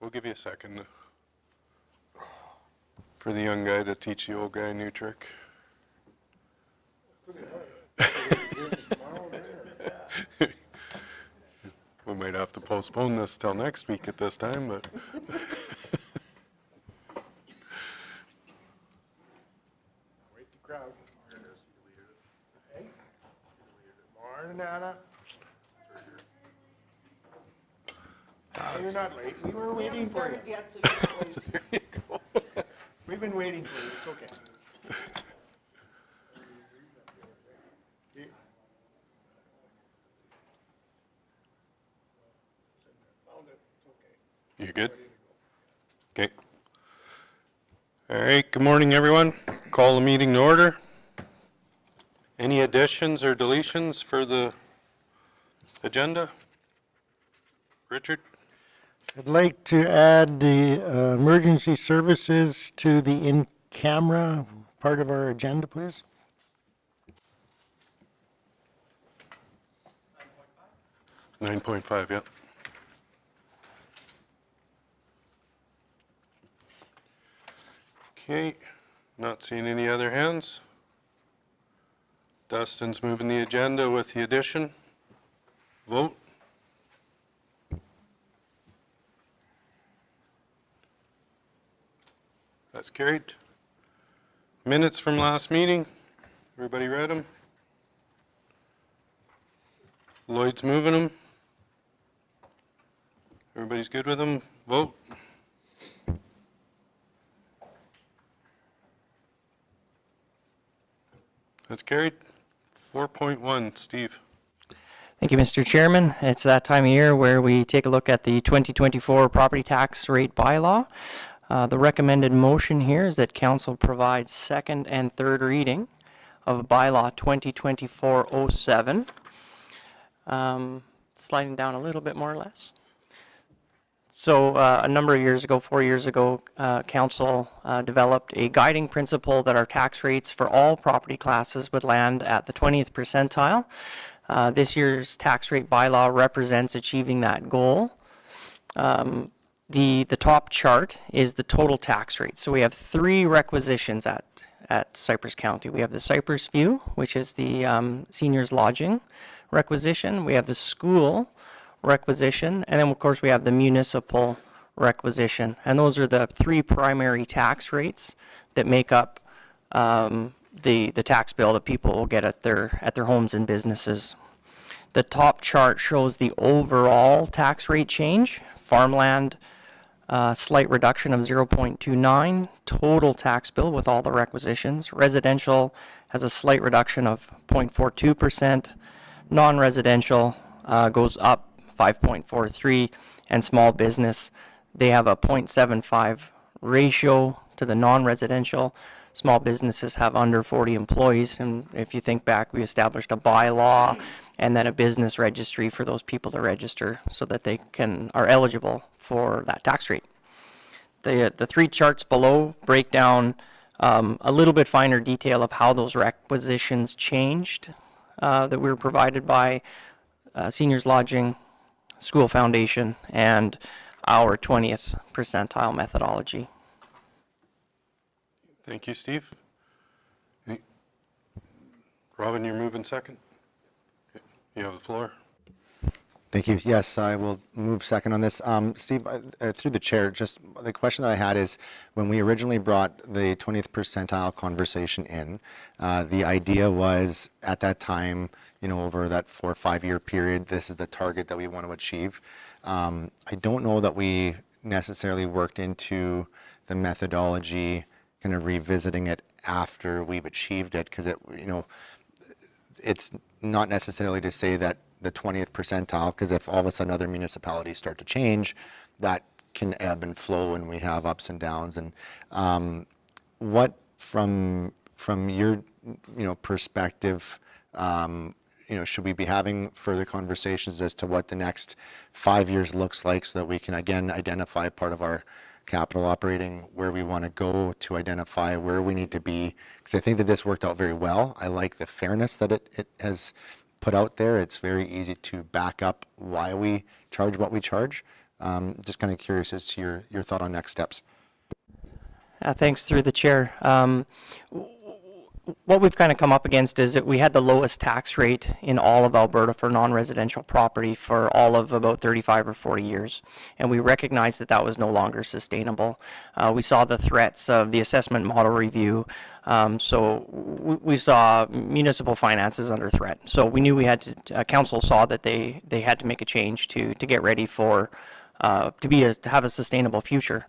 We'll give you a second for the young guy to teach the old guy a new trick. We might have to postpone this till next week at this time, but. Wait the crowd. There it is. Hey. Morning, Anna. You're not late. We were waiting for you. There you go. We've been waiting for you. It's okay. You good? Okay. All right, good morning, everyone. Call the meeting to order. Any additions or deletions for the agenda? Richard? I'd like to add the emergency services to the in-camera part of our agenda, please. 9.5, yeah. Okay, not seeing any other hands. Dustin's moving the agenda with the addition. Vote. That's carried. Minutes from last meeting. Everybody read them? Lloyd's moving them. Everybody's good with them? Vote. That's carried. 4.1, Steve. Thank you, Mr. Chairman. It's that time of year where we take a look at the 2024 property tax rate bylaw. The recommended motion here is that council provides second and third reading of bylaw 2024-07. Sliding down a little bit more or less. So a number of years ago, 4 years ago, council developed a guiding principle that our tax rates for all property classes would land at the 20th percentile. This year's tax rate bylaw represents achieving that goal. The top chart is the total tax rate. So we have three requisitions at Cypress County. We have the Cypress View, which is the seniors lodging requisition. We have the school requisition, and then of course we have the municipal requisition. And those are the three primary tax rates that make up the tax bill that people will get at their homes and businesses. The top chart shows the overall tax rate change. Farmland, slight reduction of 0.29, total tax bill with all the requisitions. Residential has a slight reduction of 0.42%. Non-residential goes up 5.43, and small business, they have a 0.75 ratio to the non-residential. Small businesses have under 40 employees, and if you think back, we established a bylaw and then a business registry for those people to register so that they are eligible for that tax rate. The three charts below break down a little bit finer detail of how those requisitions changed that we were provided by Seniors Lodging, School Foundation, and our 20th percentile methodology. Thank you, Steve. Robin, you're moving second. You have the floor. Thank you. Yes, I will move second on this. Steve, through the chair, just the question that I had is when we originally brought the 20th percentile conversation in, the idea was at that time, over that 4 or 5 year period, this is the target that we want to achieve. I don't know that we necessarily worked into the methodology, kind of revisiting it after we've achieved it, because it's not necessarily to say that the 20th percentile, because if all of a sudden other municipalities start to change, that can ebb and flow and we have ups and downs. And what from your perspective, should we be having further conversations as to what the next 5 years looks like so that we can again identify part of our capital operating, where we want to go to identify where we need to be? Because I think that this worked out very well. I like the fairness that it has put out there. It's very easy to back up why we charge what we charge. Just kind of curious as to your thought on next steps. Thanks through the chair. What we've kind of come up against is that we had the lowest tax rate in all of Alberta for non-residential property for all of about 35 or 40 years. And we recognized that that was no longer sustainable. We saw the threats of the assessment model review. So we saw municipal finances under threat. So we knew we had to, council saw that they had to make a change to get ready for to have a sustainable future.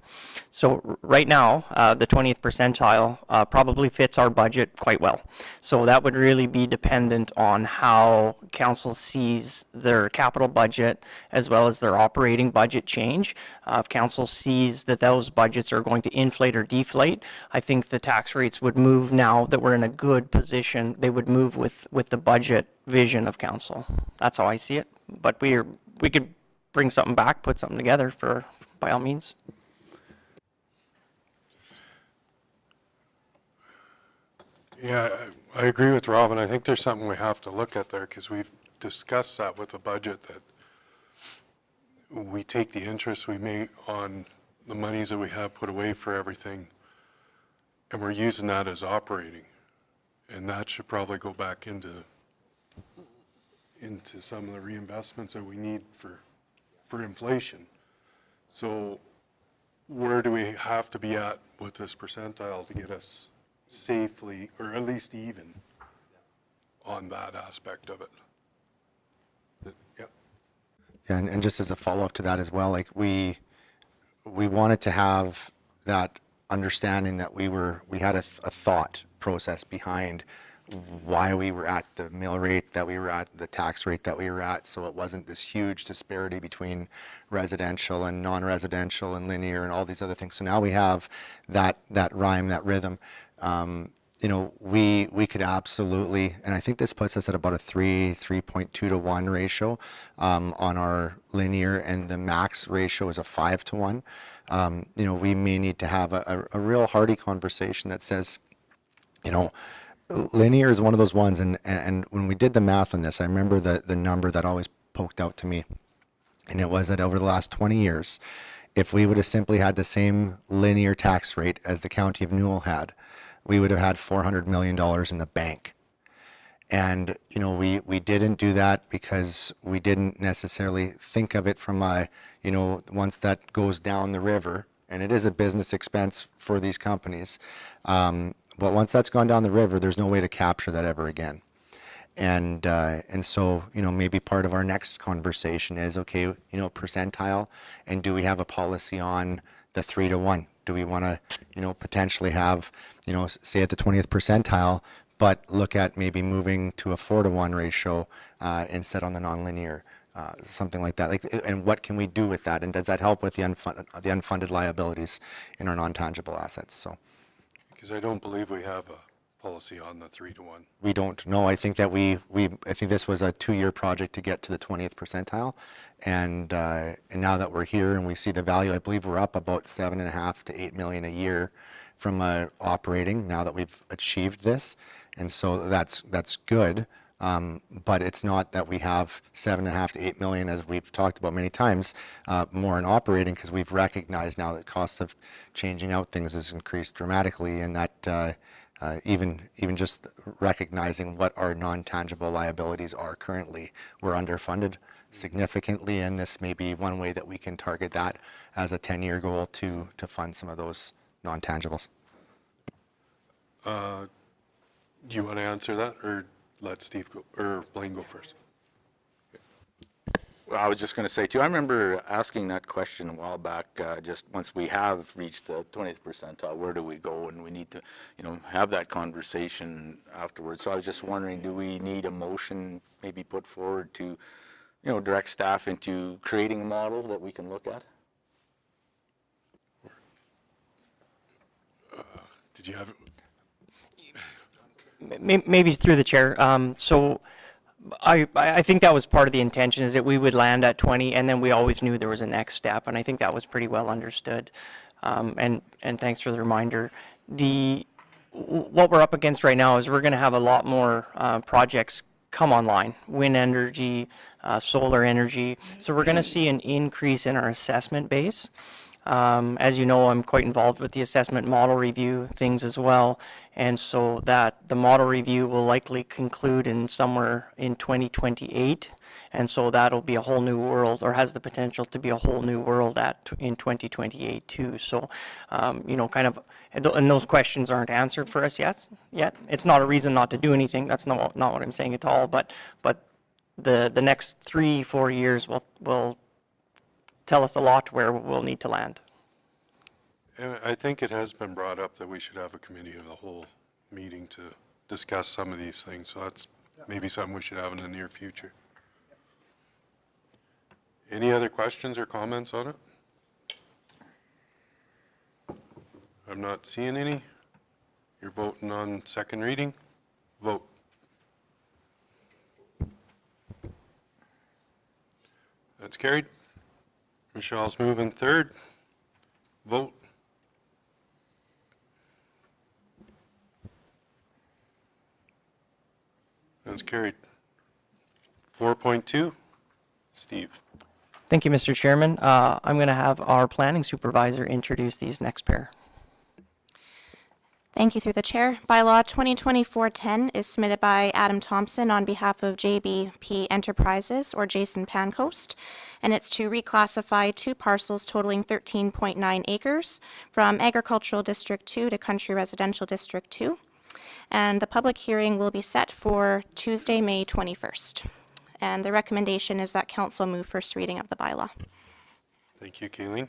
So right now, the 20th percentile probably fits our budget quite well. So that would really be dependent on how council sees their capital budget as well as their operating budget change. If council sees that those budgets are going to inflate or deflate, I think the tax rates would move now that we're in a good position. They would move with the budget vision of council. That's how I see it. But we could bring something back, put something together by all means. Yeah, I agree with Robin. I think there's something we have to look at there because we've discussed that with the budget, that we take the interest we make on the monies that we have put away for everything and we're using that as operating. And that should probably go back into some of the reinvestments that we need for inflation. So where do we have to be at with this percentile to get us safely, or at least even, on that aspect of it? Yeah. Yeah, and just as a follow-up to that as well, like we wanted to have that understanding that we had a thought process behind why we were at the mill rate that we were at, the tax rate that we were at, so it wasn't this huge disparity between residential and non-residential and linear and all these other things. So now we have that rhyme, that rhythm. We could absolutely, and I think this puts us at about a 3.2 to 1 ratio on our linear, and the max ratio is a 5 to 1. We may need to have a real hearty conversation that says, linear is one of those ones, and when we did the math on this, I remember the number that always poked out to me, and it was that over the last 20 years, if we would have simply had the same linear tax rate as the County of Newell had, we would have had $400 million in the bank. And, we didn't do that because we didn't necessarily think of it from once that goes down the river, and it is a business expense for these companies, but once that's gone down the river, there's no way to capture that ever again. And so, maybe part of our next conversation is, okay, percentile, and do we have a policy on the 3 to 1? Do we want to, potentially have, say at the 20th percentile, but look at maybe moving to a 4 to 1 ratio instead on the nonlinear, something like that. And what can we do with that? And does that help with the unfunded liabilities in our non-tangible assets? So. Because I don't believe we have a policy on the 3 to 1. We don't know. I think that I think this was a 2-year project to get to the 20th percentile, and now that we're here and we see the value, I believe we're up about $7.5 to $8 million a year from operating now that we've achieved this, and so that's good. But it's not that we have $7.5 to $8 million, as we've talked about many times, more in operating, because we've recognized now that costs of changing out things has increased dramatically, and that even just recognizing what our non-tangible liabilities are currently, we're underfunded significantly, and this may be one way that we can target that as a 10-year goal to fund some of those non-tangibles. Do you want to answer that, or let Steve go, or Blaine go first? Well, I was just going to say too, I remember asking that question a while back, just once we have reached the 20th percentile, where do we go? And we need to, have that conversation afterwards. So I was just wondering, do we need a motion maybe put forward to, direct staff into creating a model that we can look at? Did you have it? Maybe through the chair. So I think that was part of the intention, is that we would land at 20, and then we always knew there was a next step, and I think that was pretty well understood. And thanks for the reminder. What we're up against right now is we're going to have a lot more projects come online, wind energy, solar energy. So we're going to see an increase in our assessment base. As you know, I'm quite involved with the assessment model review things as well. And so that the model review will likely conclude in somewhere in 2028. And so that'll be a whole new world, or has the potential to be a whole new world in 2028 too. So, you know, kind of, and those questions aren't answered for us yet. It's not a reason not to do anything. That's not what I'm saying at all. But the next 3-4 years will tell us a lot where we'll need to land. I think it has been brought up that we should have a committee of the whole meeting to discuss some of these things, so that's maybe something we should have in the near future. Any other questions or comments on it? I'm not seeing any. You're voting on second reading? Vote. That's carried. Michelle's moving third. Vote. That's carried. 4.2, Steve. Thank you, Mr. Chairman. I'm going to have our planning supervisor introduce these next pair. Thank you through the chair. Bylaw 2024-10 is submitted by Adam Thompson on behalf of JBP Enterprises, or Jason Pancoast, and it's to reclassify 2 parcels totaling 13.9 acres from Agricultural District 2 to Country Residential District 2. And the public hearing will be set for Tuesday, May 21st. And the recommendation is that council move first reading of the bylaw. Thank you, Kayleen.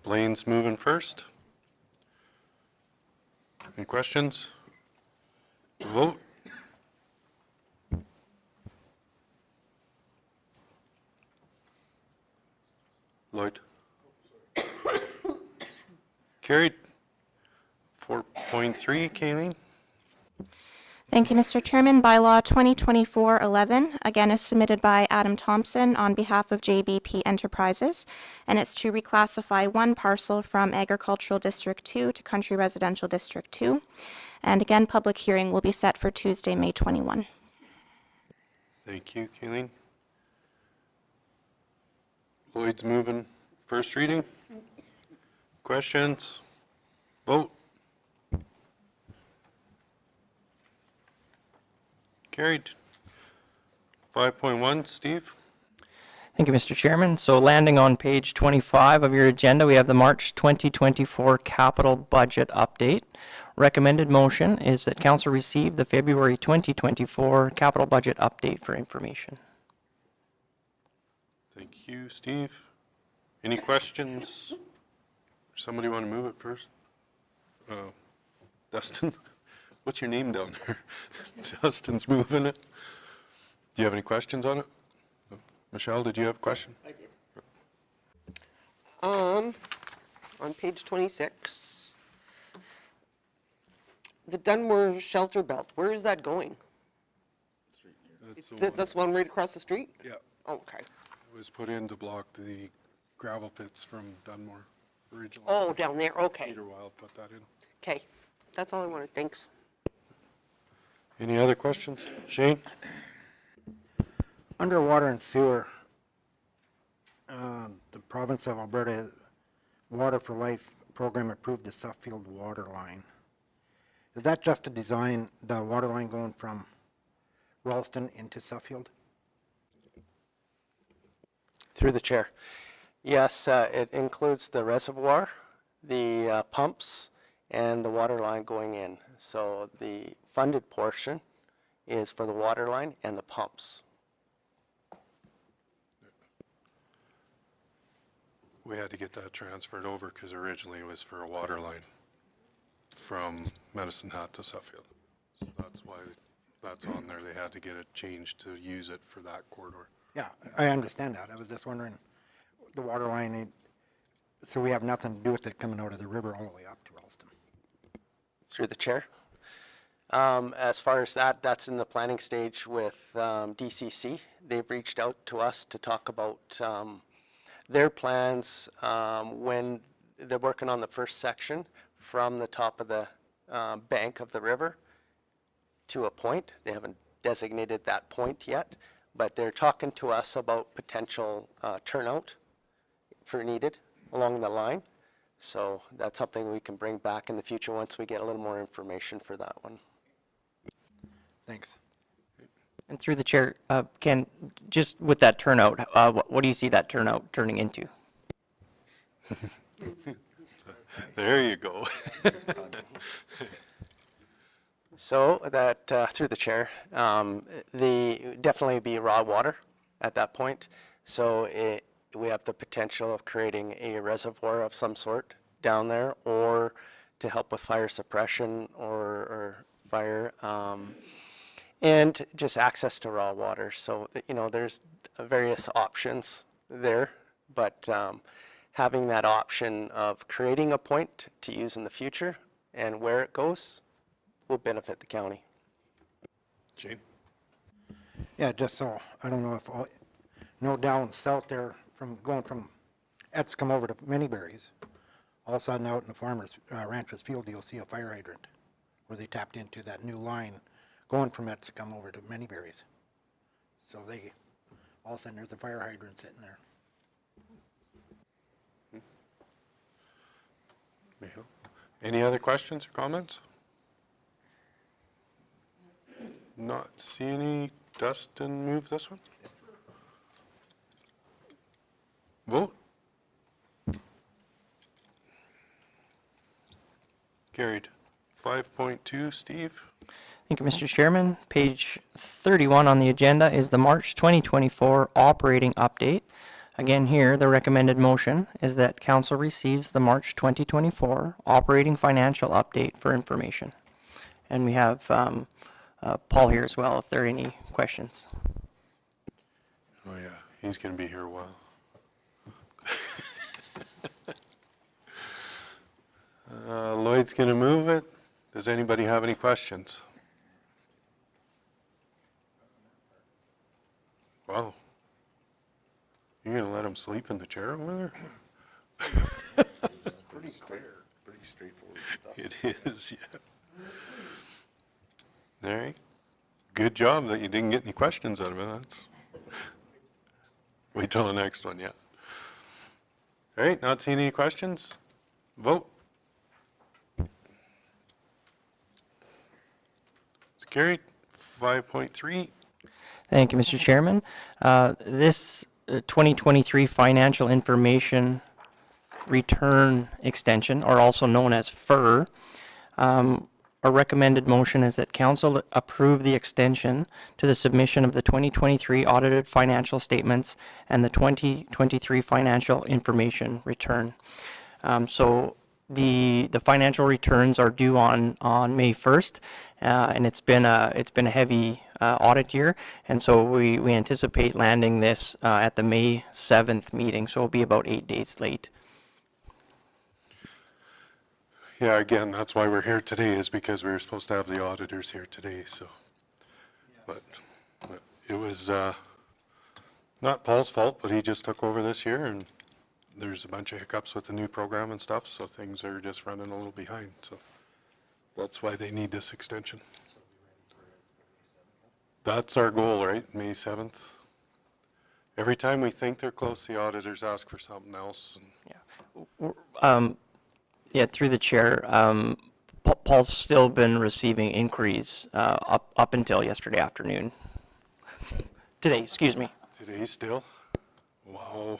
Blaine's moving first. Any questions? Vote. Lloyd. Carried. 4.3, Kayleen. Thank you, Mr. Chairman. Bylaw 2024-11, again, is submitted by Adam Thompson on behalf of JBP Enterprises, and it's to reclassify 1 parcel from Agricultural District 2 to Country Residential District 2. And again, public hearing will be set for Tuesday, May 21. Thank you, Kayleen. Lloyd's moving first reading. Questions? Vote. Carried. 5.1, Steve. Thank you, Mr. Chairman. So landing on page 25 of your agenda, we have the March 2024 capital budget update. Recommended motion is that council receive the February 2024 capital budget update for information. Thank you, Steve. Any questions? Somebody want to move it first? Dustin? What's your name down there? Dustin's moving it. Do you have any questions on it? Michelle, did you have a question? I did. On page 26, the Dunmore Shelter Belt, where is that going? That's one right across the street? Yeah, Okay. it was put in to block the gravel pits from Dunmore originally. Oh, down there, okay. Peter Wild put that in. Okay, that's all I wanted, thanks. Any other questions? Shane? Under water and sewer, the province of Alberta Water for Life program approved the Suffield water line. Is that just to design the water line going from Ralston into Suffield? Through the chair. Yes, it includes the reservoir, the pumps, and the water line going in. So the funded portion is for the water line and the pumps. We had to get that transferred over because originally it was for a water line from Medicine Hat to Suffield. So that's why that's on there. They had to get it changed to use it for that corridor. Yeah, I understand that. I was just wondering, the water line, so we have nothing to do with it coming out of the river all the way up to Ralston. Through the chair. As far as that, that's in the planning stage with DCC. They've reached out to us to talk about their plans when they're working on the first section from the top of the bank of the river to a point. They haven't designated that point yet, but they're talking to us about potential turnout for needed along the line. So that's something we can bring back in the future once we get a little more information for that one. Thanks. And through the chair, Ken, just with that turnout, what do you see that turnout turning into? There you go. So that, through the chair, definitely be raw water at that point. So we have the potential of creating a reservoir of some sort down there, or to help with fire suppression or fire, and just access to raw water. So, there's various options there, but having that option of creating a point to use in the future and where it goes will benefit the county. Shane? Yeah, just so, I don't know if, down south there, going from Etscombe over to Manyberries, all of a sudden out in the farmer's, rancher's field, you'll see a fire hydrant where they tapped into that new line going from Etscombe over to Manyberries. So all of a sudden there's a fire hydrant sitting there. Any other questions or comments? Not see any. Dustin, move this one. Vote. Carried. 5.2, Steve. Thank you, Mr. Chairman. Page 31 on the agenda is the March 2024 operating update. Again, here, the recommended motion is that council receives the March 2024 operating financial update for information. And we have Paul here as well, if there are any questions. Oh yeah, he's going to be here a while. Lloyd's going to move it. Does anybody have any questions? Wow. You're going to let him sleep in the chair over there? Pretty straightforward stuff. It is, yeah. All right. Good job that you didn't get any questions out of it. That's. Wait till the next one, yeah. All right, not seeing any questions? Vote. It's carried. 5.3. Thank you, Mr. Chairman. This 2023 financial information return extension, or also known as FIR, a recommended motion is that council approve the extension to the submission of the 2023 audited financial statements and the 2023 financial information return. So the financial returns are due on May 1st, and it's been a heavy audit year, and so we anticipate landing this at the May 7th meeting, so it'll be about 8 days late. Yeah, again, that's why we're here today, is because we were supposed to have the auditors here today, so. But it was not Paul's fault, but he just took over this year, and there's a bunch of hiccups with the new program and stuff, so things are just running a little behind, so that's why they need this extension. That's our goal, right? May 7th. Every time we think they're close, the auditors ask for something else. And Yeah, through the chair, Paul's still been receiving inquiries up until yesterday afternoon. Today, excuse me. today still? Wow.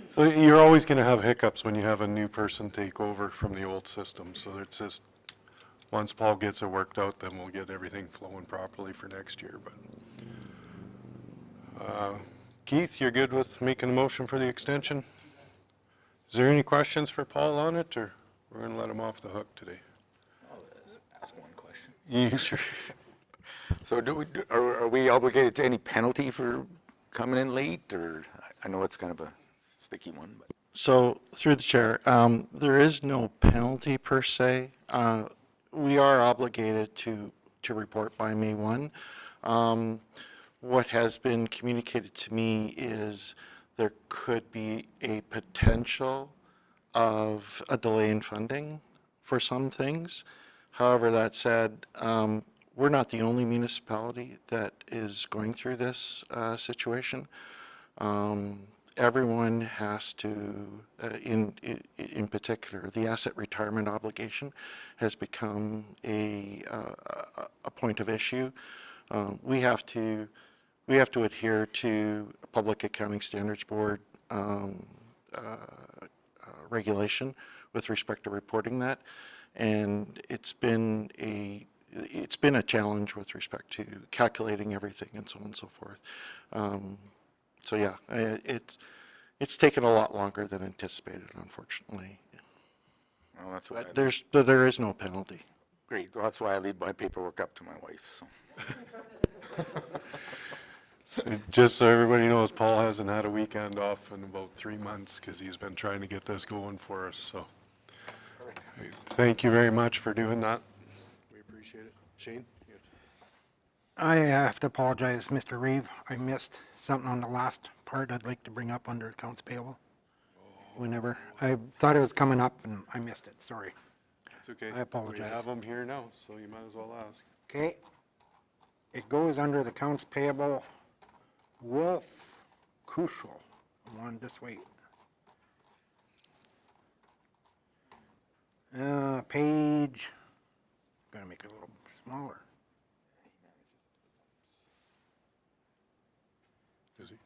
So you're always going to have hiccups when you have a new person take over from the old system. So it's just, once Paul gets it worked out, then we'll get everything flowing properly for next year. But Keith, you're good with making a motion for the extension? Is there any questions for Paul on it, or we're going to let him off the hook today? I'll ask one question. You sure? So are we obligated to any penalty for coming in late, or I know it's kind of a sticky one, but. So, through the chair, there is no penalty per se. We are obligated to report by May 1. What has been communicated to me is there could be a potential of a delay in funding for some things. However, that said, we're not the only municipality that is going through this situation. Everyone has to, in particular, the asset retirement obligation has become a point of issue. We have to adhere to Public Accounting Standards Board regulation with respect to reporting that, and it's been a challenge with respect to calculating everything and so on and so forth. So yeah, it's taken a lot longer than anticipated, unfortunately. Well, that's why, But there is no penalty. great, well, that's why I leave my paperwork up to my wife, so. Just so everybody knows, Paul hasn't had a weekend off in about 3 months because he's been trying to get this going for us, so. Thank you very much for doing that. We appreciate it. Shane? I have to apologize, Mr. Reeve. I missed something on the last part I'd like to bring up under accounts payable. Whenever. I thought it was coming up and I missed it, sorry. It's okay. I apologize. We have them here now, so you might as well ask. Okay. It goes under the accounts payable. Wolf Kuschel. I'm on this wait. Page. Gotta make it a little smaller. Is he?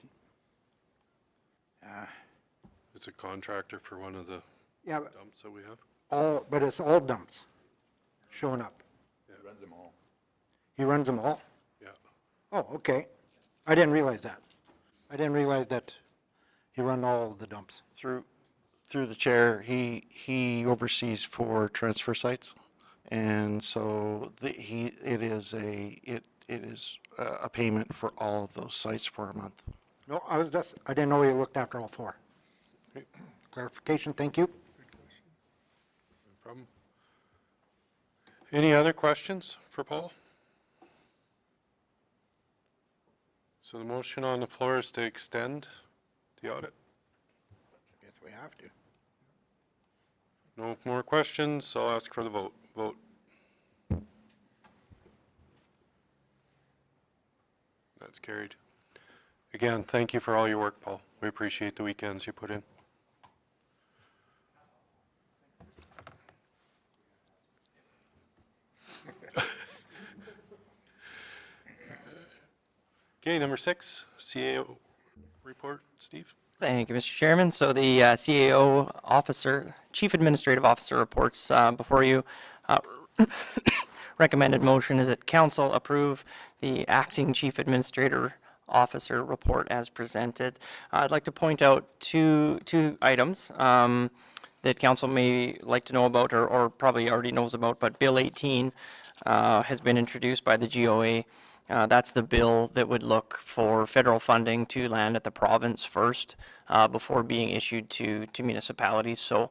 It's a contractor for one of the Yeah, but dumps that we have. but it's all dumps showing up. Yeah. Runs them all. He runs them all? Yeah. Oh, okay. I didn't realize that. I didn't realize that he run all of the dumps. Through the chair, he oversees 4 transfer sites, and so it is a payment for all of those sites for a month. No, I didn't know he looked after all 4. Okay. Clarification, thank you. No problem. Any other questions for Paul? So the motion on the floor is to extend the audit. Yes, we have to. No more questions, so I'll ask for the vote. Vote. That's carried. Again, thank you for all your work, Paul. We appreciate the weekends you put in. Okay, number 6, CAO report. Steve? Thank you, Mr. Chairman. So the CAO officer, Chief Administrative Officer reports before you. Recommended motion is that council approve the acting Chief Administrator Officer report as presented. I'd like to point out two items that council may like to know about or probably already knows about, but Bill 18 has been introduced by the GOA. That's the bill that would look for federal funding to land at the province first before being issued to municipalities. So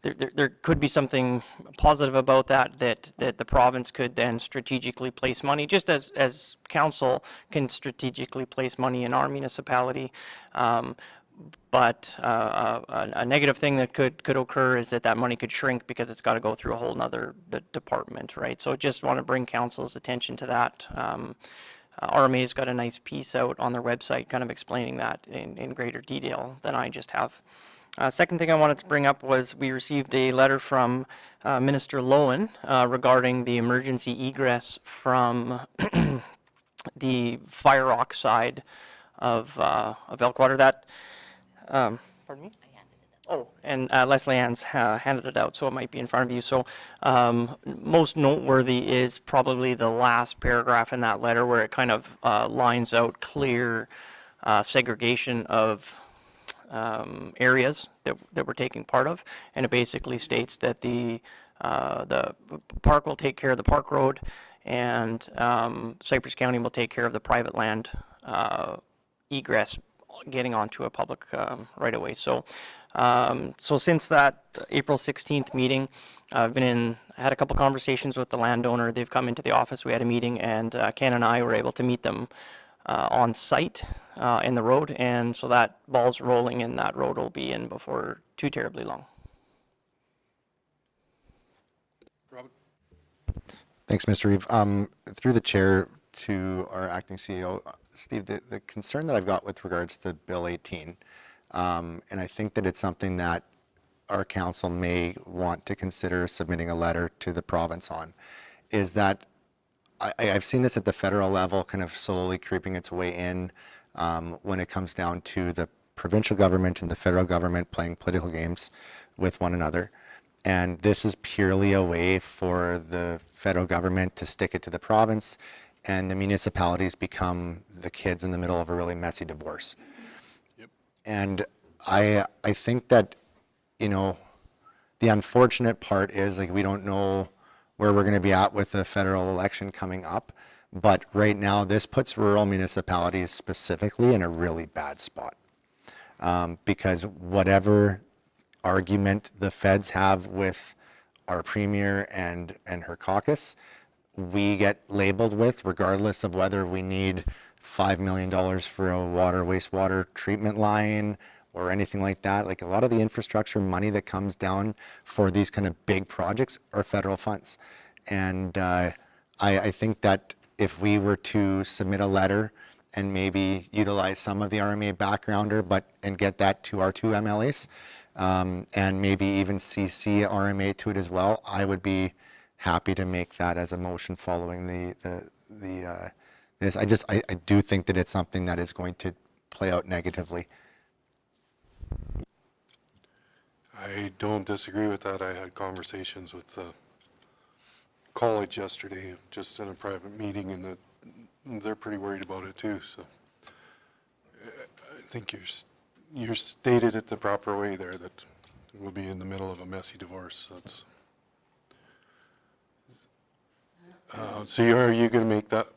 there could be something positive about that the province could then strategically place money, just as council can strategically place money in our municipality. But a negative thing that could occur is that money could shrink because it's got to go through a whole nother department, right? So just want to bring council's attention to that. RMA's got a nice piece out on their website kind of explaining that in greater detail than I just have. Second thing I wanted to bring up was we received a letter from Minister Lowen regarding the emergency egress from the Fire Rock side of Elkwater. That pardon me? Oh, and Leslie Ann's handed it out, so it might be in front of you. So most noteworthy is probably the last paragraph in that letter where it kind of lines out clear segregation of areas that we're taking part of, and it basically states that the park will take care of the park road, and Cypress County will take care of the private land egress getting onto a public right of way. So since that April 16th meeting, I've had a couple conversations with the landowner. They've come into the office. We had a meeting, and Ken and I were able to meet them on site in the road, and so that ball's rolling, and that road will be in before too terribly long. Thanks, Mr. Reeve. Through the chair to our acting CEO, Steve, the concern that I've got with regards to Bill 18, and I think that it's something that our council may want to consider submitting a letter to the province on, is that I've seen this at the federal level kind of slowly creeping its way in when it comes down to the provincial government and the federal government playing political games with one another. And this is purely a way for the federal government to stick it to the province, and the municipalities become the kids in the middle of a really messy divorce. And I think that, you know, the unfortunate part is, like, we don't know where we're going to be at with the federal election coming up. But right now, this puts rural municipalities specifically in a really bad spot. Because whatever argument the feds have with our premier and her caucus, we get labeled with, regardless of whether we need $5 million for a wastewater treatment line or anything like that. Like, a lot of the infrastructure money that comes down for these kind of big projects are federal funds. And I think that if we were to submit a letter and maybe utilize some of the RMA backgrounder, and get that to our 2 MLAs, and maybe even CC RMA to it as well, I would be happy to make that as a motion following this. I do think that it's something that is going to play out negatively. I don't disagree with that. I had conversations with the college yesterday, just in a private meeting, and that they're pretty worried about it too. So I think you're stated it the proper way there, that we'll be in the middle of a messy divorce. That's so are you going to make that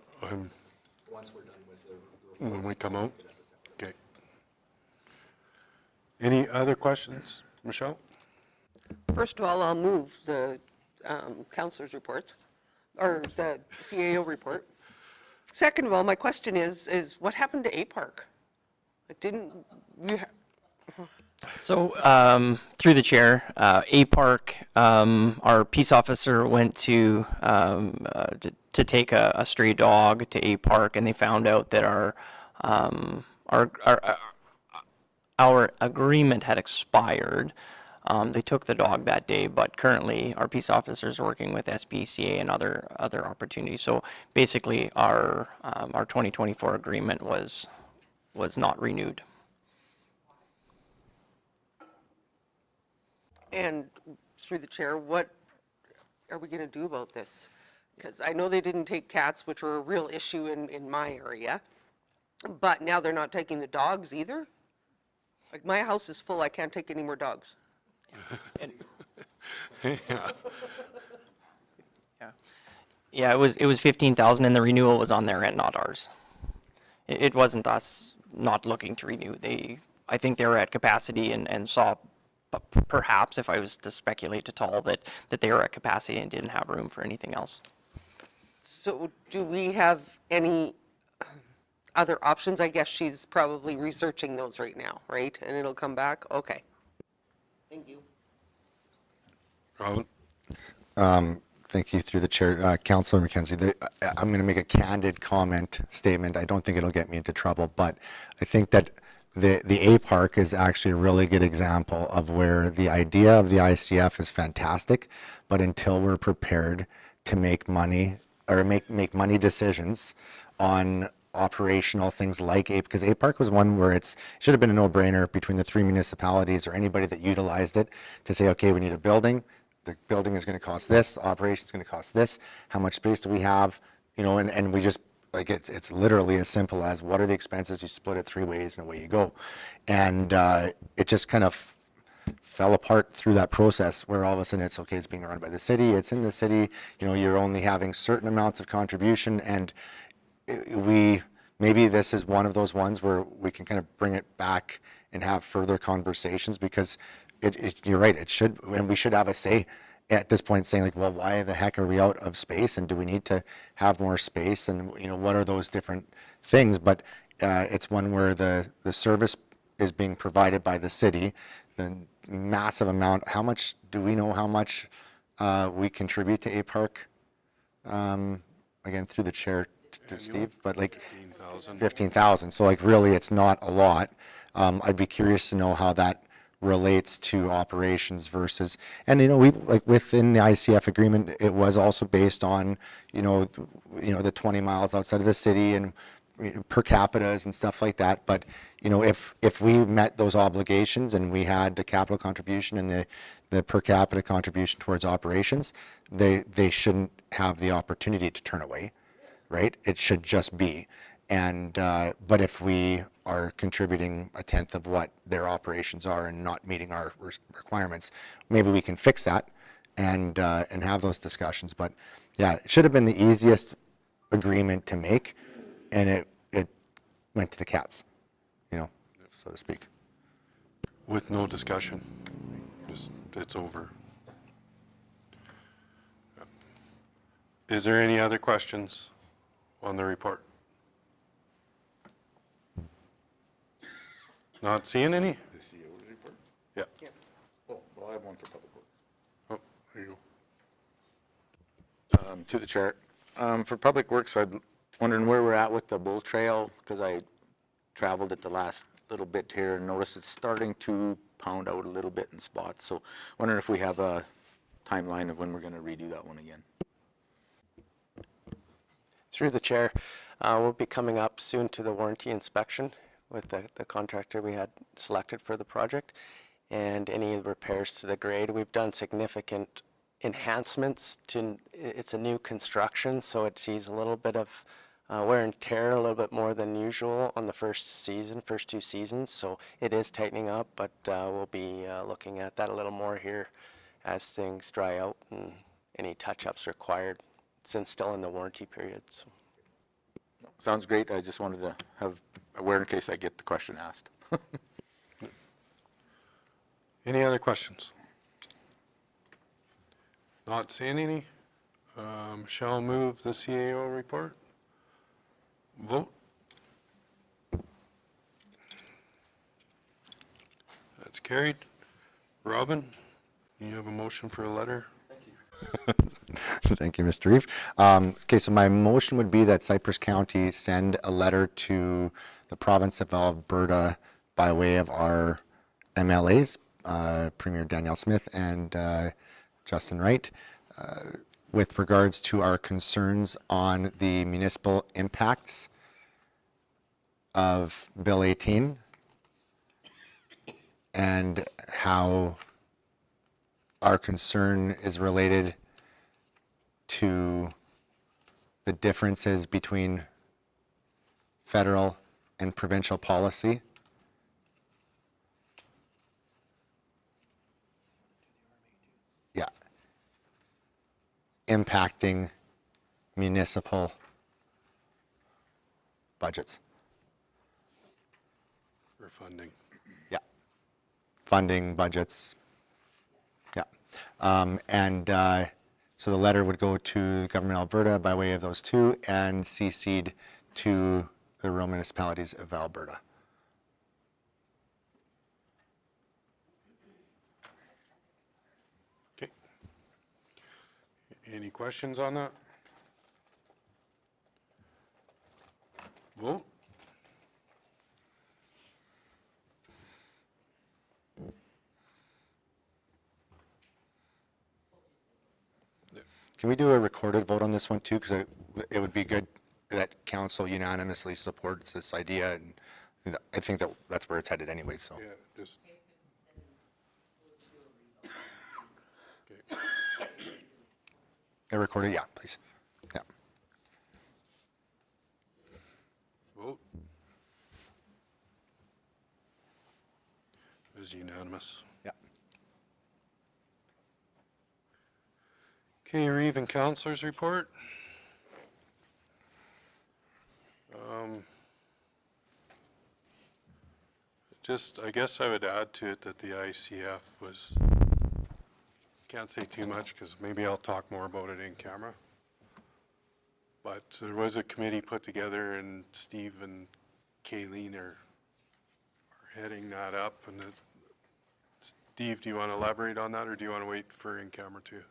Once we're done with when we come out? Okay. Any other questions, Michelle? First of all, I'll move the councillors' reports, or the CAO report. Second of all, my question is what happened to A Park? Like, didn't you? So, through the chair, A Park, our peace officer went to take a stray dog to A Park, and they found out that our agreement had expired. They took the dog that day, but currently our peace officers are working with SPCA and other opportunities. So basically, our 2024 agreement was not renewed. And through the chair, what are we going to do about this? Because I know they didn't take cats, which were a real issue in my area, but now they're not taking the dogs either. Like, my house is full, I can't take any more dogs. Yeah, it was 15,000, and the renewal was on their end, not ours. It wasn't us not looking to renew. I think they were at capacity and saw, perhaps, if I was to speculate at all, that they were at capacity and didn't have room for anything else. So do we have any other options? I guess she's probably researching those right now, right? And it'll come back? Okay. Thank you. Robin? Thank you, through the chair. Councillor McKenzie, I'm going to make a candid statement. I don't think it'll get me into trouble, but I think that the A Park is actually a really good example of where the idea of the ICF is fantastic, but until we're prepared to make money or make money decisions on operational things like because A Park was one where it should have been a no-brainer between the 3 municipalities or anybody that utilized it to say, okay, we need a building. The building is going to cost this, operation is going to cost this, how much space do we have, and we just, like, it's literally as simple as, what are the expenses, you split it 3 ways and away you go. And it just kind of fell apart through that process, where all of a sudden it's okay, it's being run by the city, it's in the city, you're only having certain amounts of contribution, and maybe this is one of those ones where we can kind of bring it back and have further conversations, because you're right, it should, and we should have a say at this point, saying, like, well, why the heck are we out of space, and do we need to have more space, and what are those different things? But it's one where the service is being provided by the city, the massive amount. How much do we know how much we contribute to A Park again, through the chair to Steve, but like 15,000. 15,000, so like really it's not a lot. I'd be curious to know how that relates to operations versus, and we, like within the ICF agreement, it was also based on, the 20 miles outside of the city and per capitas and stuff like that. But, if we met those obligations and we had the capital contribution and the per capita contribution towards operations, they shouldn't have the opportunity to turn away, right? It should just be. And, but if we are contributing a tenth of what their operations are and not meeting our requirements, maybe we can fix that and have those discussions. But yeah, it should have been the easiest agreement to make, and it went to the cats, so to speak. With no discussion. Just, it's over. Is there any other questions on the report? Not seeing any? The CEO's report? Yeah. Oh, well, I have one for public works. Oh, there you go. To the chair. For Public Works, I'm wondering where we're at with the bull trail, because I traveled it the last little bit here and noticed it's starting to pound out a little bit in spots. So wondering if we have a timeline of when we're going to redo that one again. Through the chair, we'll be coming up soon to the warranty inspection with the contractor we had selected for the project, and any repairs to the grade. We've done significant enhancements to, it's a new construction, so it sees a little bit of wear and tear, a little bit more than usual on the first two seasons, so it is tightening up, but we'll be looking at that a little more here as things dry out and any touch-ups required, since still in the warranty period. So. Sounds great. I just wanted to have aware in case I get the question asked. Any other questions? Not seeing any. Shall move the CAO report. Vote. That's carried. Robin, you have a motion for a letter? Thank you, Mr. Reeve. Okay, so my motion would be that Cypress County send a letter to the province of Alberta by way of our MLAs, Premier Danielle Smith and Justin Wright, with regards to our concerns on the municipal impacts of Bill 18 and how our concern is related to the differences between federal and provincial policy. Yeah. Impacting municipal budgets. For funding. Yeah. Funding, budgets. Yeah. So the letter would go to Government of Alberta by way of those two and CC'd to the rural municipalities of Alberta. Okay. Any questions on that? Vote. Can we do a recorded vote on this one too? Because it would be good that council unanimously supports this idea, and I think that's where it's headed anyway. So. Yeah, just. Okay. A recorded, yeah, please. Yeah. Vote. It was unanimous. Yeah. Okay, Reeve and Councilors report. Just, I guess I would add to it that the ICF was, can't say too much because maybe I'll talk more about it in camera. But there was a committee put together and Steve and Kayleen are heading that up. And Steve, do you want to elaborate on that or do you want to wait for in camera too?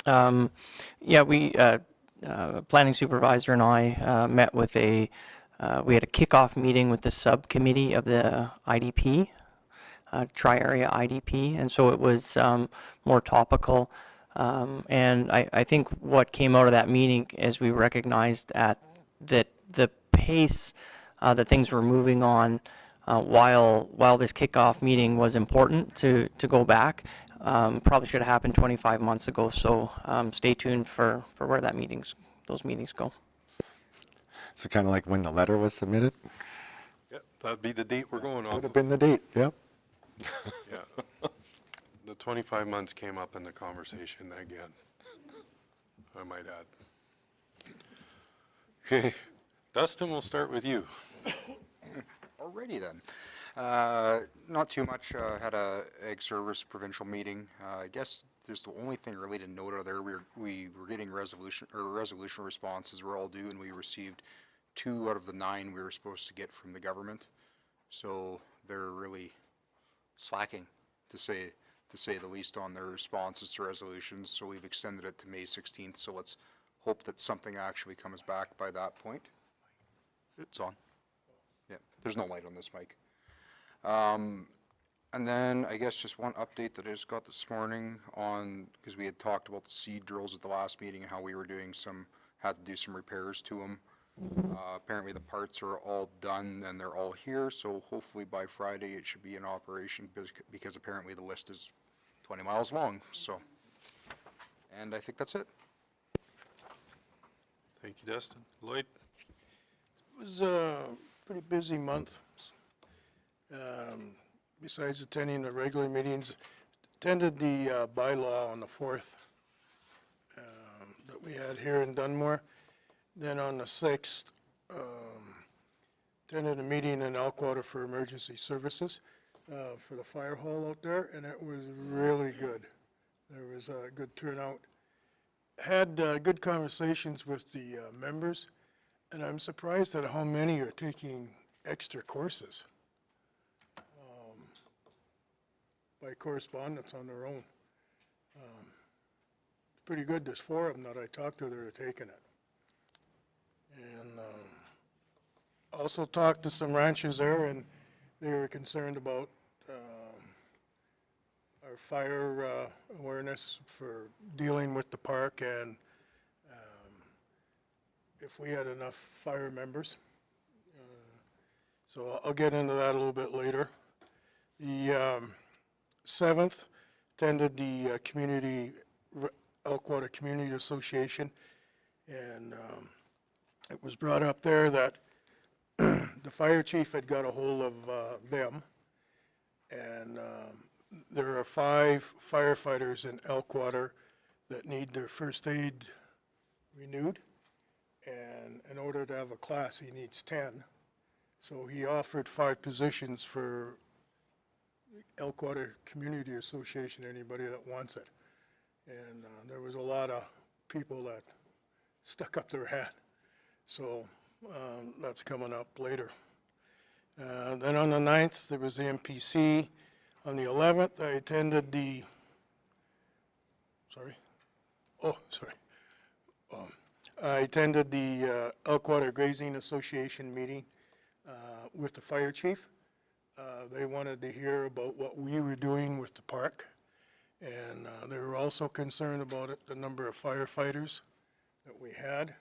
Yeah, planning supervisor and I met with we had a kickoff meeting with the subcommittee of the IDP, tri-area IDP, and so it was more topical. And I think what came out of that meeting is we recognized that the pace that things were moving on while this kickoff meeting was important to go back. Probably should have happened 25 months ago, so stay tuned for where those meetings go. So kind of like when the letter was submitted? Yep, that'd be the date we're going off Would have of. been the date, yep. Yeah. The 25 months came up in the conversation again, I might add. Okay, Dustin, we'll start with you. Alrighty then. Not too much. Had a Ag Service provincial meeting. I guess there's the only thing really to note out of there. We were getting resolution responses were all due, and we received 2 out of the 9 we were supposed to get from the government. So they're really slacking, to say the least, on their responses to resolutions. So we've extended it to May 16th. So let's hope that something actually comes back by that point. It's on. Yeah, there's no light on this mic. And then I guess just one update that I just got this morning on, because we had talked about the seed drills at the last meeting and how we were had to do some repairs to them. Apparently the parts are all done and they're all here, so hopefully by Friday it should be in operation, because apparently the list is 20 miles long, so. And I think that's it. Thank you, Dustin. Lloyd? It was a pretty busy month. Besides attending the regular meetings, attended the bylaw on the 4th that we had here in Dunmore. Then on the 6th, attended a meeting in Elkwater for emergency services for the fire hall out there, and it was really good. There was a good turnout. Had good conversations with the members, and I'm surprised at how many are taking extra courses by correspondence on their own. It's pretty good. There's 4 of them that I talked to that are taking it. And also talked to some ranchers there, and they were concerned about our fire awareness for dealing with the park, and if we had enough fire members. So I'll get into that a little bit later. The 7th, attended the Elkwater Community Association, and it was brought up there that the fire chief had got a hold of them, and there are 5 firefighters in Elkwater that need their first aid renewed, and in order to have a class, he needs 10. So he offered 5 positions for Elkwater Community Association, anybody that wants it. And there was a lot of people that stuck up their hand. So that's coming up later. Then on the 9th, there was the MPC. On the 11th, I attended the, I attended the Elkwater Grazing Association meeting with the fire chief. They wanted to hear about what we were doing with the park, and they were also concerned about it, the number of firefighters that we had.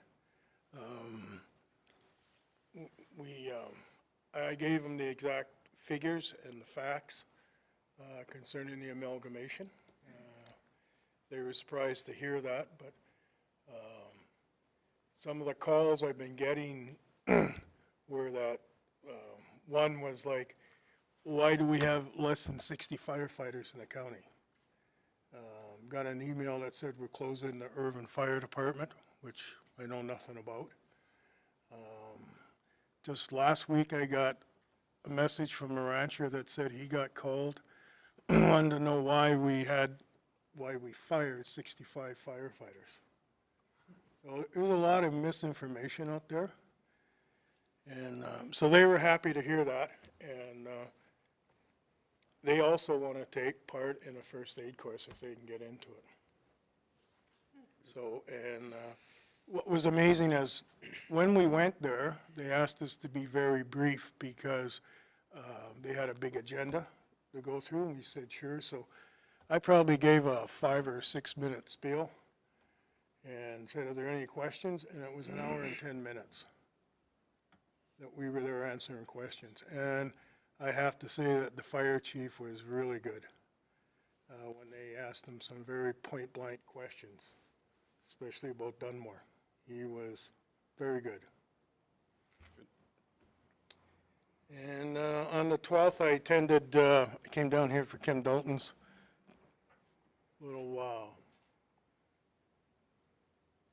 I gave them the exact figures and the facts concerning the amalgamation. They were surprised to hear that, but some of the calls I've been getting were that one was like, why do we have less than 60 firefighters in the county? Got an email that said we're closing the Irvine Fire Department, which I know nothing about. Just last week I got a message from a rancher that said he got called, wanted to know why we fired 65 firefighters. So there's a lot of misinformation out there. And so they were happy to hear that. And they also want to take part in a first aid course if they can get into it. So, and what was amazing is when we went there, they asked us to be very brief because they had a big agenda to go through, and we said, sure. So I probably gave a 5 or 6 minute spiel and said, are there any questions? And it was an hour and 10 minutes that we were there answering questions. And I have to say that the fire chief was really good when they asked him some very point blank questions, especially about Dunmore. He was very good. And on the 12th, I attended, came down here for Kim Dalton's little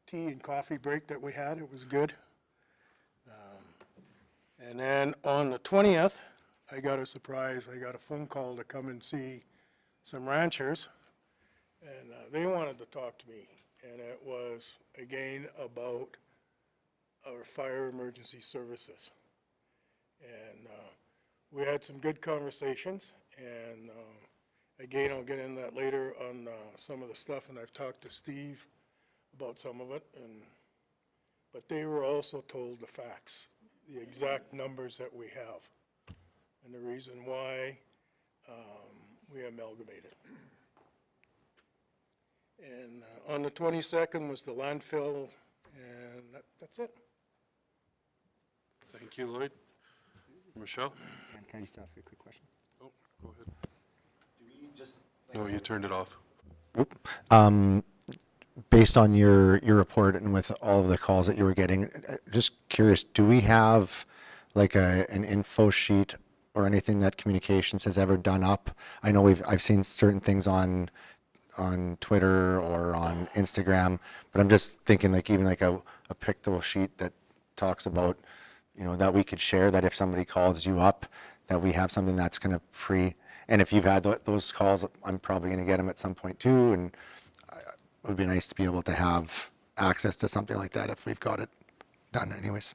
tea and coffee break that we had. It was good. And then on the 20th, I got a surprise. I got a phone call to come and see some ranchers, and they wanted to talk to me. And it was, again, about our fire emergency services. And we had some good conversations, and again, I'll get into that later on some of the stuff, and I've talked to Steve about some of it, but they were also told the facts, the exact numbers that we have, and the reason why we amalgamated. And on the 22nd was the landfill, and that's it. Thank you, Lloyd. Michelle? Can I just ask a quick question? Oh, go ahead. No, you turned it off. Based on your report and with all of the calls that you were getting, just curious, do we have like an info sheet or anything that communications has ever done up? I know I've seen certain things on Twitter or on Instagram, but I'm just thinking like even like a pictorial sheet that talks about, you know, that we could share, that if somebody calls you up, that we have something that's kind of and if you've had those calls, I'm probably going to get them at some point too, and it would be nice to be able to have access to something like that if we've got it done anyways.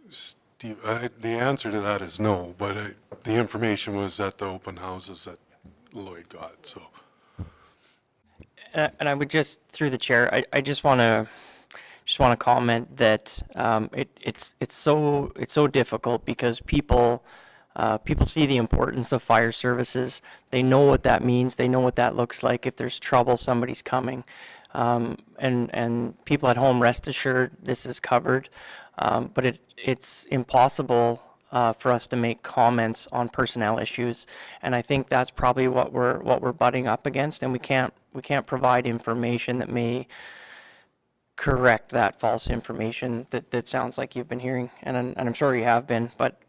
Steve, the answer to that is no, but the information was at the open houses that Lloyd got, so. And I would just, through the chair, I just want to comment that it's so difficult because people see the importance of fire services. They know what that means. They know what that looks like. If there's trouble, somebody's coming. And people at home, rest assured, this is covered. But it's impossible for us to make comments on personnel issues, and I think that's probably what we're butting up against. And we can't provide information that may correct that false information that sounds like you've been hearing, and I'm sure you have been, but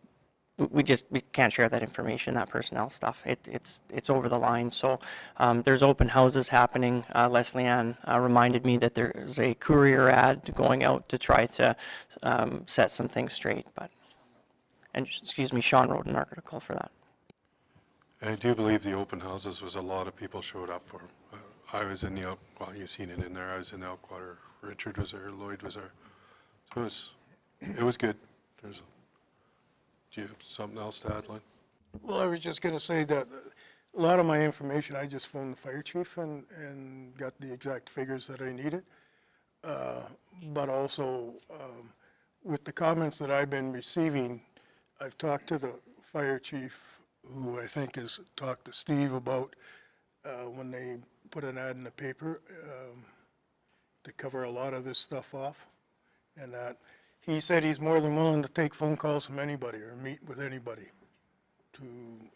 we can't share that information, that personnel stuff. It's over the line. So there's open houses happening. Leslie Ann reminded me that there's a courier ad going out to try to set some things straight. And excuse me, Sean wrote an article for that. I do believe the open houses was a lot of people showed up for. I was in the well, you've seen it in there. I was in the Elkwater. Richard was there. Lloyd was there. So it was good. Do you have something else to add, Lynn? Well, I was just going to say that a lot of my information, I just phoned the fire chief and got the exact figures that I needed. But also, with the comments that I've been receiving, I've talked to the fire chief, who I think has talked to Steve about when they put an ad in the paper to cover a lot of this stuff off, and that he said he's more than willing to take phone calls from anybody or meet with anybody to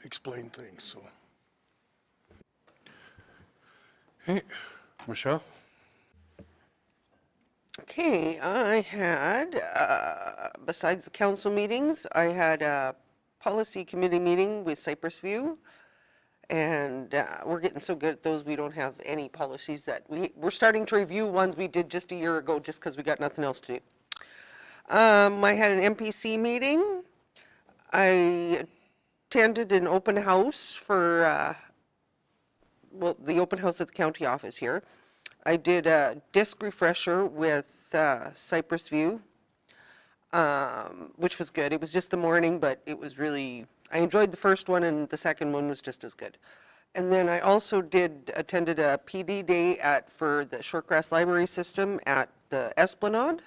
explain things. So. Hey, Michelle? Okay, I had, besides the council meetings, I had a policy committee meeting with Cypress View. And we're getting so good at those, we don't have any policies that we're starting to review ones we did just a year ago just because we got nothing else to do. I had an MPC meeting. I attended an open house for, well, the open house at the county office here. I did a disc refresher with Cypress View, which was good. It was just the morning, but it was really, I enjoyed the first one, and the second one was just as good. And then I also attended a PD day for the Shortgrass Library System at the Esplanade.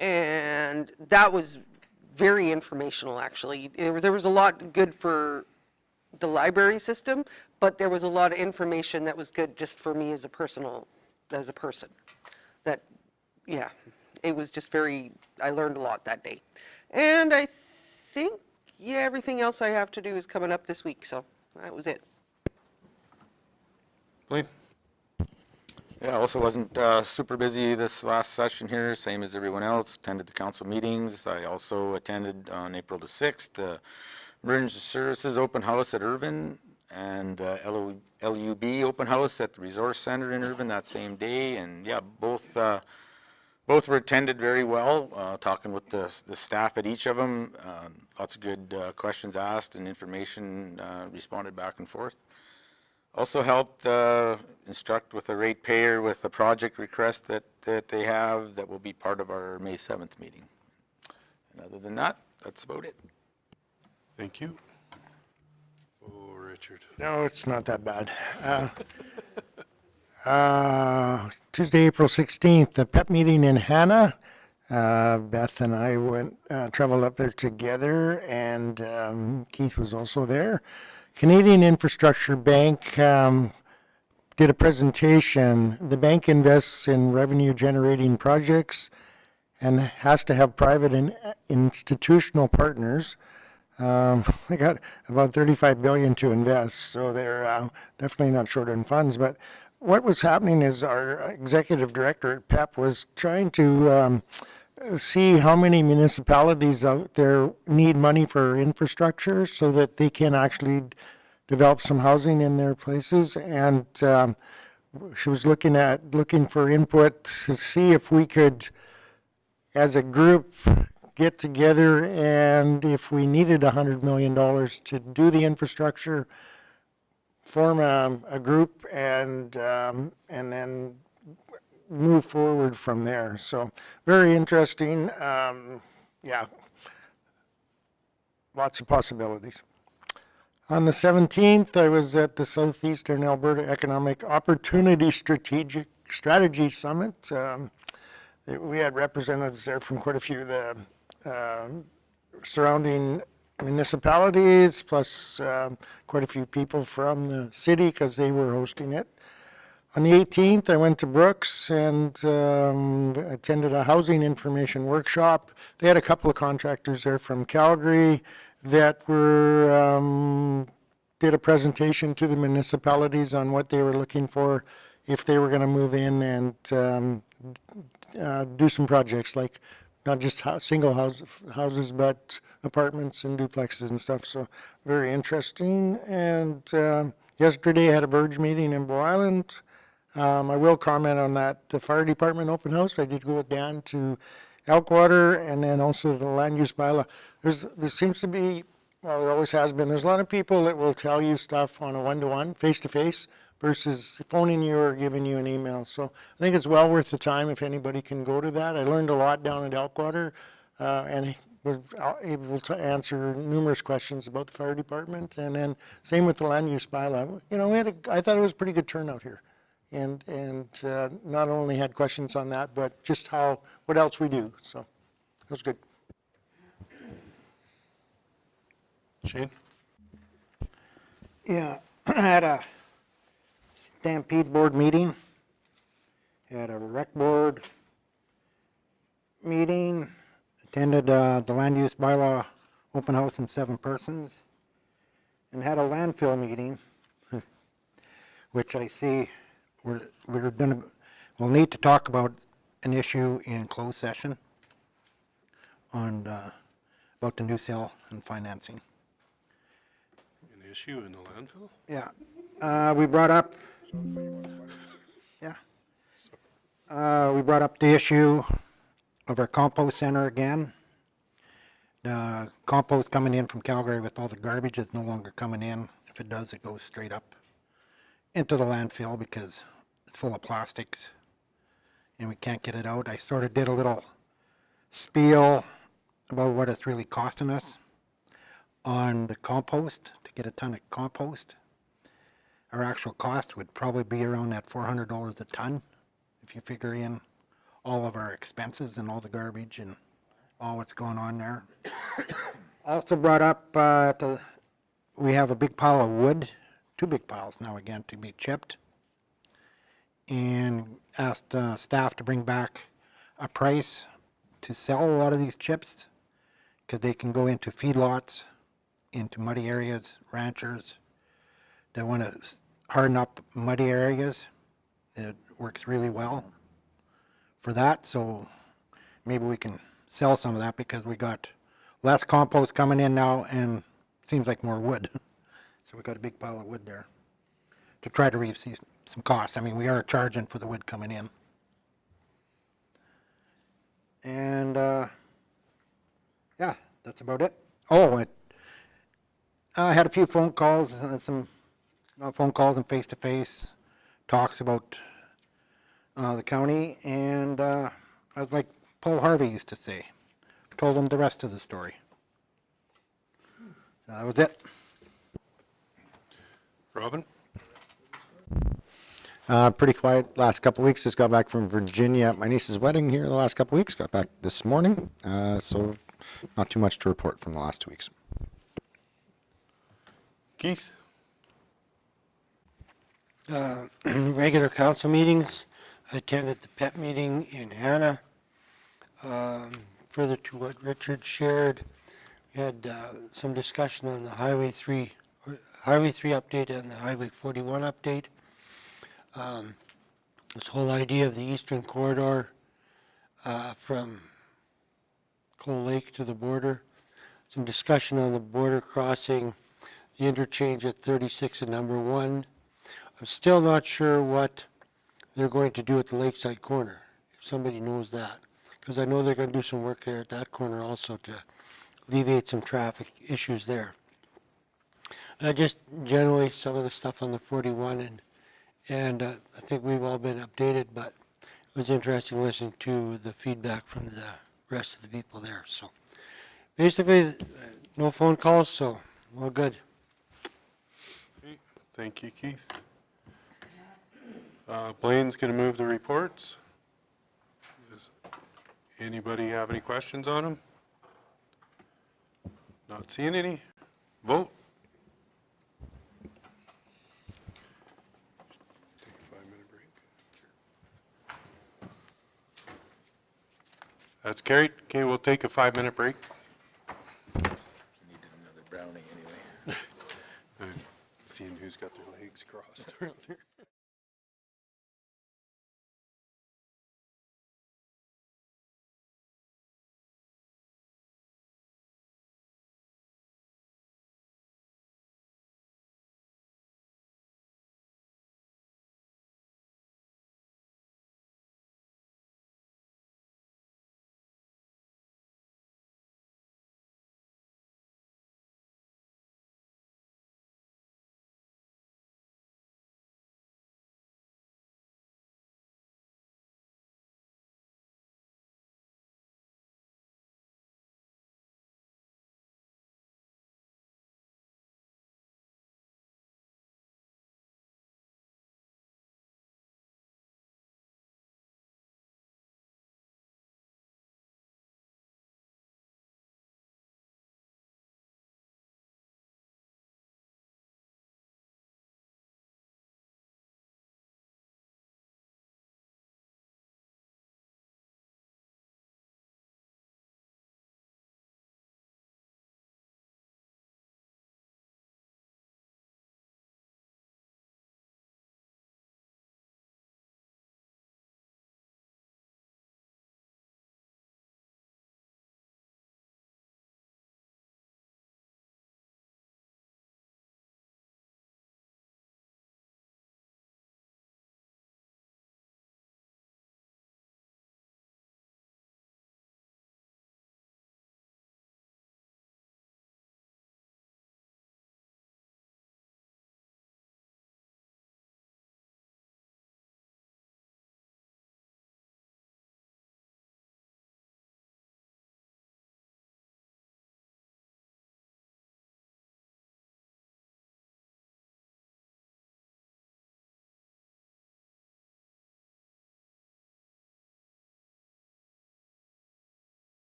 And that was very informational, actually. There was a lot good for the library system, but there was a lot of information that was good just for me as a person. That, yeah, it was just I learned a lot that day. And I think, yeah, everything else I have to do is coming up this week, so that was it. Blaine? Yeah, I also wasn't super busy this last session here, same as everyone else. Attended the council meetings. I also attended on April the 6th the Emergency Services Open House at Irvine and LUB Open House at the Resource Center in Irvine that same day. And yeah, both were attended very well, talking with the staff at each of them. Lots of good questions asked and information responded back and forth. Also helped instruct with a ratepayer with a project request that they have that will be part of our May 7th meeting. And other than that, that's about it. Thank you. Oh, Richard. No, it's not that bad. Tuesday, April 16th, the PEP meeting in Hannah. Beth and I traveled up there together, and Keith was also there. Canadian Infrastructure Bank did a presentation. The bank invests in revenue-generating projects and has to have private and institutional partners. They got about $35 billion to invest, so they're definitely not short on funds. But what was happening is our executive director at PEP was trying to see how many municipalities out there need money for infrastructure so that they can actually develop some housing in their places. And she was looking for input to see if we could, as a group, get together, and if we needed $100 million to do the infrastructure, form a group and then move forward from there. So very interesting. Yeah, lots of possibilities. On the 17th, I was at the Southeastern Alberta Economic Opportunity Strategy Summit. We had representatives there from quite a few of the surrounding municipalities, plus quite a few people from the city because they were hosting it. On the 18th, I went to Brooks and attended a housing information workshop. They had a couple of contractors there from Calgary that did a presentation to the municipalities on what they were looking for if they were going to move in and do some projects, like not just single houses, but apartments and duplexes and stuff. So very interesting. And yesterday I had a Verge meeting in Bow Island. I will comment on that. The fire department open house, I did go with Dan to Elkwater, and then also the land use bylaw. There seems to be, well, there always has been, there's a lot of people that will tell you stuff on a one-to-one, face-to-face, versus phoning you or giving you an email. So I think it's well worth the time if anybody can go to that. I learned a lot down at Elkwater, and was able to answer numerous questions about the fire department. And then same with the land use bylaw. You know, I thought it was a pretty good turnout here. And not only had questions on that, but just what else we do. So it was good. Shane? Yeah, I had a Stampede board meeting, had a rec board meeting, attended the land use bylaw open house in 7 persons, and had a landfill meeting, which I see we'll need to talk about an issue in closed session on about the new sale and financing. An issue in the landfill? Yeah, we brought up. Yeah. We brought up the issue of our compost center again. The compost coming in from Calgary with all the garbage is no longer coming in. If it does, it goes straight up into the landfill because it's full of plastics and we can't get it out. I sort of did a little spiel about what it's really costing us. on the compost, to get a ton of compost. Our actual cost would probably be around that $400 a ton, if you figure in all of our expenses and all the garbage and all what's going on there. Also brought up, we have a big pile of wood, 2 big piles now again to be chipped. And asked staff to bring back a price to sell a lot of these chips, because they can go into feedlots, into muddy areas, ranchers that want to harden up muddy areas. It works really well for that, so maybe we can sell some of that because we got less compost coming in now and seems like more wood. So we got a big pile of wood there to try to receive some costs. I mean, we are charging for the wood coming in. And yeah, that's about it. Oh, I had a few phone calls, not phone calls and face-to-face talks about the county, and I was like Paul Harvey used to say, told them the rest of the story. That was it. Robin? Pretty quiet last couple weeks. Just got back from Virginia at my niece's wedding here the last couple weeks. Got back this morning. So not too much to report from the last 2 weeks. Keith? Regular council meetings. I attended the PEP meeting in Hannah. Further to what Richard shared, we had some discussion on the Highway 3 update and the Highway 41 update. This whole idea of the eastern corridor from Coal Lake to the border. Some discussion on the border crossing, the interchange at 36 and number 1. I'm still not sure what they're going to do at the lakeside corner, if somebody knows that. Because I know they're going to do some work there at that corner also to alleviate some traffic issues there. Just generally some of the stuff on the 41, and I think we've all been updated, but it was interesting listening to the feedback from the rest of the people there. So basically, no phone calls, so all good. Thank you, Keith. Blaine's going to move the reports. Does anybody have any questions on them? Not seeing any. Vote. Take a 5-minute break. That's carried. Okay, we'll take a 5-minute break. Needed another brownie anyway. Seeing who's got their legs crossed around here.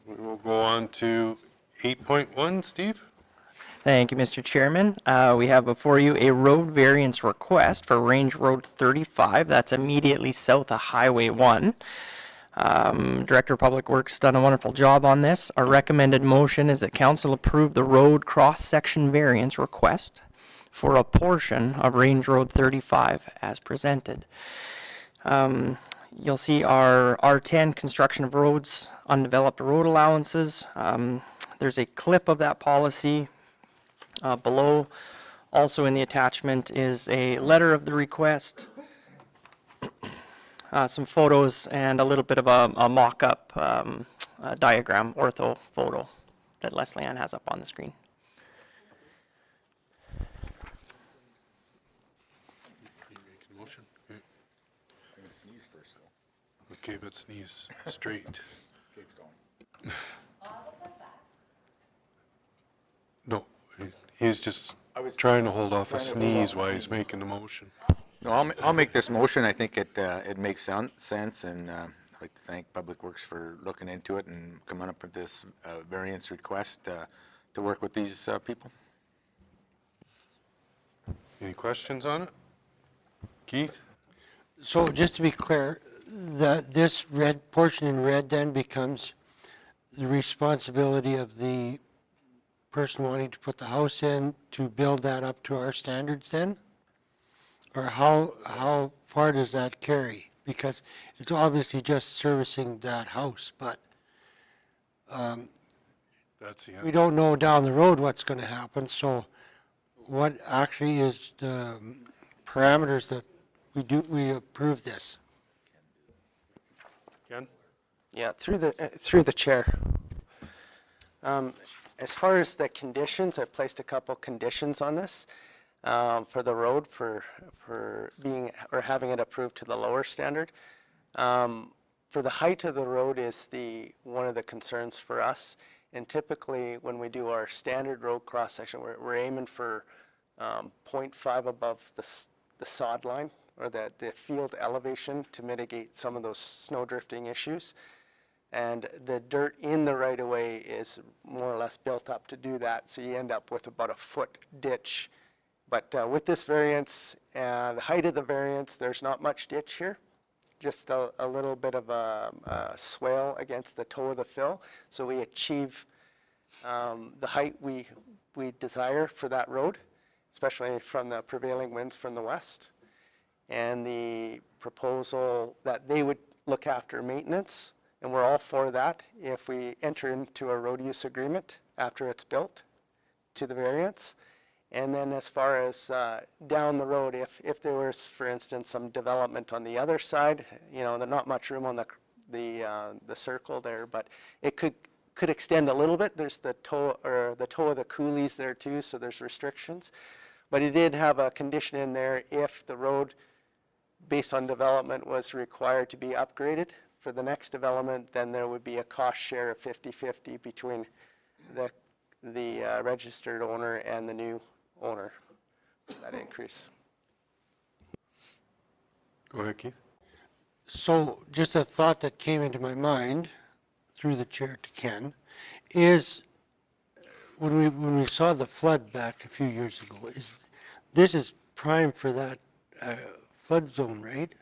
We will go on to 8.1, Steve? Thank you, Mr. Chairman. We have before you a road variance request for Range Road 35. That's immediately south of Highway 1. Director of Public Works done a wonderful job on this. Our recommended motion is that council approve the road cross-section variance request for a portion of Range Road 35 as presented. You'll see our R10 construction of roads, undeveloped road allowances. There's a clip of that policy below. Also in the attachment is a letter of the request, some photos, and a little bit of a mock-up diagram, ortho photo that Leslie Ann has up on the screen. Motion? Okay, but sneeze straight. No, he's just trying to hold off a sneeze while he's making the motion. No, I'll make this motion. I think it makes sense, and I'd like to thank Public Works for looking into it and coming up with this variance request to work with these people. Any questions on it? Keith? So just to be clear, this red portion in red then becomes the responsibility of the person wanting to put the house in to build that up to our standards then? Or how far does that carry? Because it's obviously just servicing that house, but That's the we don't know down the road what's going to happen. So what actually is the parameters that we approve this? Ken? Yeah, through the chair. As far as the conditions, I placed a couple conditions on this for the road for being or having it approved to the lower standard. For the height of the road is one of the concerns for us. And typically, when we do our standard road cross section, we're aiming for 0.5 above the sod line or the field elevation to mitigate some of those snow drifting issues. And the dirt in the right-of-way is more or less built up to do that, so you end up with about a foot ditch. But with this variance, the height of the variance, there's not much ditch here, just a little bit of a swale against the toe of the fill, so we achieve the height we desire for that road, especially from the prevailing winds from the west. And the proposal that they would look after maintenance, and we're all for that if we enter into a road use agreement after it's built to the variance. And then as far as down the road, if there was, for instance, some development on the other side, there's not much room on the circle there, but it could extend a little bit. There's the toe of the coulees there too, so there's restrictions. But it did have a condition in there if the road, based on development, was required to be upgraded for the next development, then there would be a cost share of 50-50 between the registered owner and the new owner for that increase. Go ahead, Keith. So just a thought that came into my mind through the chair to Ken is when we saw the flood back a few years ago, this is prime for that flood zone, right?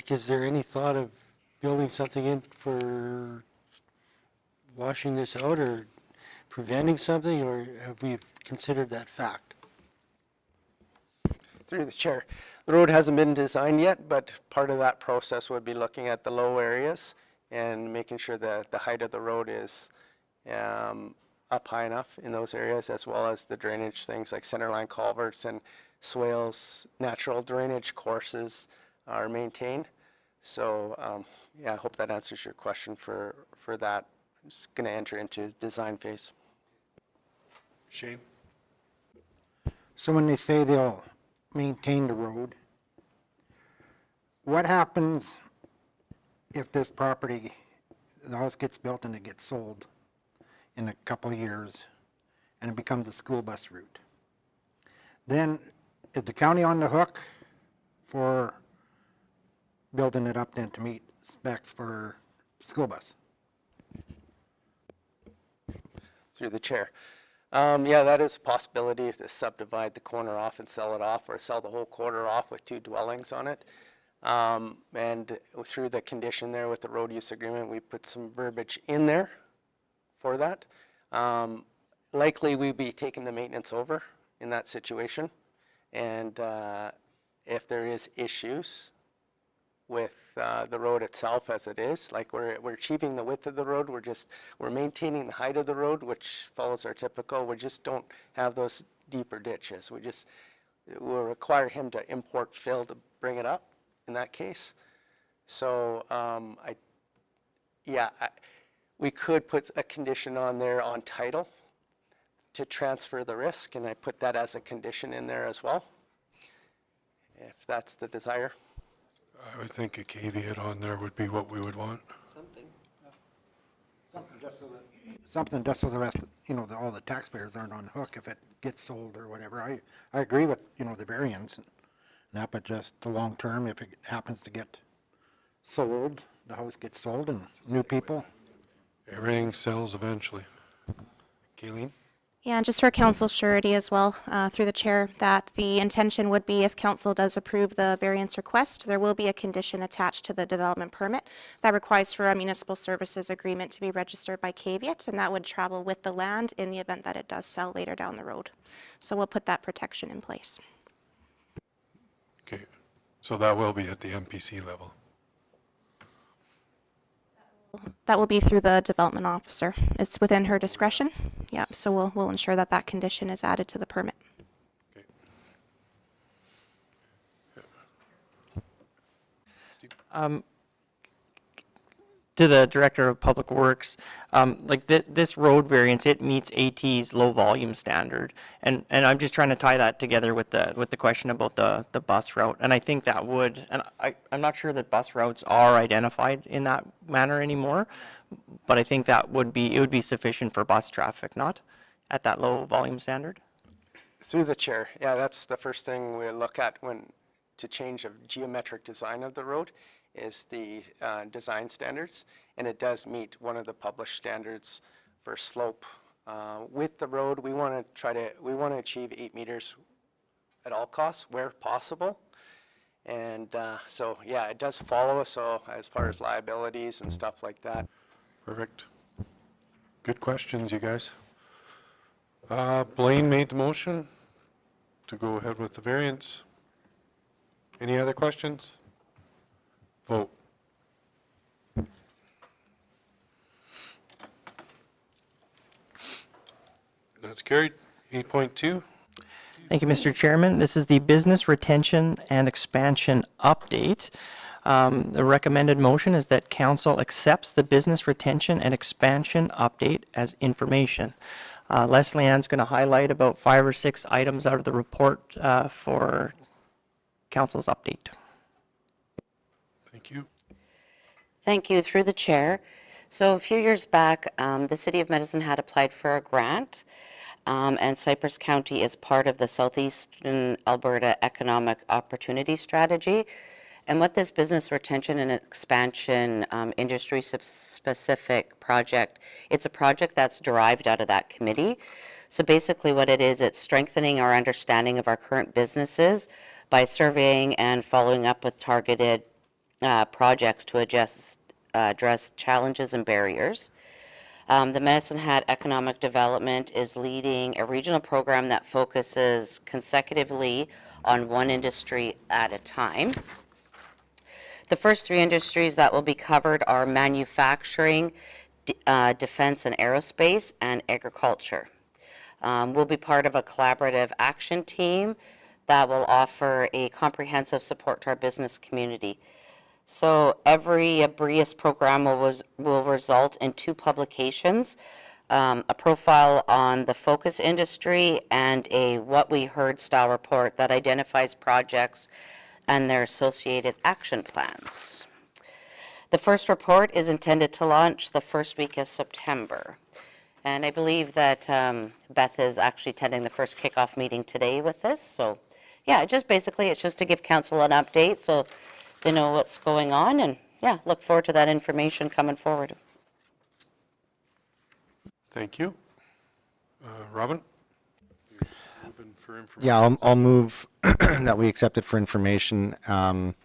Is there any thought of building something in for washing this out or preventing something, or have we considered that fact? Through the chair. The road hasn't been designed yet, but part of that process would be looking at the low areas and making sure that the height of the road is up high enough in those areas, as well as the drainage things like centerline culverts and swales, natural drainage courses are maintained. So I hope that answers your question for that. It's going to enter into design phase. Shane? So when they say they'll maintain the road, what happens if this property, the house gets built and it gets sold in a couple of years and it becomes a school bus route? Then is the county on the hook for building it up then to meet specs for school bus? Through the chair. Yeah, that is a possibility to subdivide the corner off and sell it off, or sell the whole quarter off with 2 dwellings on it. And through the condition there with the road use agreement, we put some verbiage in there for that. Likely we'd be taking the maintenance over in that situation. And if there is issues with the road itself as it is, like we're achieving the width of the road, we're maintaining the height of the road, which follows our typical. We just don't have those deeper ditches. We'll require him to import fill to bring it up in that case. So we could put a condition on there on title to transfer the risk, and I put that as a condition in there as well, if that's the desire. I would think a caveat on there would be what we would want. Something just so the rest, all the taxpayers aren't on the hook if it gets sold or whatever. I agree with, the variance and that, but just the long term, if it happens to get sold, the house gets sold and new people. Everything sells eventually. Kayleen? Yeah, and just for council's surety as well, through the chair, that the intention would be if council does approve the variance request, there will be a condition attached to the development permit that requires for a municipal services agreement to be registered by caveat, and that would travel with the land in the event that it does sell later down the road. So we'll put that protection in place. Okay, so that will be at the MPC level. That will be through the development officer. It's within her discretion. Yeah, so we'll ensure that that condition is added to the permit. Okay. To the Director of Public Works, this road variance, it meets AT's low volume standard. And I'm just trying to tie that together with the question about the bus route. And I think that would, and I'm not sure that bus routes are identified in that manner anymore, but I think it would be sufficient for bus traffic, not at that low volume standard. Through the chair, yeah, that's the first thing we look at to change the geometric design of the road is the design standards, and it does meet one of the published standards for slope. With the road, we want to achieve 8 meters at all costs where possible. And so, yeah, it does follow, so as far as liabilities and stuff like that. Perfect. Good questions, you guys. Blaine made the motion to go ahead with the variance. Any other questions? Vote. That's carried. 8.2. Thank you, Mr. Chairman. This is the Business Retention and Expansion Update. The recommended motion is that Council accepts the Business Retention and Expansion Update as information. Leslie Ann's going to highlight about 5 or 6 items out of the report for Council's update. Thank you. Thank you. Through the chair. So a few years back, the City of Medicine had applied for a grant, and Cypress County is part of the Southeastern Alberta Economic Opportunity Strategy. And what this business retention and expansion industry-specific project, it's a project that's derived out of that committee. So basically what it is, it's strengthening our understanding of our current businesses by surveying and following up with targeted projects to address challenges and barriers. The Medicine Hat Economic Development is leading a regional program that focuses consecutively on one industry at a time. The first 3 industries that will be covered are manufacturing, defense and aerospace, and agriculture. We'll be part of a collaborative action team that will offer a comprehensive support to our business community. So every BRIAS program will result in 2 publications, a profile on the focus industry and a what we heard style report that identifies projects and their associated action plans. The first report is intended to launch the first week of September. And I believe that Beth is actually attending the first kickoff meeting today with this. So yeah, it's just to give council an update so they know what's going on, and yeah, look forward to that information coming forward. Thank you. Robin? Moving for information. Yeah, I'll move that we accept it for information. And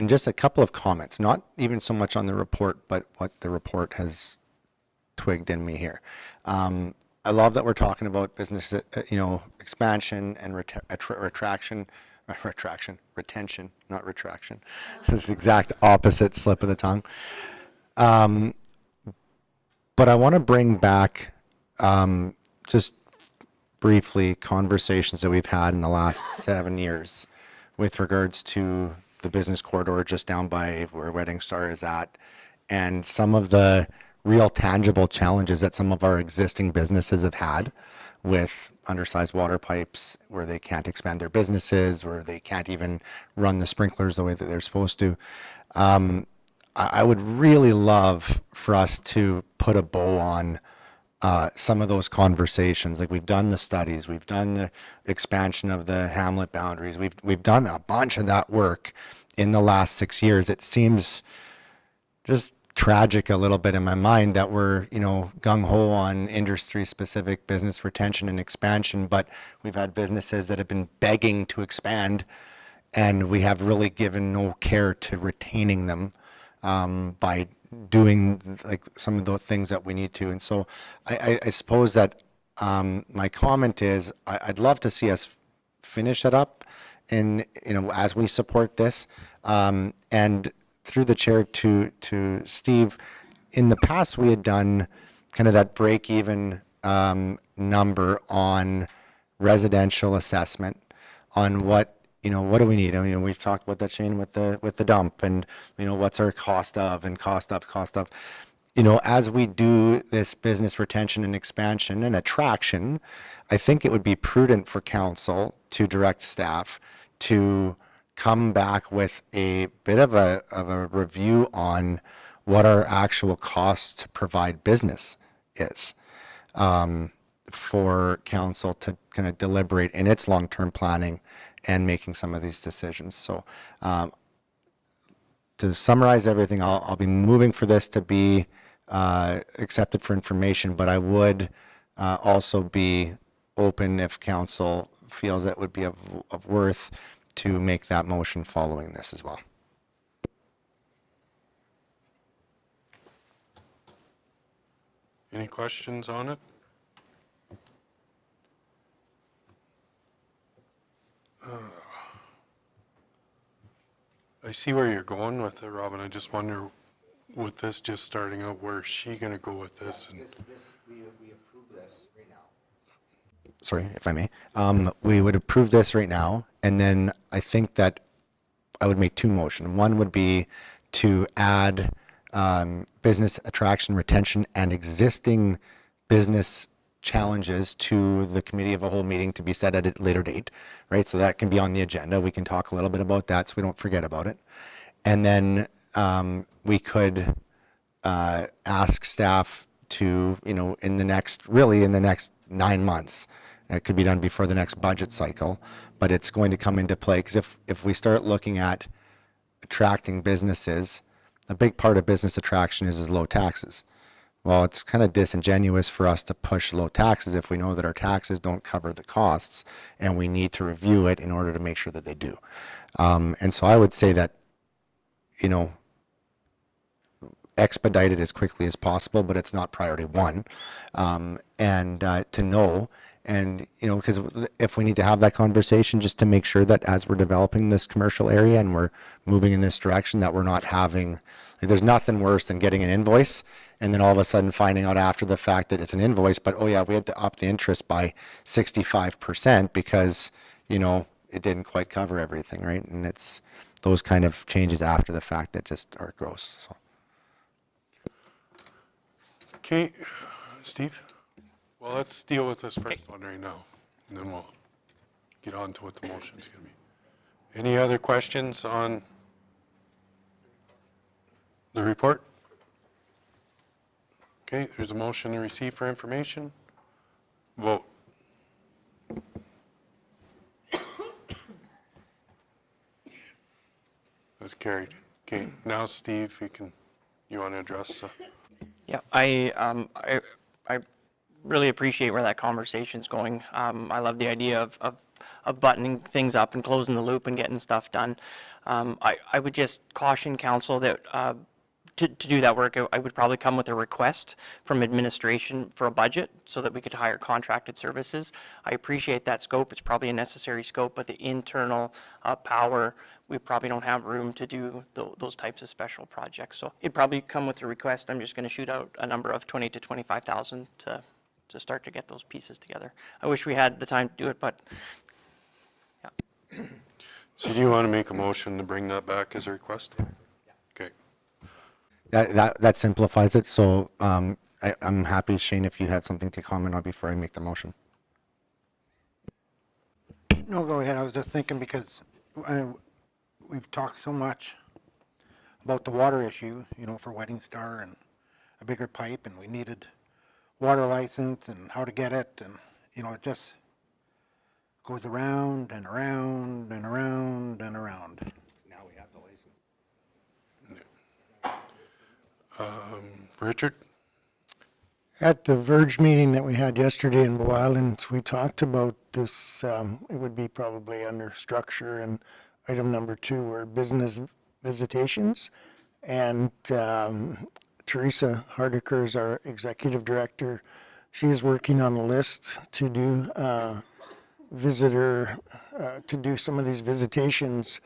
just a couple of comments, not even so much on the report, but what the report has twigged in me here. I love that we're talking about business, expansion and retention, not retraction. It's the exact opposite slip of the tongue. But I want to bring back just briefly conversations that we've had in the last 7 years with regards to the business corridor just down by where Wedding Star is at, and some of the real tangible challenges that some of our existing businesses have had with undersized water pipes, where they can't expand their businesses, where they can't even run the sprinklers the way that they're supposed to. I would really love for us to put a bow on some of those conversations. Like, we've done the studies, we've done the expansion of the hamlet boundaries, we've done a bunch of that work in the last 6 years. It seems just tragic a little bit in my mind that we're, gung-ho on industry-specific business retention and expansion, but we've had businesses that have been begging to expand, and we have really given no care to retaining them by doing like some of the things that we need to. And so I suppose that my comment is I'd love to see us finish it up in, as we support this. And through the chair to Steve, in the past we had done kind of that break-even number on residential assessment on what what do we need? I mean, we've talked about that, Shane, with the dump, and what's our cost of. As we do this business retention and expansion and attraction, I think it would be prudent for council to direct staff to come back with a bit of a review on what our actual cost to provide business is, for council to kind of deliberate in its long-term planning and making some of these decisions. So to summarize everything, I'll be moving for this to be accepted for information, but I would also be open if council feels it would be of worth to make that motion following this as well. Any questions on it? I see where you're going with it, Robin. I just wonder, with this just starting out, where's she going to go with this? And We approve this right now. Sorry, if I may. We would approve this right now, and then I think that I would make two motions. One would be to add business attraction, retention, and existing business challenges to the committee of a whole meeting to be set at a later date, right? So that can be on the agenda. We can talk a little bit about that so we don't forget about it. And then we could ask staff to, in the next 9 months, it could be done before the next budget cycle, but it's going to come into play, because if we start looking at attracting businesses, a big part of business attraction is low taxes. Well, it's kind of disingenuous for us to push low taxes if we know that our taxes don't cover the costs, and we need to review it in order to make sure that they do. And so I would say that, expedite it as quickly as possible, but it's not priority one. And to know, and, because if we need to have that conversation just to make sure that as we're developing this commercial area and we're moving in this direction, that we're not having, there's nothing worse than getting an invoice and then all of a sudden finding out after the fact that it's an invoice, but, oh yeah, we had to up the interest by 65% because, it didn't quite cover everything, right? And it's those kind of changes after the fact that just are gross, so. okay, Steve? Well, let's deal with this first one right now, and then we'll get on to what the motion's going to be. Any other questions on the report? Okay, there's a motion to receive for information. Vote. That's carried. Okay, now Steve, you want to address the... Yeah, I really appreciate where that conversation's going. I love the idea of buttoning things up and closing the loop and getting stuff done. I would just caution council that to do that work, I would probably come with a request from administration for a budget so that we could hire contracted services. I appreciate that scope. It's probably a necessary scope, but the internal power, we probably don't have room to do those types of special projects. So it'd probably come with a request. I'm just going to shoot out a number of 20 to 25,000 to start to get those pieces together. I wish we had the time to do it, but yeah. So do you want to make a motion to bring that back as a request? Okay. That simplifies it, so I'm happy, Shane, if you have something to comment on before I make the motion. No, go ahead. I was just thinking because we've talked so much about the water issue, you know, for Wedding Star and a bigger pipe, and we needed water license and how to get it, and, you know, it just goes around and around and around and around. Now we have the license. Richard? At the Verge meeting that we had yesterday in Bow Island, we talked about this, it would be probably under structure, and item number 2 were business visitations. And Teresa Hardiker is our executive director. She is working on a list to do to do some of these visitations,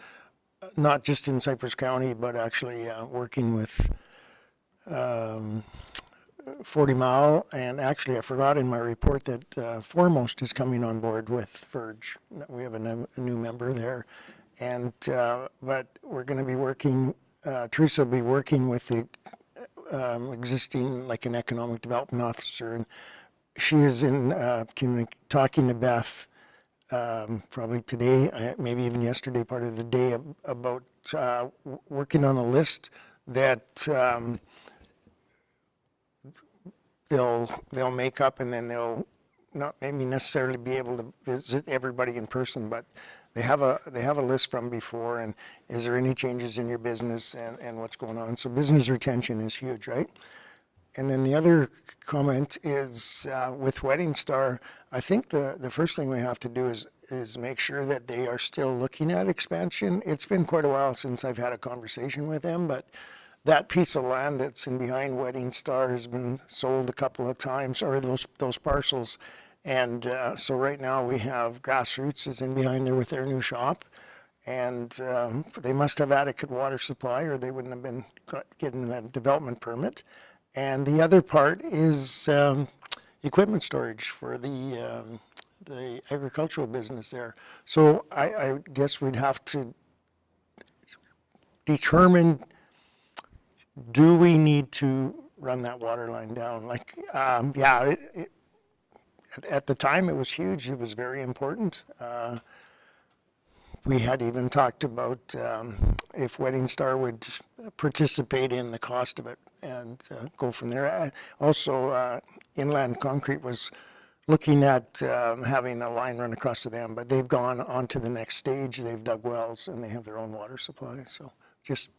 not just in Cypress County, but actually working with 40 Mile, and actually I forgot in my report that Foremost is coming on board with Verge. We have a new member there, and but we're going to be working. Teresa will be working with the existing, like an economic development officer, and she is in talking to Beth probably today, maybe even yesterday, part of the day, about working on a list that they'll make up, and then they'll not maybe necessarily be able to visit everybody in person, but they have a list from before, and is there any changes in your business and what's going on. So business retention is huge, right? And then the other comment is with Wedding Star, I think the first thing we have to do is make sure that they are still looking at expansion. It's been quite a while since I've had a conversation with them, but that piece of land that's in behind Wedding Star has been sold a couple of times, or those parcels. And so right now we have Grassroots is in behind there with their new shop, and they must have adequate water supply or they wouldn't have been getting that development permit. And the other part is equipment storage for the agricultural business there. So I guess we'd have to determine, do we need to run that water line down? Like, yeah, at the time it was huge. It was very important. We had even talked about if Wedding Star would participate in the cost of it and go from there. Also, Inland Concrete was looking at having a line run across to them, but they've gone on to the next stage. They've dug wells and they have their own water supply. So just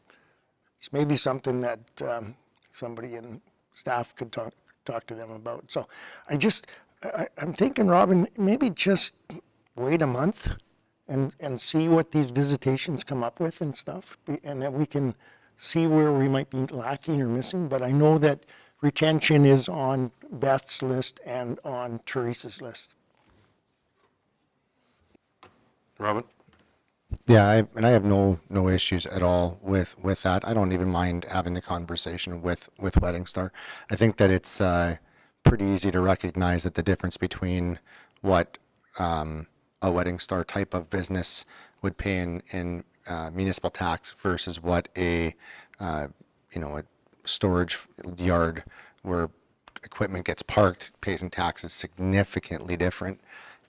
it's maybe something that somebody in staff could talk to them about. So I'm thinking, Robin, maybe just wait a month and see what these visitations come up with and stuff, and then we can see where we might be lacking or missing. But I know that retention is on Beth's list and on Teresa's list. Robin? Yeah, I have no issues at all with that. I don't even mind having the conversation with Wedding Star. I think that it's pretty easy to recognize that the difference between what a Wedding Star type of business would pay in municipal tax versus what a a storage yard where equipment gets parked pays in tax is significantly different.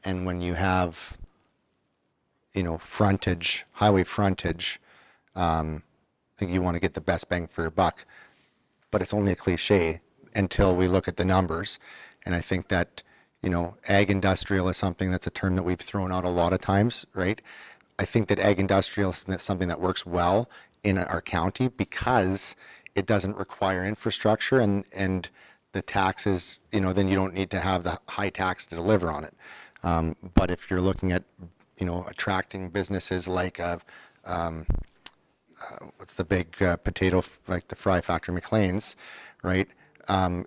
And when you have frontage, highway frontage, I think you want to get the best bang for your buck, but it's only a cliche until we look at the numbers. And I think that, ag industrial is something that's a term that we've thrown out a lot of times, right? I think that ag industrial is something that works well in our county because it doesn't require infrastructure, and the taxes, then you don't need to have the high tax to deliver on it. But if you're looking at, attracting businesses like, what's the big potato, like the fry factory, McLean's, right?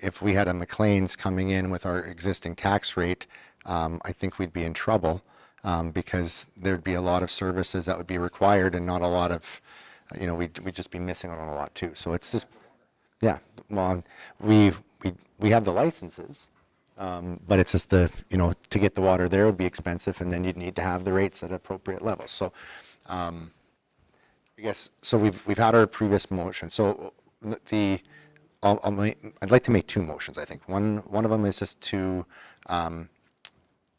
If we had a McLean's coming in with our existing tax rate, I think we'd be in trouble because there'd be a lot of services that would be required and not a lot of, we'd just be missing out on a lot too. So it's just, yeah, well, we have the licenses, but it's just to get the water there would be expensive, and then you'd need to have the rates at appropriate levels. So I guess, so we've had our previous motion. So I'd like to make two motions, I think. One of them is just to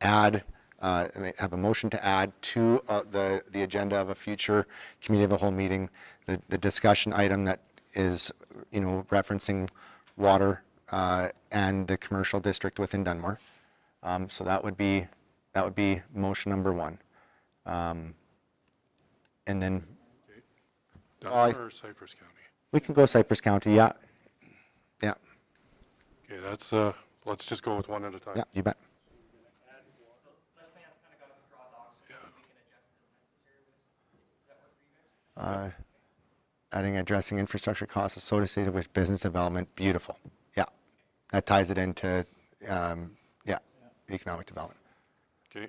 add, have a motion to add to the agenda of a future committee of the whole meeting, the discussion item that is, referencing water and the commercial district within Dunmore. So that would be motion number one. And then Dunmore or Cypress County? we can go Cypress County, yeah. Yeah, Okay, that's, let's just go with one at a time. yeah, you bet. Adding, addressing infrastructure costs associated with business development, beautiful. Yeah, that ties it into, economic development. Okay,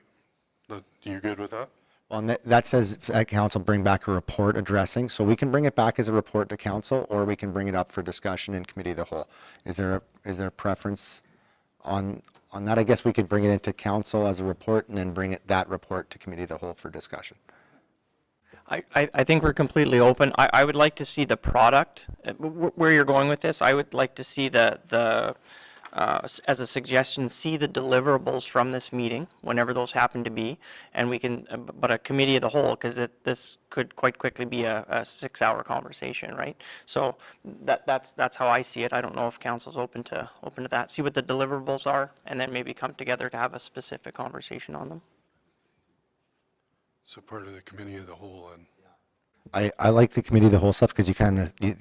you good with that? Well, and that says that council bring back a report addressing, so we can bring it back as a report to council, or we can bring it up for discussion in committee of the whole. Is there a preference on that? I guess we could bring it into council as a report and then bring that report to committee of the whole for discussion. I think we're completely open. I would like to see the product, where you're going with this. I would like to see as a suggestion, see the deliverables from this meeting, whenever those happen to be, and we can, but a committee of the whole, because this could quite quickly be a 6-hour conversation, right? So that's how I see it. I don't know if council's open to that. See what the deliverables are, and then maybe come together to have a specific conversation on them. So part of the committee of the whole, and I like the committee of the whole stuff because you kind of, you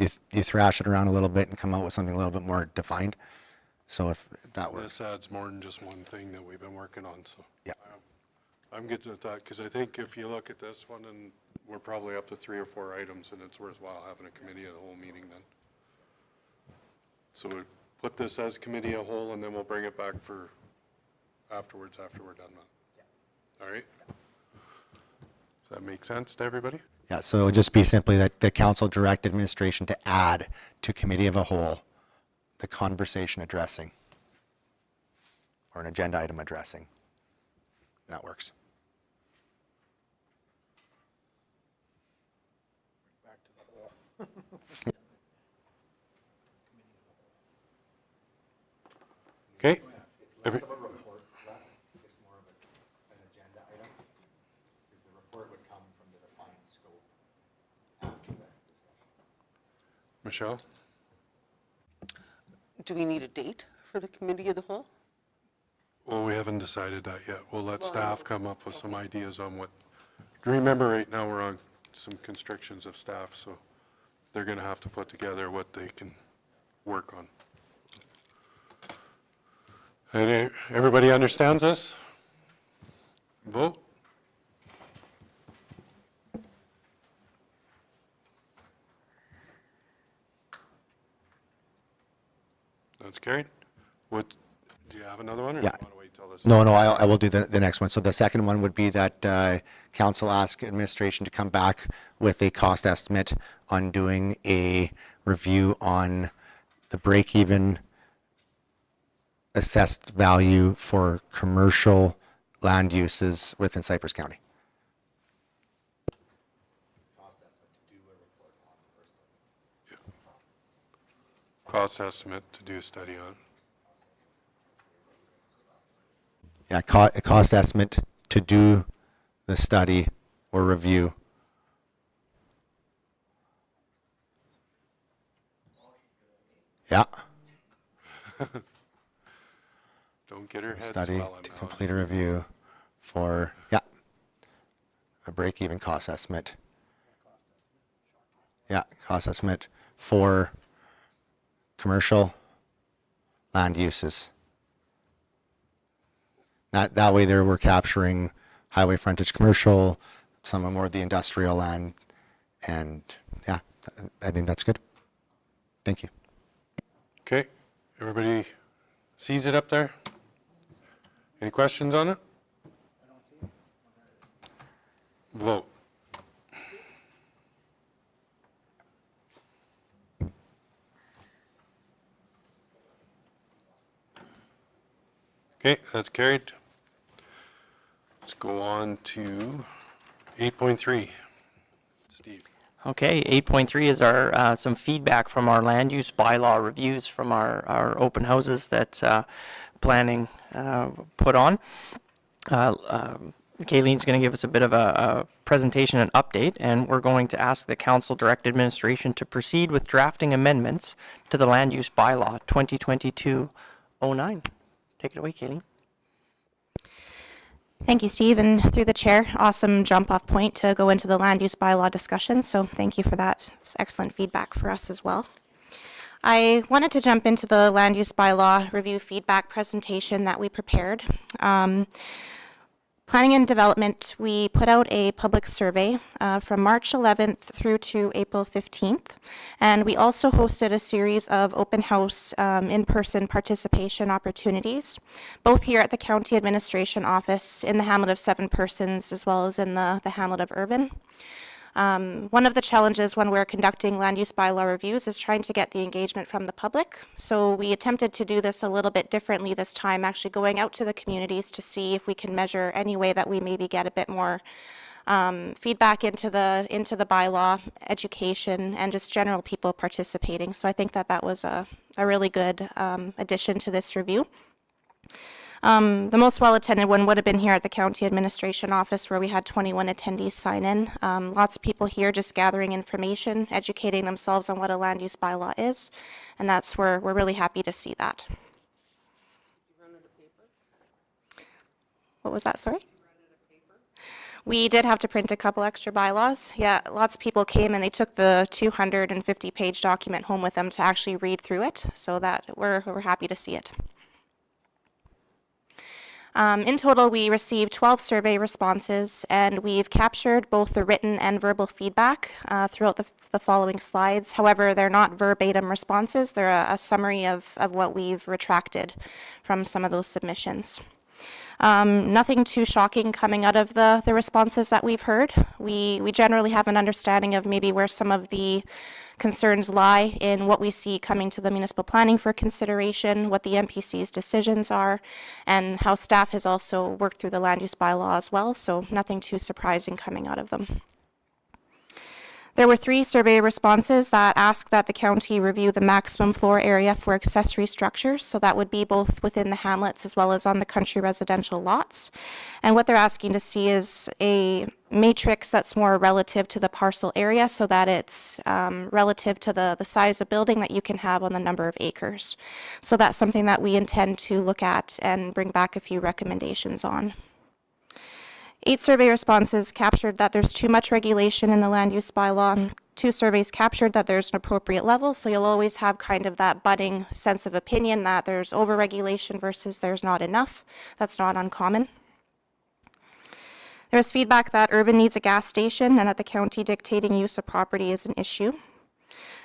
thrash it around a little bit and come out with something a little bit more defined. So if that works. this adds more than just one thing that we've been working on, so. Yeah. I'm good with that, because I think if you look at this one, and we're probably up to 3 or 4 items, and it's worthwhile having a committee of the whole meeting then. So we'll put this as committee of whole, and then we'll bring it back for afterwards, after we're done with it. All right? Does that make sense to everybody? Yeah, so it would just be simply that the council direct administration to add to committee of a whole the conversation addressing or an agenda item addressing. That works. Back to the whole. Okay? Michelle? Do we need a date for the committee of the whole? Well, we haven't decided that yet. We'll let staff come up with some ideas on what, remember right now we're on some constrictions of staff, so they're going to have to put together what they can work on. And everybody understands this? Vote? That's carried. What, do you have another one, or do Yeah. you want to wait till this? No, I will do the next one. So the second one would be that council ask administration to come back with a cost estimate on doing a review on the break-even assessed value for commercial land uses within Cypress County. Cost estimate to do a study on. Yeah, a cost estimate to do the study or review. Yeah. Don't get her head Study swelling to now. complete a review for, yeah, a break-even cost estimate. Yeah, cost estimate for commercial land uses. That way there we're capturing highway frontage commercial, some of more of the industrial land, and yeah, I think that's good. Thank you. Okay, everybody sees it up there? Any questions on it? Vote. Okay, that's carried. Let's go on to 8.3. Steve. Okay, 8.3 is our some feedback from our land use bylaw reviews from our open houses that planning put on. Kayleen's going to give us a bit of a presentation and update, and we're going to ask the council direct administration to proceed with drafting amendments to the land use bylaw 2022-09. Take it away, Kayleen. Thank you, Steve, and through the chair, awesome jump-off point to go into the land use bylaw discussion, so thank you for that. It's excellent feedback for us as well. I wanted to jump into the land use bylaw review feedback presentation that we prepared. Planning and Development, we put out a public survey from March 11th through to April 15th, and we also hosted a series of open house in-person participation opportunities, both here at the County Administration Office in the hamlet of 7 Persons, as well as in the hamlet of Irvine. One of the challenges when we're conducting land use bylaw reviews is trying to get the engagement from the public. So we attempted to do this a little bit differently this time, actually going out to the communities to see if we can measure any way that we maybe get a bit more feedback into the bylaw, education, and just general people participating. So I think that was a really good addition to this review. The most well-attended one would have been here at the County Administration Office, where we had 21 attendees sign in. Lots of people here just gathering information, educating themselves on what a land use bylaw is, and that's where we're really happy to see that. What was that, sorry? We did have to print a couple extra bylaws. Yeah, lots of people came and they took the 250-page document home with them to actually read through it, so that we're happy to see it. In total, we received 12 survey responses, and we've captured both the written and verbal feedback throughout the following slides. However, they're not verbatim responses. They're a summary of what we've retracted from some of those submissions. Nothing too shocking coming out of the responses that we've heard. We generally have an understanding of maybe where some of the concerns lie in what we see coming to the municipal planning for consideration, what the MPC's decisions are, and how staff has also worked through the land use bylaw as well, so nothing too surprising coming out of them. There were 3 survey responses that asked that the county review the maximum floor area for accessory structures, so that would be both within the hamlets as well as on the country residential lots. And what they're asking to see is a matrix that's more relative to the parcel area, so that it's relative to the size of building that you can have on the number of acres. So that's something that we intend to look at and bring back a few recommendations on. 8 survey responses captured that there's too much regulation in the land use bylaw. 2 surveys captured that there's an appropriate level, so you'll always have kind of that budding sense of opinion that there's over-regulation versus there's not enough. That's not uncommon. There was feedback that Irvine needs a gas station and that the county dictating use of property is an issue.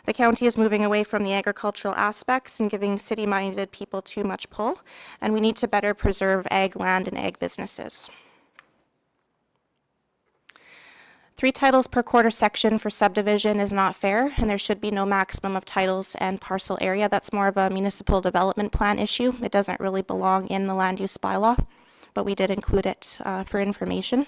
The county is moving away from the agricultural aspects and giving city-minded people too much pull, and we need to better preserve ag land and ag businesses. 3 titles per quarter section for subdivision is not fair, and there should be no maximum of titles and parcel area. That's more of a municipal development plan issue. It doesn't really belong in the land use bylaw, but we did include it for information.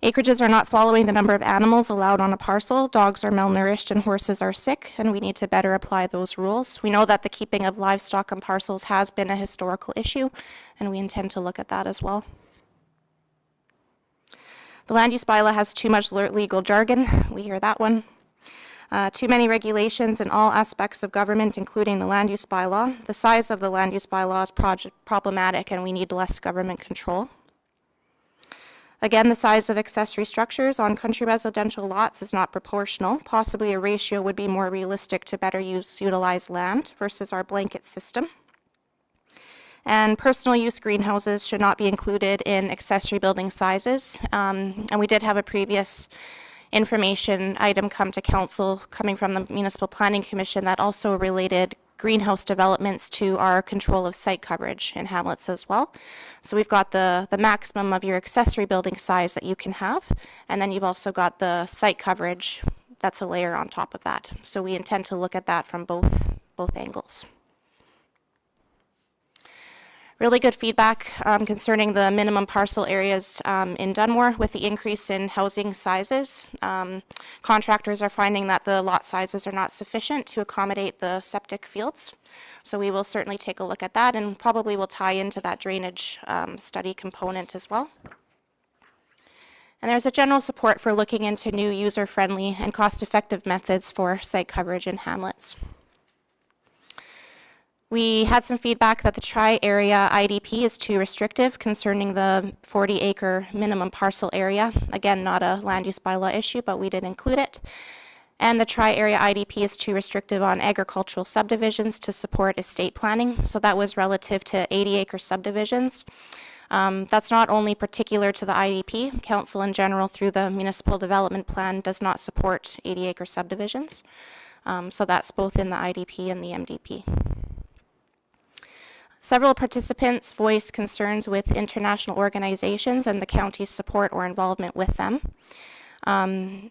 Acreages are not following the number of animals allowed on a parcel. Dogs are malnourished and horses are sick, and we need to better apply those rules. We know that the keeping of livestock on parcels has been a historical issue, and we intend to look at that as well. The land use bylaw has too much legal jargon. We hear that one. Too many regulations in all aspects of government, including the land use bylaw. The size of the land use bylaw is problematic, and we need less government control. Again, the size of accessory structures on country residential lots is not proportional. Possibly a ratio would be more realistic to better utilize land versus our blanket system. And personal use greenhouses should not be included in accessory building sizes. And we did have a previous information item come to council coming from the Municipal Planning Commission that also related greenhouse developments to our control of site coverage in hamlets as well. So we've got the maximum of your accessory building size that you can have, and then you've also got the site coverage that's a layer on top of that. So we intend to look at that from both angles. Really good feedback concerning the minimum parcel areas in Dunmore with the increase in housing sizes. Contractors are finding that the lot sizes are not sufficient to accommodate the septic fields. So we will certainly take a look at that and probably will tie into that drainage study component as well. And there's a general support for looking into new user-friendly and cost-effective methods for site coverage in hamlets. We had some feedback that the tri-area IDP is too restrictive concerning the 40-acre minimum parcel area. Again, not a land use bylaw issue, but we did include it. And the tri-area IDP is too restrictive on agricultural subdivisions to support estate planning. So that was relative to 80-acre subdivisions. That's not only particular to the IDP. Council in general, through the municipal development plan, does not support 80-acre subdivisions. So that's both in the IDP and the MDP. Several participants voiced concerns with international organizations and the county's support or involvement with them. And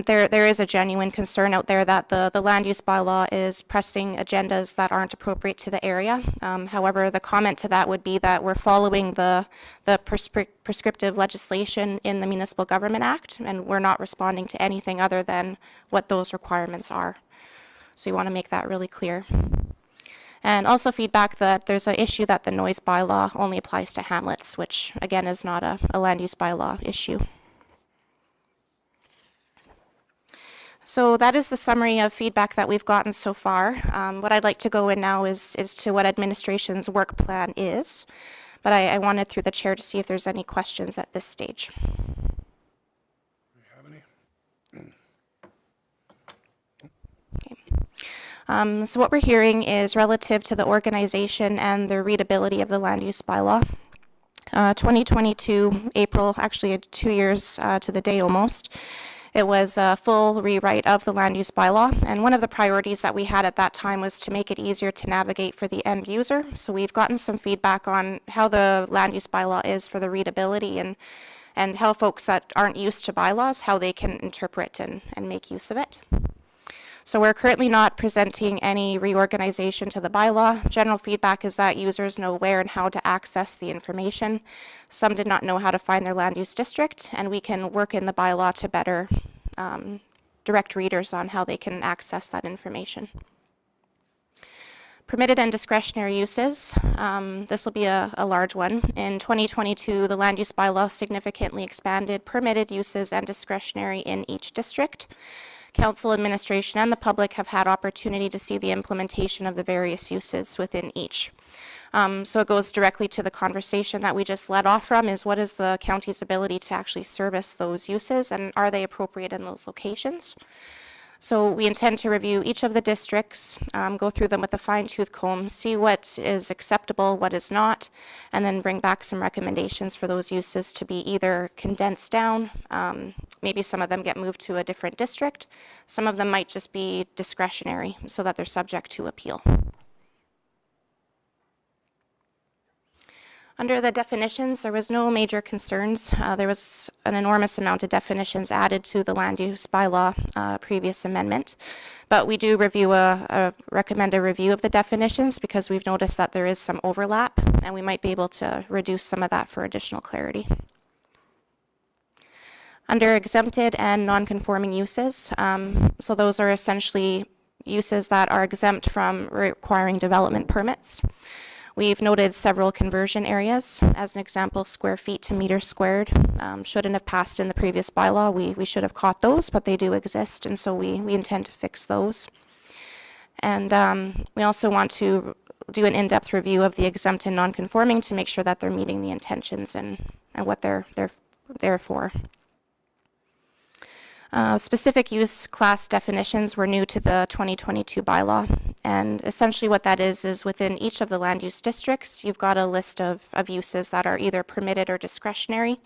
there is a genuine concern out there that the land use bylaw is pressing agendas that aren't appropriate to the area. However, the comment to that would be that we're following the prescriptive legislation in the Municipal Government Act, and we're not responding to anything other than what those requirements are. So you want to make that really clear. And also feedback that there's an issue that the noise bylaw only applies to hamlets, which again is not a land use bylaw issue. So that is the summary of feedback that we've gotten so far. What I'd like to go in now is to what administration's work plan is, but I wanted through the chair to see if there's any questions at this stage. So what we're hearing is relative to the organization and the readability of the land use bylaw. 2022 April, actually 2 years to the day almost, it was a full rewrite of the land use bylaw, and one of the priorities that we had at that time was to make it easier to navigate for the end user. So we've gotten some feedback on how the land use bylaw is for the readability and how folks that aren't used to bylaws, how they can interpret and make use of it. So we're currently not presenting any reorganization to the bylaw. General feedback is that users know where and how to access the information. Some did not know how to find their land use district, and we can work in the bylaw to better direct readers on how they can access that information. Permitted and discretionary uses. This will be a large one. In 2022, the land use bylaw significantly expanded permitted uses and discretionary in each district. Council, administration, and the public have had opportunity to see the implementation of the various uses within each. So it goes directly to the conversation that we just led off from, is what is the county's ability to actually service those uses, and are they appropriate in those locations? So we intend to review each of the districts, go through them with a fine-tooth comb, see what is acceptable, what is not, and then bring back some recommendations for those uses to be either condensed down, maybe some of them get moved to a different district, some of them might just be discretionary so that they're subject to appeal. Under the definitions, there was no major concerns. There was an enormous amount of definitions added to the land use bylaw previous amendment, but we do recommend a review of the definitions because we've noticed that there is some overlap, and we might be able to reduce some of that for additional clarity. Under exempted and non-conforming uses, so those are essentially uses that are exempt from requiring development permits. We've noted several conversion areas. As an example, square feet to meter squared shouldn't have passed in the previous bylaw. We should have caught those, but they do exist, and so we intend to fix those. And we also want to do an in-depth review of the exempt and non-conforming to make sure that they're meeting the intentions and what they're therefore. Specific use class definitions were new to the 2022 bylaw, and essentially what that is within each of the land use districts, you've got a list of uses that are either permitted or discretionary,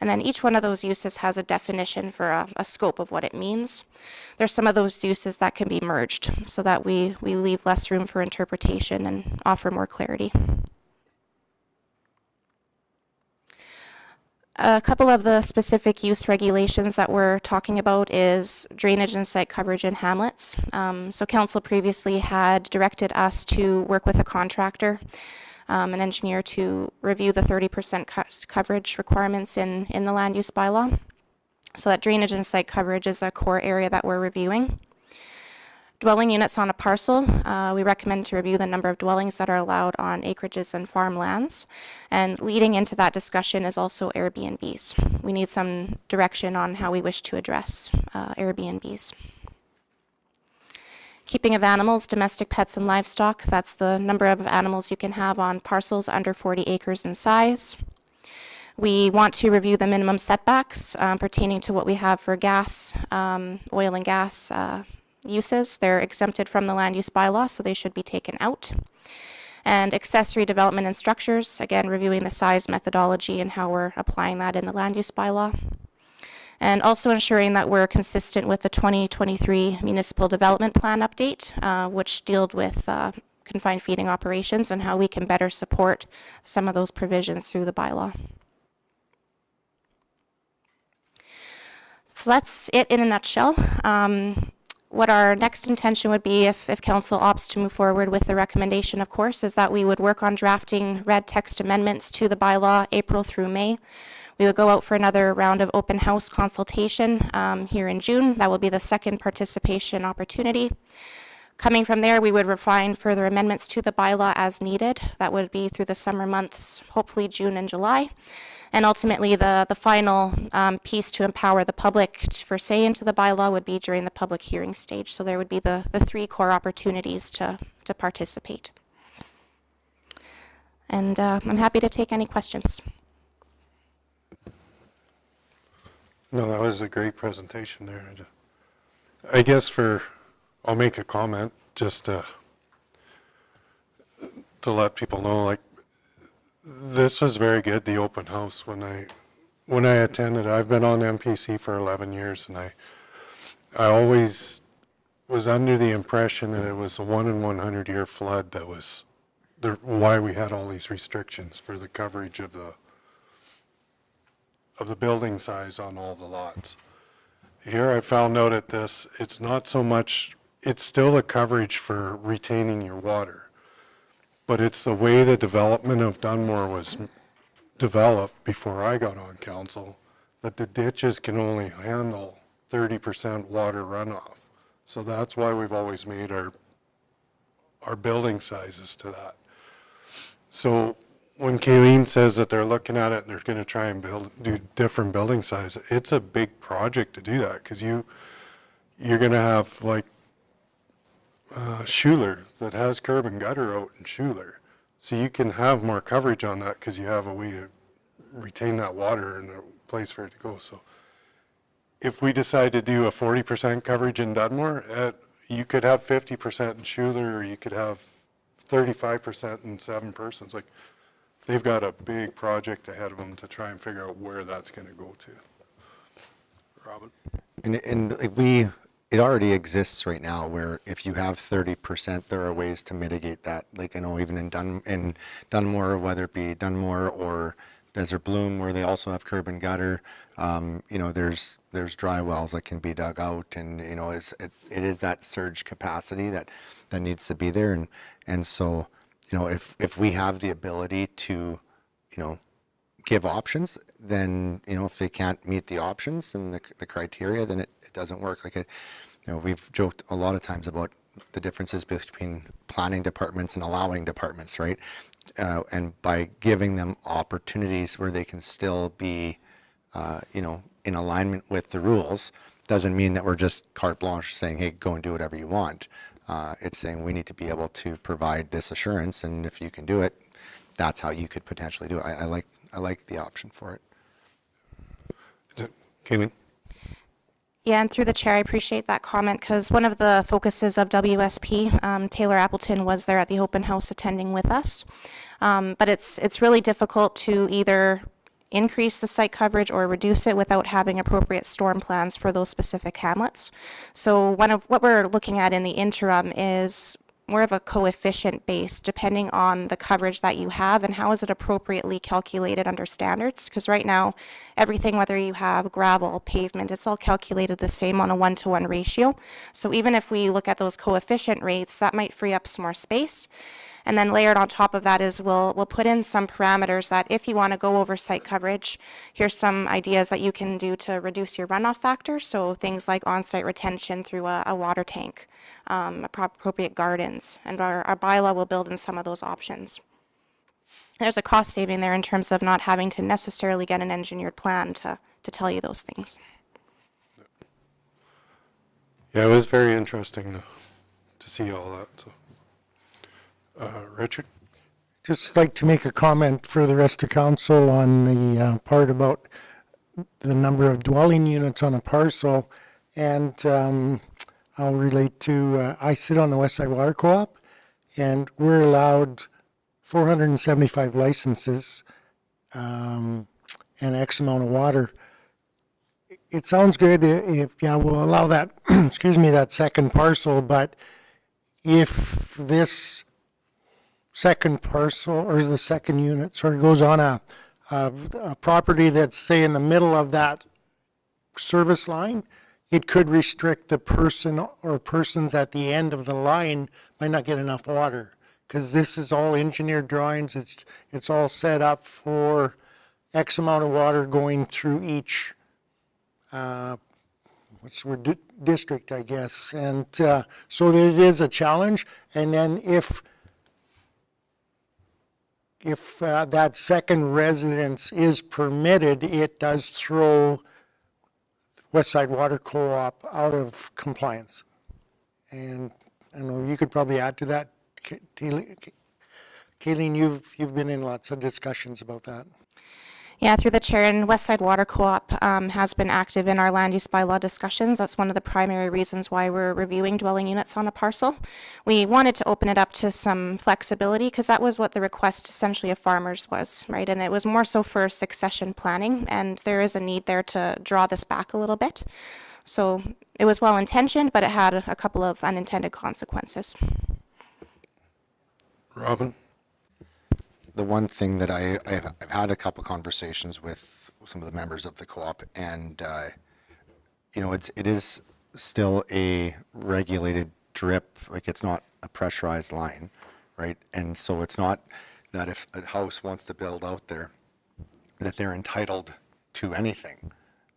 and then each one of those uses has a definition for a scope of what it means. There's some of those uses that can be merged so that we leave less room for interpretation and offer more clarity. A couple of the specific use regulations that we're talking about is drainage and site coverage in hamlets. So council previously had directed us to work with a contractor, an engineer, to review the 30% coverage requirements in the land use bylaw. So that drainage and site coverage is a core area that we're reviewing. Dwelling units on a parcel, we recommend to review the number of dwellings that are allowed on acreages and farmlands. And leading into that discussion is also Airbnbs. We need some direction on how we wish to address Airbnbs. Keeping of animals, domestic pets and livestock, that's the number of animals you can have on parcels under 40 acres in size. We want to review the minimum setbacks pertaining to what we have for gas, oil and gas uses. They're exempted from the land use bylaw, so they should be taken out. And accessory development and structures, again, reviewing the size methodology and how we're applying that in the land use bylaw. And also ensuring that we're consistent with the 2023 municipal development plan update, which dealt with confined feeding operations and how we can better support some of those provisions through the bylaw. So that's it in a nutshell. What our next intention would be, if council opts to move forward with the recommendation, of course, is that we would work on drafting red text amendments to the bylaw April through May. We would go out for another round of open house consultation here in June. That will be the second participation opportunity. Coming from there, we would refine further amendments to the bylaw as needed. That would be through the summer months, hopefully June and July. And ultimately, the final piece to empower the public for say into the bylaw would be during the public hearing stage. So there would be the three core opportunities to participate. And I'm happy to take any questions. No, that was a great presentation there. I guess I'll make a comment just to let people know, like, this was very good, the open house. When I attended, I've been on MPC for 11 years, and I always was under the impression that it was a 1 in 100 year flood that was why we had all these restrictions for the coverage of the building size on all the lots. Here I found out at this, it's not so much, it's still a coverage for retaining your water. But it's the way the development of Dunmore was developed before I got on council, that the ditches can only handle 30% water runoff. So that's why we've always made our building sizes to that. So when Kayleen says that they're looking at it and they're going to try and do different building sizes, it's a big project to do that, because you're going to have like Schuler that has curb and gutter out in Schuler. So you can have more coverage on that because you have a way to retain that water and a place for it to go. So if we decide to do a 40% coverage in Dunmore, you could have 50% in Schuler, or you could have 35% in 7 persons. Like, they've got a big project ahead of them to try and figure out where that's going to go to. Robin? And like it already exists right now, where if you have 30%, there are ways to mitigate that. Like, I know even in Dunmore, whether it be Dunmore or Desert Bloom, where they also have curb and gutter, there's dry wells that can be dug out, and it is that surge capacity that needs to be there, and so if we have the ability to give options, then if they can't meet the options and the criteria, then it doesn't work. Like, we've joked a lot of times about the differences between planning departments and allowing departments, right? And by giving them opportunities where they can still be, in alignment with the rules, doesn't mean that we're just carte blanche saying, hey, go and do whatever you want. It's saying we need to be able to provide this assurance, and if you can do it, that's how you could potentially do it. I like the option for it. Kayleen? Yeah, and through the chair, I appreciate that comment because one of the focuses of WSP, Taylor Appleton was there at the open house attending with us. But it's really difficult to either increase the site coverage or reduce it without having appropriate storm plans for those specific hamlets. So one of what we're looking at in the interim is more of a coefficient base depending on the coverage that you have and how is it appropriately calculated under standards. Because right now, everything, whether you have gravel, pavement, it's all calculated the same on a 1-to-1 ratio. So even if we look at those coefficient rates, that might free up some more space. And then layered on top of that is we'll put in some parameters that if you want to go over site coverage, here's some ideas that you can do to reduce your runoff factor. So things like on-site retention through a water tank, appropriate gardens, and our bylaw will build in some of those options. There's a cost saving there in terms of not having to necessarily get an engineered plan to tell you those things. Yeah, it was very interesting to see all that. So. Richard? Just like to make a comment for the rest of council on the part about the number of dwelling units on a parcel. And I'll relate to, I sit on the Westside Water Co-op, and we're allowed 475 licenses and X amount of water. It sounds good if, yeah, we'll allow that, excuse me, that second parcel, but if this second parcel or the second unit goes on a property that's, say, in the middle of that service line, it could restrict the person or persons at the end of the line might not get enough water, because this is all engineered drawings. It's all set up for X amount of water going through each district, I guess. And so it is a challenge. And then if that second residence is permitted, it does throw Westside Water Co-op out of compliance. And I know you could probably add to that. Kayleen, you've been in lots of discussions about that. Yeah, through the chair, and Westside Water Co-op has been active in our land use bylaw discussions. That's one of the primary reasons why we're reviewing dwelling units on a parcel. We wanted to open it up to some flexibility because that was what the request essentially of farmers was, right? And it was more so for succession planning, and there is a need there to draw this back a little bit. So it was well intentioned, but it had a couple of unintended consequences. Robin? The one thing that I've had a couple conversations with some of the members of the co-op, and you know, it is still a regulated drip, like it's not a pressurized line, right? And so it's not that if a house wants to build out there, that they're entitled to anything.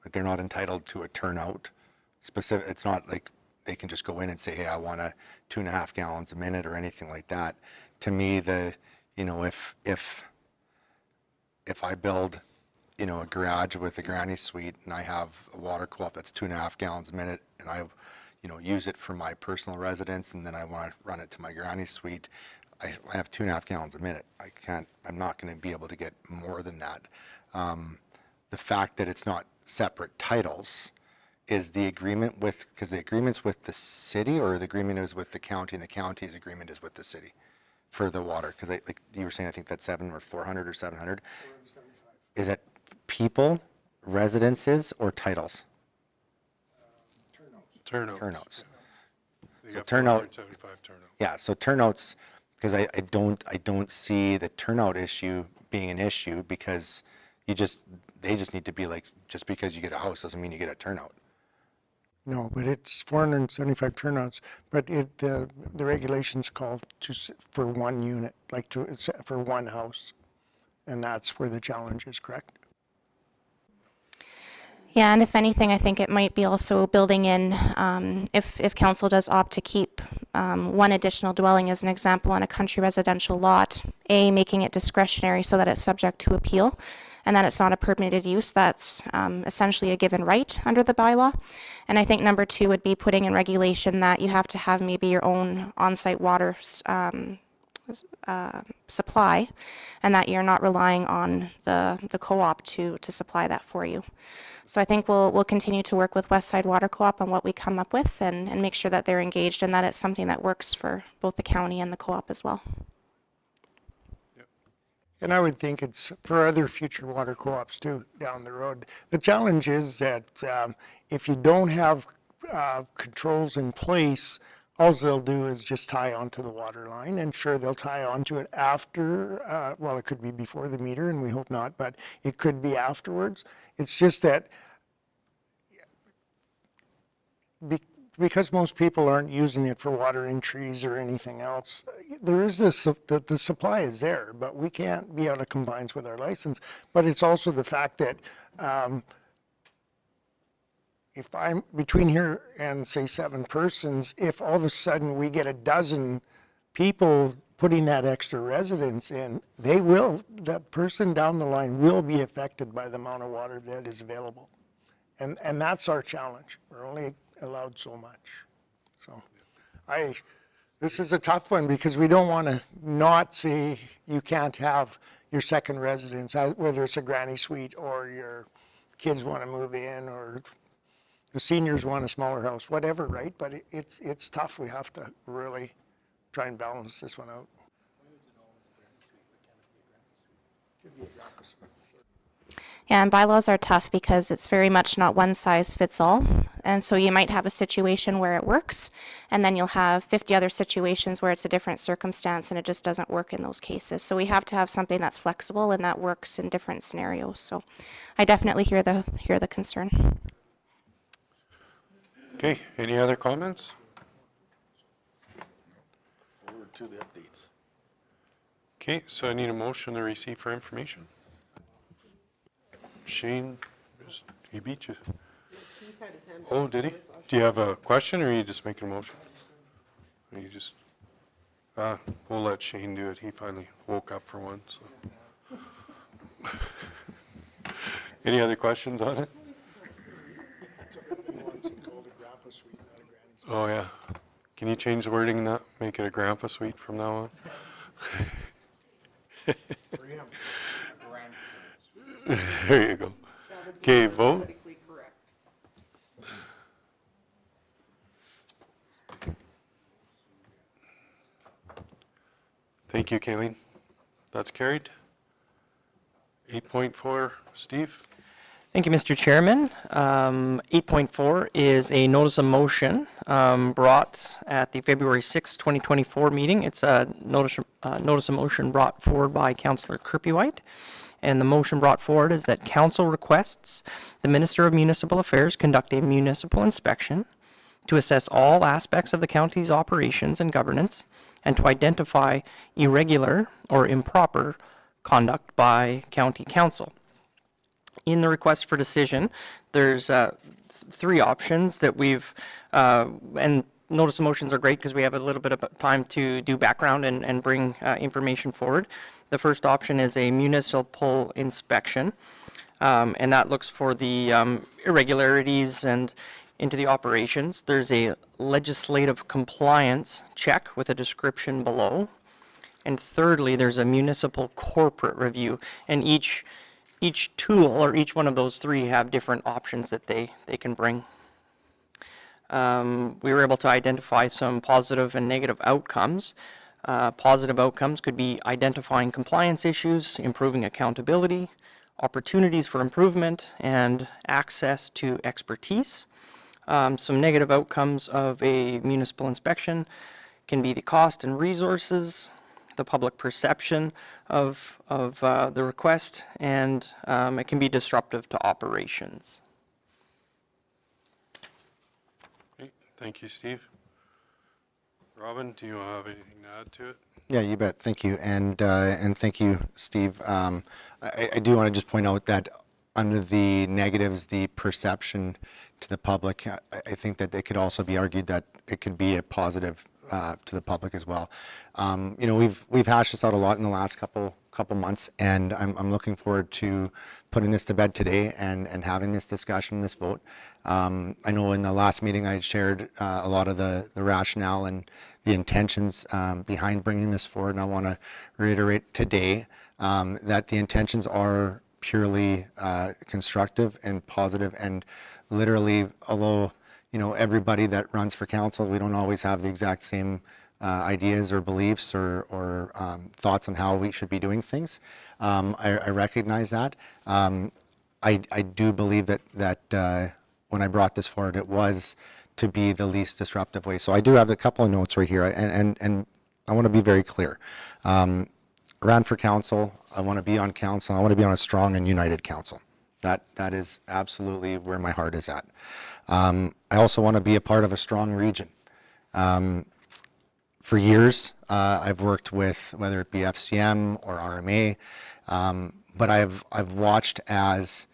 Like they're not entitled to a turnout specific. It's not like they can just go in and say, hey, I want a 2.5 gallons a minute or anything like that. To me, you know, if I build, you know, a garage with a granny suite and I have a water co-op that's 2.5 gallons a minute, and I, you know, use it for my personal residence, and then I want to run it to my granny suite, I have 2.5 gallons a minute. I'm not going to be able to get more than that. The fact that it's not separate titles is the agreement with, because the agreement's with the city, or the agreement is with the county, and the county's agreement is with the city for the water? Because like you were saying, I think that's 700 or 400 or 700. 475. Is it people, residences, or titles? Turnouts. So turnout. 475 turnout. Yeah. So turnouts, because I don't see the turnout issue being an issue, because they just need to be like, just because you get a house doesn't mean you get a turnout. No, but it's 475 turnouts, but the regulations call for one unit, like for one house. And that's where the challenge is, correct? Yeah, and if anything, I think it might be also building in, if council does opt to keep one additional dwelling as an example on a country residential lot, making it discretionary so that it's subject to appeal, and that it's not a permitted use. That's essentially a given right under the bylaw. And I think number 2 would be putting in regulation that you have to have maybe your own on-site water supply, and that you're not relying on the co-op to supply that for you. So I think we'll continue to work with Westside Water Co-op on what we come up with and make sure that they're engaged and that it's something that works for both the county and the co-op as well. And I would think it's for other future water co-ops too, down the road. The challenge is that if you don't have controls in place, all they'll do is just tie onto the water line, and sure, they'll tie onto it after, well, it could be before the meter, and we hope not, but it could be afterwards. It's just that because most people aren't using it for watering trees or anything else, there is this, the supply is there, but we can't be out of compliance with our license. But it's also the fact that if I'm between here and say 7 persons, if all of a sudden we get a dozen people putting that extra residence in, that person down the line will be affected by the amount of water that is available. And that's our challenge. We're only allowed so much. So this is a tough one because we don't want to not say you can't have your second residence, whether it's a granny suite or your kids want to move in or the seniors want a smaller house, whatever, right? But it's tough. We have to really try and balance this one out. Yeah, and bylaws are tough because it's very much not one size fits all. And so you might have a situation where it works, and then you'll have 50 other situations where it's a different circumstance and it just doesn't work in those cases. So we have to have something that's flexible and that works in different scenarios. So I definitely hear the concern. Okay, any other comments? Forward to the updates. Okay, so I need a motion to receive for information. Shane, he beat you. Oh, did he? Do you have a question or are you just making a motion? Or you just, we'll let Shane do it. He finally woke up for once. So. Any other questions on it? Oh, yeah. Can you change the wording in that? Make it a grandpa suite from now on? There you go. Okay, vote. Thank you, Kayleen. That's carried. 8.4, Steve? Thank you, Mr. Chairman. 8.4 is a notice of motion brought at the February 6, 2024 meeting. It's a notice of motion brought forward by Councillor Kirpywhite. And the motion brought forward is that Council requests the Minister of Municipal Affairs conduct a municipal inspection to assess all aspects of the county's operations and governance and to identify irregular or improper conduct by County Council. In the request for decision, there's 3 options that we've, and notice of motions are great because we have a little bit of time to do background and bring information forward. The first option is a municipal inspection, and that looks for the irregularities and into the operations. There's a legislative compliance check with a description below. And thirdly, there's a municipal corporate review, and each tool or each one of those 3 have different options that they can bring. We were able to identify some positive and negative outcomes. Positive outcomes could be identifying compliance issues, improving accountability, opportunities for improvement, and access to expertise. Some negative outcomes of a municipal inspection can be the cost and resources, the public perception of the request, and it can be disruptive to operations. Okay, thank you, Steve. Robin, do you have anything to add to it? Yeah, you bet. Thank you. And thank you, Steve. I do want to just point out that under the negatives, the perception to the public, I think that it could also be argued that it could be a positive to the public as well. You know, we've hashed this out a lot in the last couple couple months, and I'm looking forward to putting this to bed today and having this discussion, this vote. I know in the last meeting I had shared a lot of the rationale and the intentions behind bringing this forward, and I want to reiterate today that the intentions are purely constructive and positive, and literally, although everybody that runs for council, we don't always have the exact same ideas or beliefs or thoughts on how we should be doing things. I recognize that. I do believe that when I brought this forward, it was to be the least disruptive way. So I do have a couple of notes right here, and I want to be very clear. Ran for council, I want to be on council, I want to be on a strong and united council. That is absolutely where my heart is at. I also want to be a part of a strong region. For years, I've worked with whether it be FCM or RMA, but I've watched as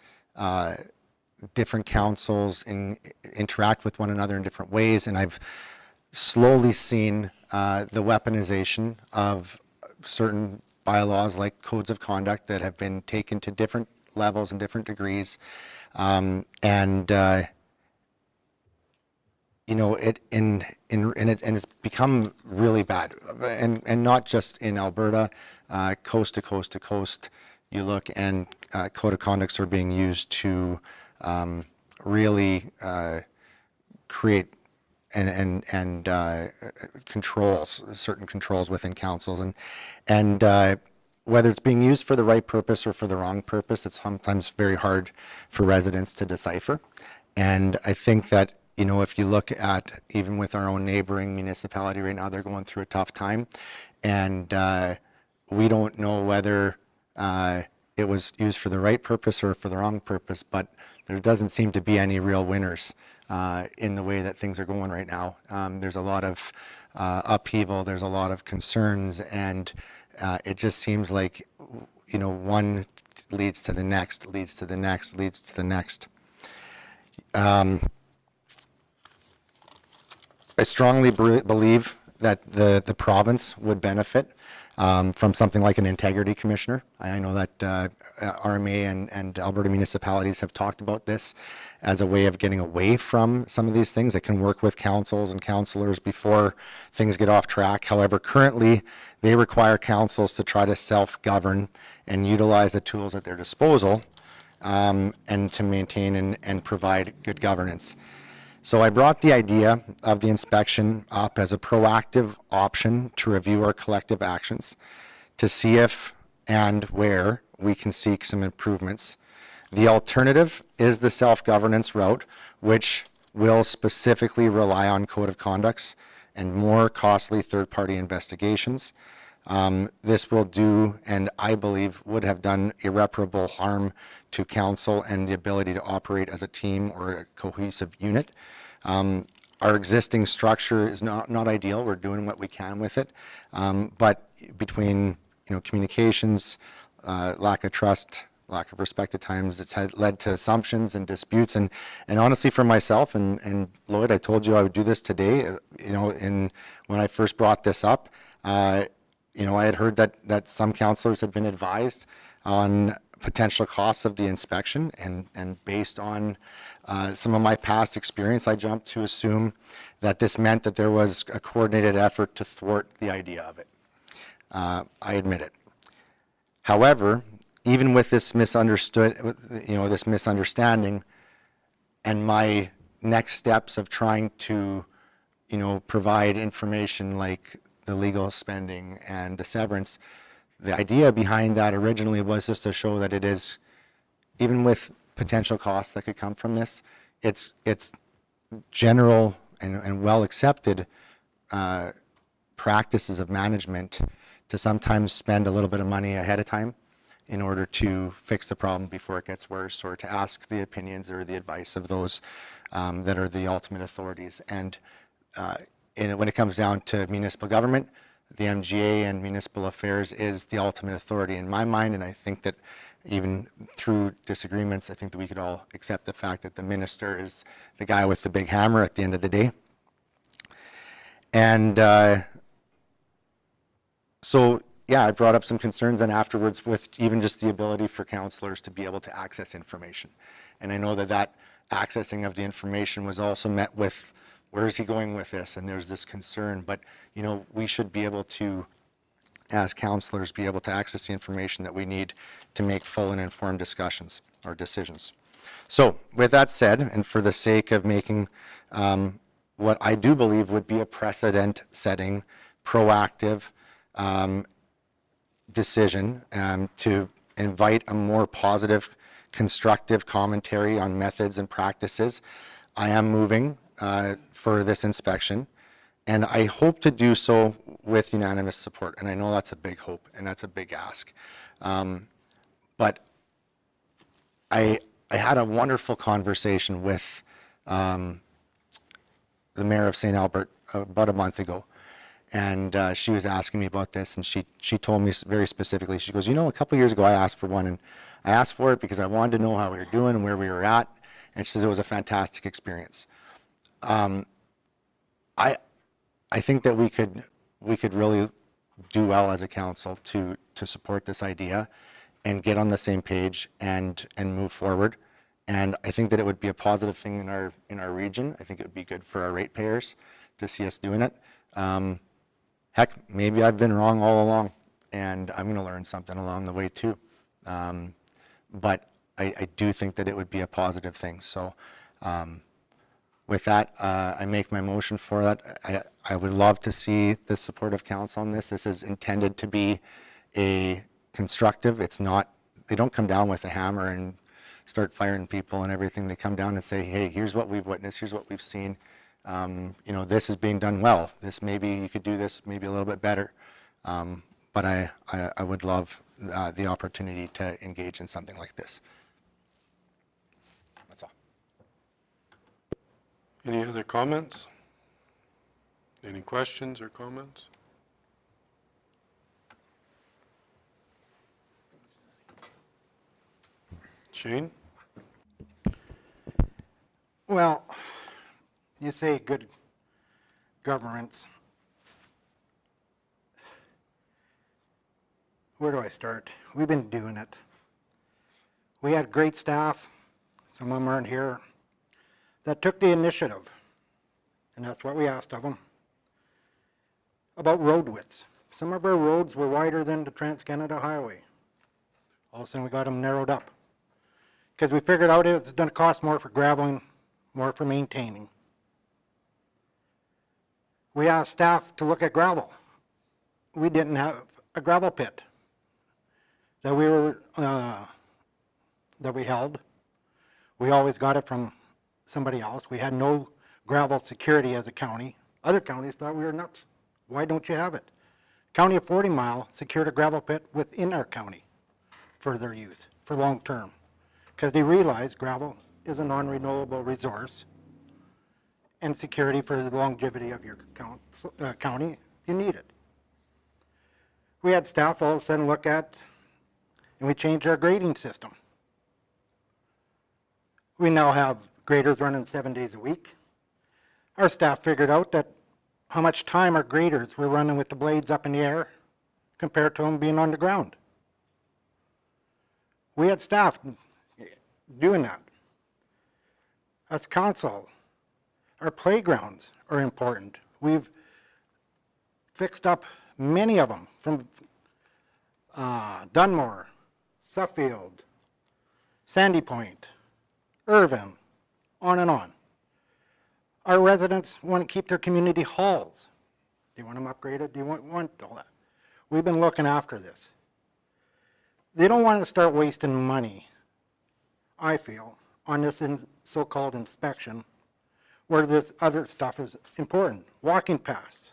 different councils interact with one another in different ways, and I've slowly seen the weaponization of certain bylaws like codes of conduct that have been taken to different levels and different degrees, and it's become really bad, and not just in Alberta, coast to coast to coast. You look, and code of conducts are being used to really create and controls, certain controls within councils, and whether it's being used for the right purpose or for the wrong purpose, it's sometimes very hard for residents to decipher. And I think that, if you look at even with our own neighboring municipality right now, they're going through a tough time, and we don't know whether it was used for the right purpose or for the wrong purpose, but there doesn't seem to be any real winners in the way that things are going right now. There's a lot of upheaval, there's a lot of concerns, and it just seems like, one leads to the next, leads to the next, leads to the next. I strongly believe that the province would benefit from something like an integrity commissioner. I know that RMA and Alberta municipalities have talked about this as a way of getting away from some of these things that can work with councils and councillors before things get off track. However, currently they require councils to try to self-govern and utilize the tools at their disposal and to maintain and provide good governance. So I brought the idea of the inspection up as a proactive option to review our collective actions, to see if and where we can seek some improvements. The alternative is the self-governance route, which will specifically rely on code of conducts and more costly third-party investigations. This will do, and I believe would have done, irreparable harm to council and the ability to operate as a team or a cohesive unit. Our existing structure is not ideal. We're doing what we can with it, but between communications, lack of trust, lack of respect at times, it's led to assumptions and disputes. And honestly, for myself and Lloyd, I told you I would do this today. When I first brought this up, I had heard that some councillors had been advised on potential costs of the inspection, and based on some of my past experience, I jumped to assume that this meant that there was a coordinated effort to thwart the idea of it. I admit it. However, even with this this misunderstanding, and my next steps of trying to, provide information like the legal spending and the severance, the idea behind that originally was just to show that it is, even with potential costs that could come from this, it's general and well accepted practices of management to sometimes spend a little bit of money ahead of time in order to fix the problem before it gets worse, or to ask the opinions or the advice of those that are the ultimate authorities. And when it comes down to municipal government, the MGA and municipal affairs is the ultimate authority in my mind, and I think that even through disagreements, I think that we could all accept the fact that the minister is the guy with the big hammer at the end of the day. And so yeah, I brought up some concerns and afterwards with even just the ability for counselors to be able to access information. And I know that that accessing of the information was also met with, where is he going with this? And there's this concern, but you know, we should be able to, as counselors, be able to access the information that we need to make full and informed discussions or decisions. So with that said, and for the sake of making what I do believe would be a precedent-setting, proactive decision to invite a more positive, constructive commentary on methods and practices, I am moving for this inspection. And I hope to do so with unanimous support. And I know that's a big hope and that's a big ask. But I had a wonderful conversation with the mayor of St. Albert about a month ago. And she was asking me about this, and she told me very specifically, she goes, you know, a couple years ago I asked for one, and I asked for it because I wanted to know how we were doing and where we were at. And she says it was a fantastic experience. I think that we could really do well as a council to support this idea and get on the same page and move forward. And I think that it would be a positive thing in our region. I think it would be good for our ratepayers to see us doing it. Heck, maybe I've been wrong all along, and I'm going to learn something along the way too. But I do think that it would be a positive thing. So with that, I make my motion for that. I would love to see the support of council on this. This is intended to be a constructive. It's not, they don't come down with a hammer and start firing people and everything. They come down and say, hey, here's what we've witnessed, here's what we've seen. You know, this is being done well. This, maybe you could do this maybe a little bit better. But I would love the opportunity to engage in something like this. That's all. Any other comments? Any questions or comments? Shane? Well, you say good governance. Where do I start? We've been doing it. We had great staff, some of them aren't here, that took the initiative, and that's what we asked of them, about road widths. Some of our roads were wider than the Trans-Canada Highway. All of a sudden we got them narrowed up, because we figured out it was going to cost more for graveling, more for maintaining. We asked staff to look at gravel. We didn't have a gravel pit that we held. We always got it from somebody else. We had no gravel security as a county. Other counties thought we were nuts. Why don't you have it? County of 40 Mile secured a gravel pit within our county for their use, for long term, because they realized gravel is a non-renewable resource, and security for the longevity of your county, you need it. We had staff all of a sudden look at, and we changed our grading system. We now have graders running 7 days a week. Our staff figured out that how much time our graders were running with the blades up in the air compared to them being on the ground. We had staff doing that. As council, our playgrounds are important. We've fixed up many of them from Dunmore, Suffield, Sandy Point, Irvin, on and on. Our residents want to keep their community halls. Do you want them upgraded? Do you want all that? We've been looking after this. They don't want to start wasting money, I feel, on this so-called inspection, where this other stuff is important. Walking paths.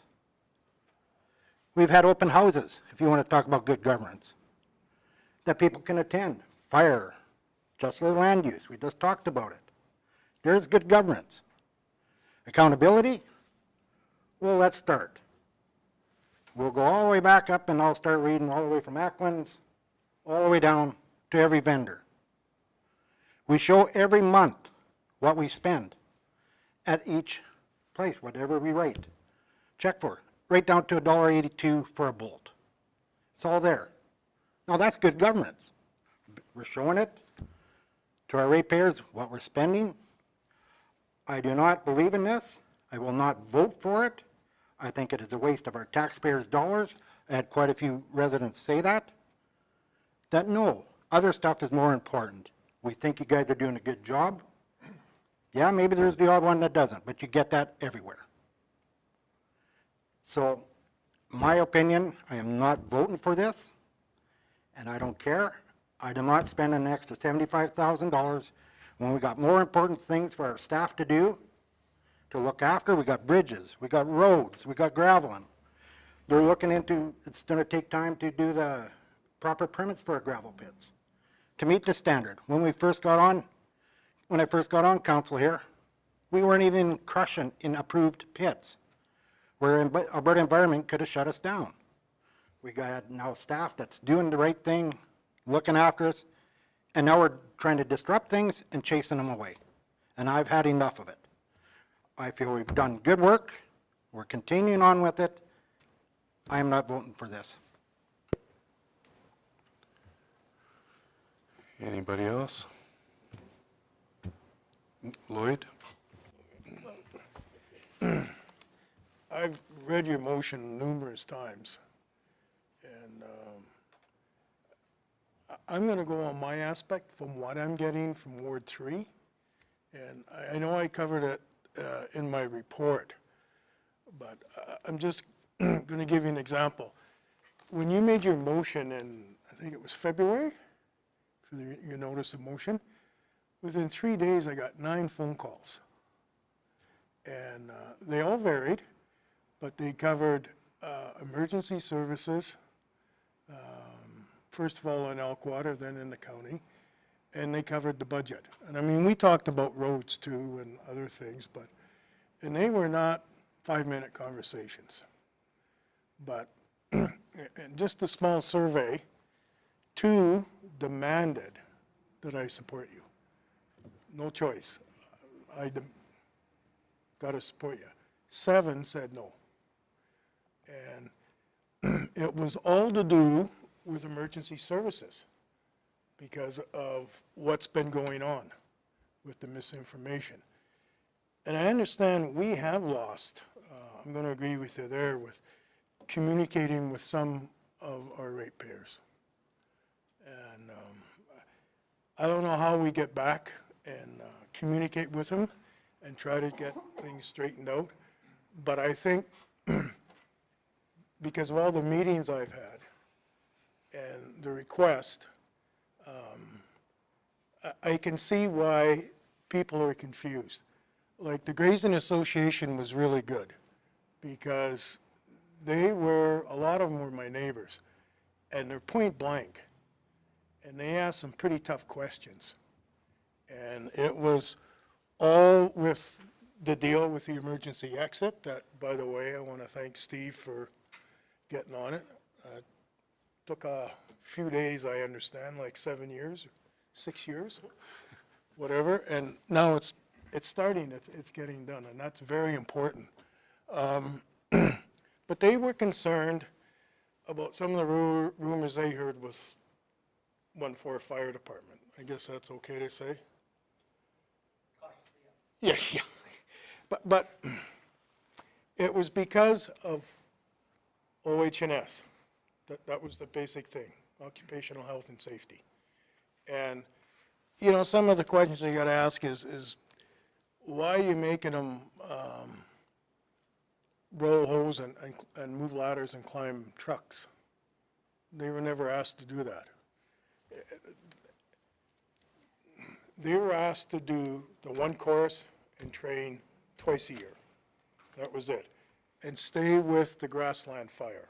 We've had open houses, if you want to talk about good governance, that people can attend. Fire, just their land use, we just talked about it. There's good governance. Accountability, well, let's start. We'll go all the way back up, and I'll start reading all the way from Ackland's all the way down to every vendor. We show every month what we spend at each place, whatever we write. Check for, right down to $1.82 for a bolt. It's all there. Now, that's good governance. We're showing it to our ratepayers, what we're spending. I do not believe in this. I will not vote for it. I think it is a waste of our taxpayers' dollars. I had quite a few residents say that. That no, other stuff is more important. We think you guys are doing a good job. Yeah, maybe there's the odd one that doesn't, but you get that everywhere. So, my opinion, I am not voting for this, and I don't care. I do not spend an extra $75,000 when we got more important things for our staff to do, to look after. We got bridges, we got roads, we got graveling. They're looking into, it's going to take time to do the proper permits for our gravel pits to meet the standard. When I first got on council here, we weren't even crushing in approved pits, where Alberta Environment could have shut us down. We got now staff that's doing the right thing, looking after us, and now we're trying to disrupt things and chasing them away. And I've had enough of it. I feel we've done good work. We're continuing on with it. I am not voting for this. Anybody else? Lloyd? I've read your motion numerous times, and I'm going to go on my aspect from what I'm getting from Ward 3, and I know I covered it in my report, but I'm just going to give you an example. When you made your motion in, I think it was February, for your notice of motion, within 3 days I got 9 phone calls. And they all varied, but they covered emergency services, first of all in Elkwater, then in the county, and they covered the budget. And I mean, we talked about roads too and other things, and they were not 5-minute conversations. But and just a small survey, 2 demanded that I support you. No choice. I got to support you. 7 said no. And it was all to do with emergency services because of what's been going on with the misinformation. And I understand we have lost, I'm going to agree with you there, with communicating with some of our ratepayers. And I don't know how we get back and communicate with them and try to get things straightened out. But I think because of all the meetings I've had and the request, I can see why people are confused. Like the Grazing Association was really good because a lot of them were my neighbors, and they're point blank. And they asked some pretty tough questions. And it was all with the deal with the emergency exit that, by the way, I want to thank Steve for getting on it. Took a few days, I understand, like 7 years, 6 years, whatever. And now it's starting, it's getting done, and that's very important. But they were concerned about some of the rumors they heard with 1-4 Fire Department. I guess that's okay to say? Yes, yeah. But it was because of OH&S. That was the basic thing, occupational health and safety. And, you know, some of the questions you got to ask is why are you making them roll hose and move ladders and climb trucks? They were never asked to do that. They were asked to do the one course and train twice a year. That was it. And stay with the grassland fire.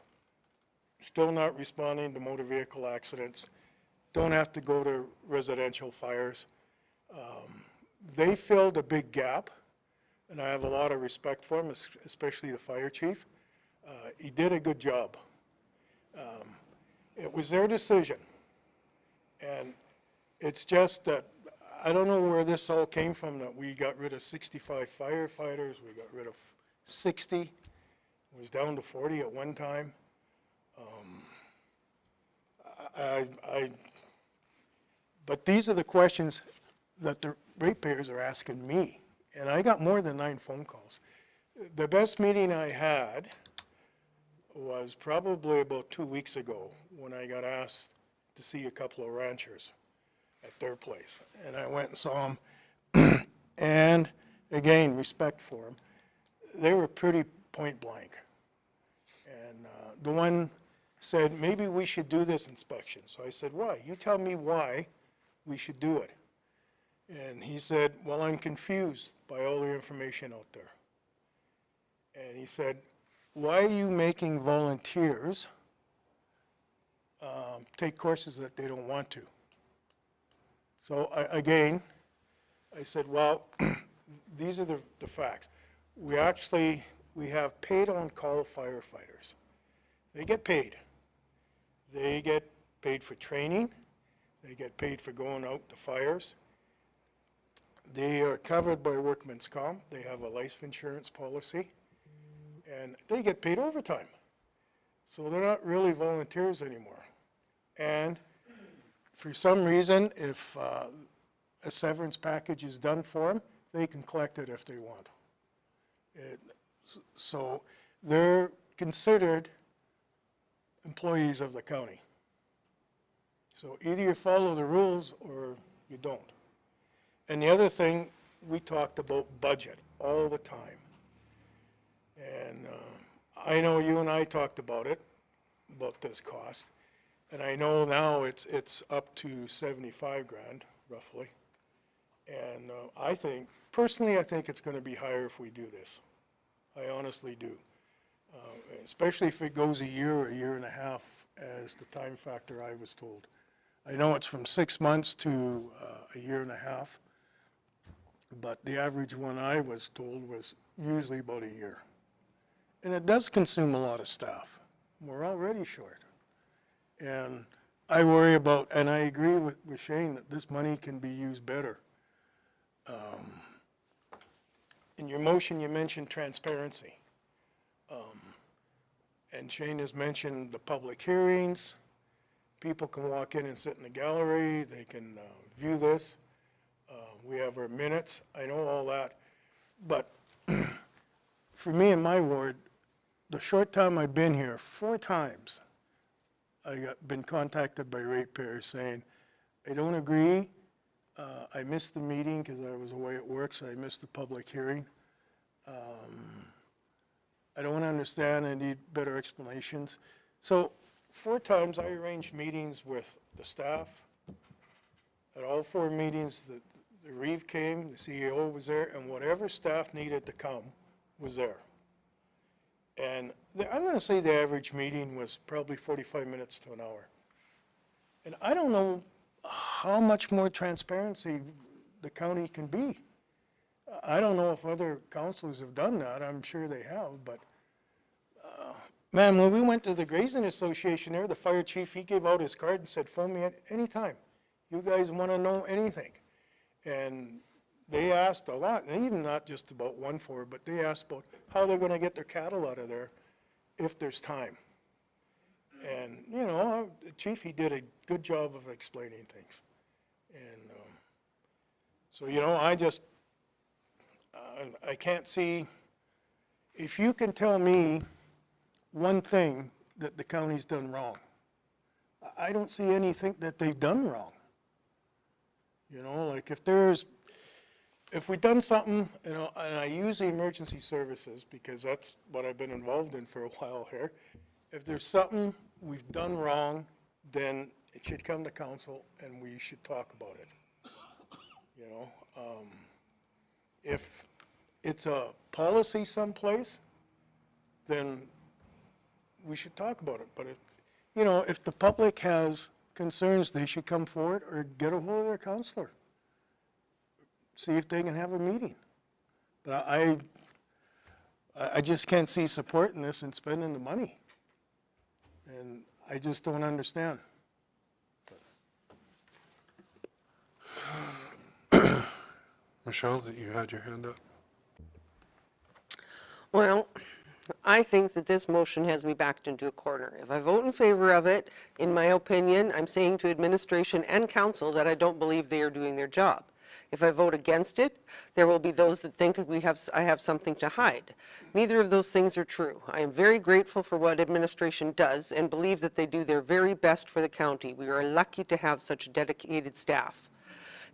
Still not responding to motor vehicle accidents. Don't have to go to residential fires. They filled a big gap, and I have a lot of respect for him, especially the fire chief. He did a good job. It was their decision. And it's just that I don't know where this all came from, that we got rid of 65 firefighters, we got rid of 60, it was down to 40 at one time. But these are the questions that the ratepayers are asking me, and I got more than 9 phone calls. The best meeting I had was probably about 2 weeks ago when I got asked to see a couple of ranchers at their place. And I went and saw them, and again, respect for them. They were pretty point blank. And the one said, maybe we should do this inspection. So I said, why? You tell me why we should do it. And he said, well, I'm confused by all the information out there. And he said, why are you making volunteers take courses that they don't want to? So again, I said, well, these are the facts. We have paid on-call firefighters. They get paid. They get paid for training. They get paid for going out to fires. They are covered by workman's comp. They have a life insurance policy. And they get paid overtime. So they're not really volunteers anymore. And for some reason, if a severance package is done for them, they can collect it if they want. So they're considered employees of the county. So either you follow the rules or you don't. And the other thing, we talked about budget all the time. And I know you and I talked about it, about this cost. And I know now it's up to 75 grand, roughly. And I think, personally, I think it's going to be higher if we do this. I honestly do. Especially if it goes a year or a year and a half as the time factor I was told. I know it's from 6 months to a year and a half, but the average one I was told was usually about a year. And it does consume a lot of staff. We're already short. And I worry about, and I agree with Shane that this money can be used better. In your motion, you mentioned transparency. And Shane has mentioned the public hearings. People can walk in and sit in the gallery. They can view this. We have our minutes. I know all that. But for me in my ward, the short time I've been here, 4 times, been contacted by ratepayers saying, I don't agree. I missed the meeting because I was away at work, so I missed the public hearing. I don't understand. I need better explanations. So 4 times I arranged meetings with the staff. At all 4 meetings, the Reeve came, the CEO was there, and whatever staff needed to come was there. And I'm going to say the average meeting was probably 45 minutes to an hour. And I don't know how much more transparency the county can be. I don't know if other councilors have done that. I'm sure they have, but man, when we went to the Grazing Association there, the fire chief, he gave out his card and said, phone me at any time. You guys want to know anything. And they asked a lot, and even not just about 1-4, but they asked about how they're going to get their cattle out of there if there's time. And, you know, the chief, he did a good job of explaining things. And so, you know, I can't see, if you can tell me one thing that the county's done wrong, I don't see anything that they've done wrong. You know, like if we've done something, you know, and I use the emergency services because that's what I've been involved in for a while here. If there's something we've done wrong, then it should come to council and we should talk about it. You know, if it's a policy someplace, then we should talk about it. But if, you know, if the public has concerns, they should come forward or get a hold of their counselor. See if they can have a meeting. But I just can't see supporting this and spending the money. And I just don't understand. Michelle, you had your hand up. Well, I think that this motion has me backed into a corner. If I vote in favor of it, in my opinion, I'm saying to administration and council that I don't believe they are doing their job. If I vote against it, there will be those that think I have something to hide. Neither of those things are true. I am very grateful for what administration does and believe that they do their very best for the county. We are lucky to have such dedicated staff.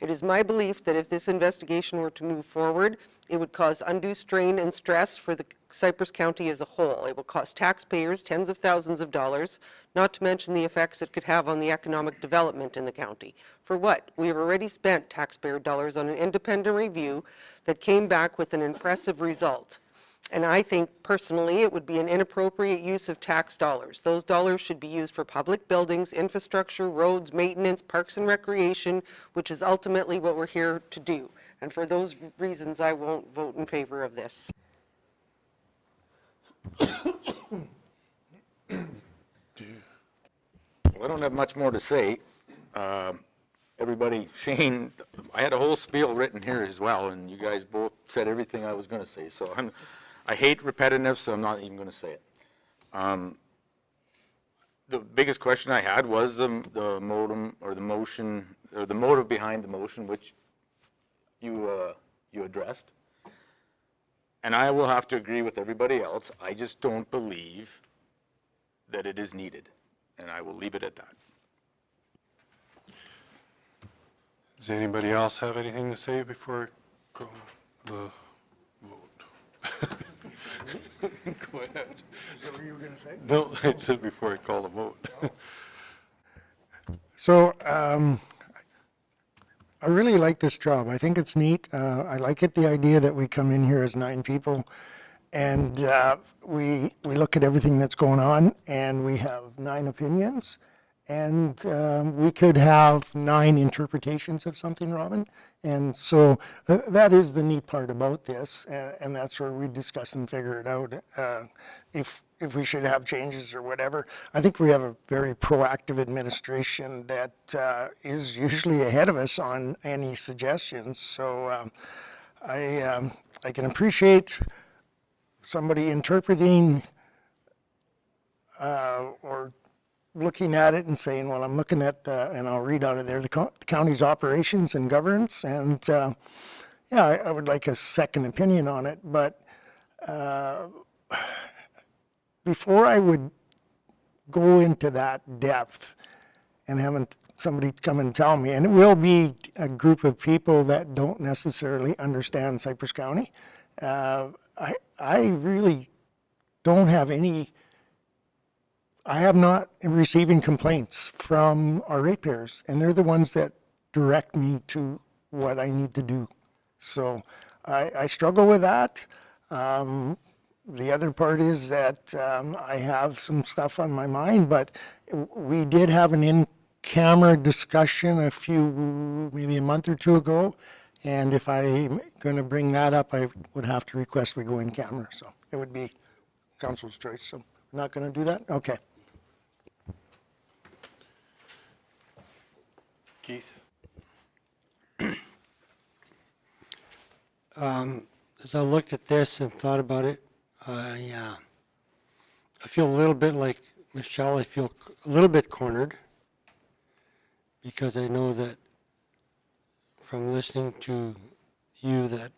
It is my belief that if this investigation were to move forward, it would cause undue strain and stress for the Cypress County as a whole. It will cost taxpayers tens of thousands of dollars, not to mention the effects it could have on the economic development in the county. For what? We have already spent taxpayer dollars on an independent review that came back with an impressive result. And I think personally it would be an inappropriate use of tax dollars. Those dollars should be used for public buildings, infrastructure, roads, maintenance, parks and recreation, which is ultimately what we're here to do. And for those reasons, I won't vote in favor of this. Well, I don't have much more to say. Everybody, Shane, I had a whole spiel written here as well, and you guys both said everything I was going to say. So I hate repetitive, so I'm not even going to say it. The biggest question I had was the modem or the motion or the motive behind the motion, which you addressed. And I will have to agree with everybody else. I just don't believe that it is needed, and I will leave it at that. Does anybody else have anything to say before I go the vote? Go ahead. Is that what you were going to say? No, I said before I call the vote. So I really like this job. I think it's neat. I like it, the idea that we come in here as 9 people and we look at everything that's going on and we have 9 opinions. And we could have 9 interpretations of something, Robin. And so that is the neat part about this. And that's where we discuss and figure it out if we should have changes or whatever. I think we have a very proactive administration that is usually ahead of us on any suggestions. So I can appreciate somebody interpreting or looking at it and saying, well, I'm looking at, and I'll read out of there, the county's operations and governance, and yeah, I would like a second opinion on it, but before I would go into that depth and having somebody come and tell me, and it will be a group of people that don't necessarily understand Cypress County, I really don't have any. I have not receiving complaints from our ratepayers, and they're the ones that direct me to what I need to do. So I struggle with that. The other part is that I have some stuff on my mind, but we did have an in-camera discussion maybe a month or 2 ago, and if I'm going to bring that up, I would have to request we go in camera. So it would be council's choice. So I'm not going to do that? Okay. Keith? As I looked at this and thought about it, I feel a little bit like Michelle. I feel a little bit cornered because I know that from listening to you that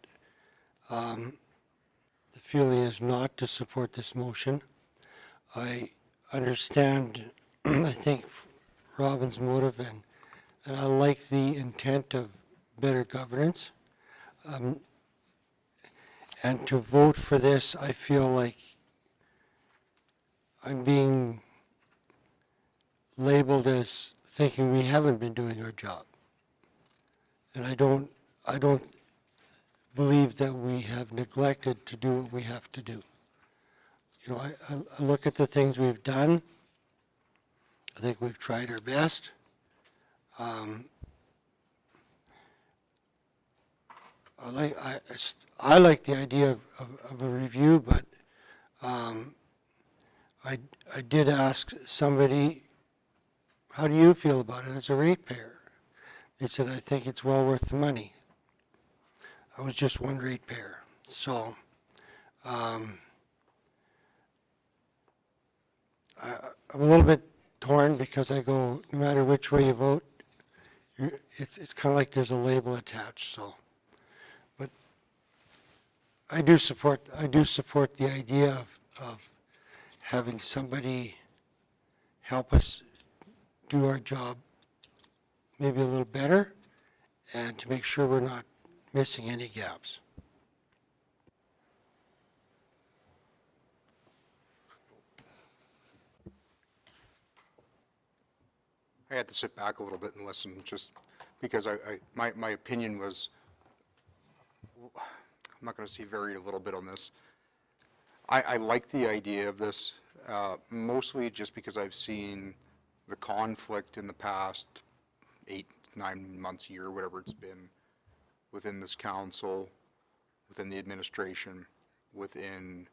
the feeling is not to support this motion. I understand, I think, Robin's motive, and I like the intent of better governance. And to vote for this, I feel like I'm being labeled as thinking we haven't been doing our job. And I don't believe that we have neglected to do what we have to do. You know, I look at the things we've done. I think we've tried our best. I like the idea of a review, but I did ask somebody, how do you feel about it as a ratepayer? They said, I think it's well worth the money. I was just one ratepayer. So I'm a little bit torn because I go, no matter which way you vote, it's kind of like there's a label attached, so. But I do support the idea of having somebody help us do our job maybe a little better and to make sure we're not missing any gaps. I had to sit back a little bit and listen, just because my opinion was, I'm not going to say very a little bit on this. I like the idea of this, mostly just because I've seen the conflict in the past 8, 9 months, year, whatever it's been, within this council, within the administration, within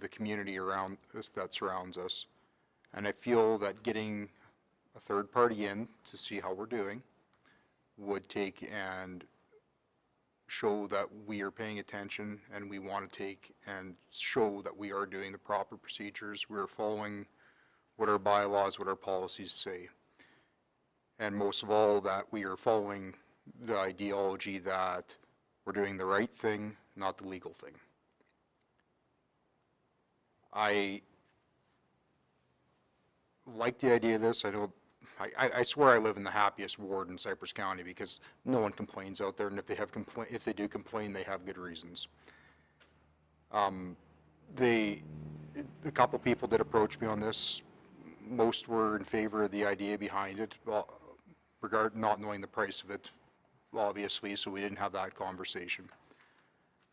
the community around us that surrounds us. And I feel that getting a third party in to see how we're doing would take and show that we are paying attention and we want to take and show that we are doing the proper procedures, we're following what our bylaws, what our policies say. And most of all, that we are following the ideology that we're doing the right thing, not the legal thing. I like the idea of this. I swear I live in the happiest ward in Cypress County because no one complains out there, and if they do complain, they have good reasons. A couple people did approach me on this. Most were in favor of the idea behind it, well, not knowing the price of it, obviously, so we didn't have that conversation.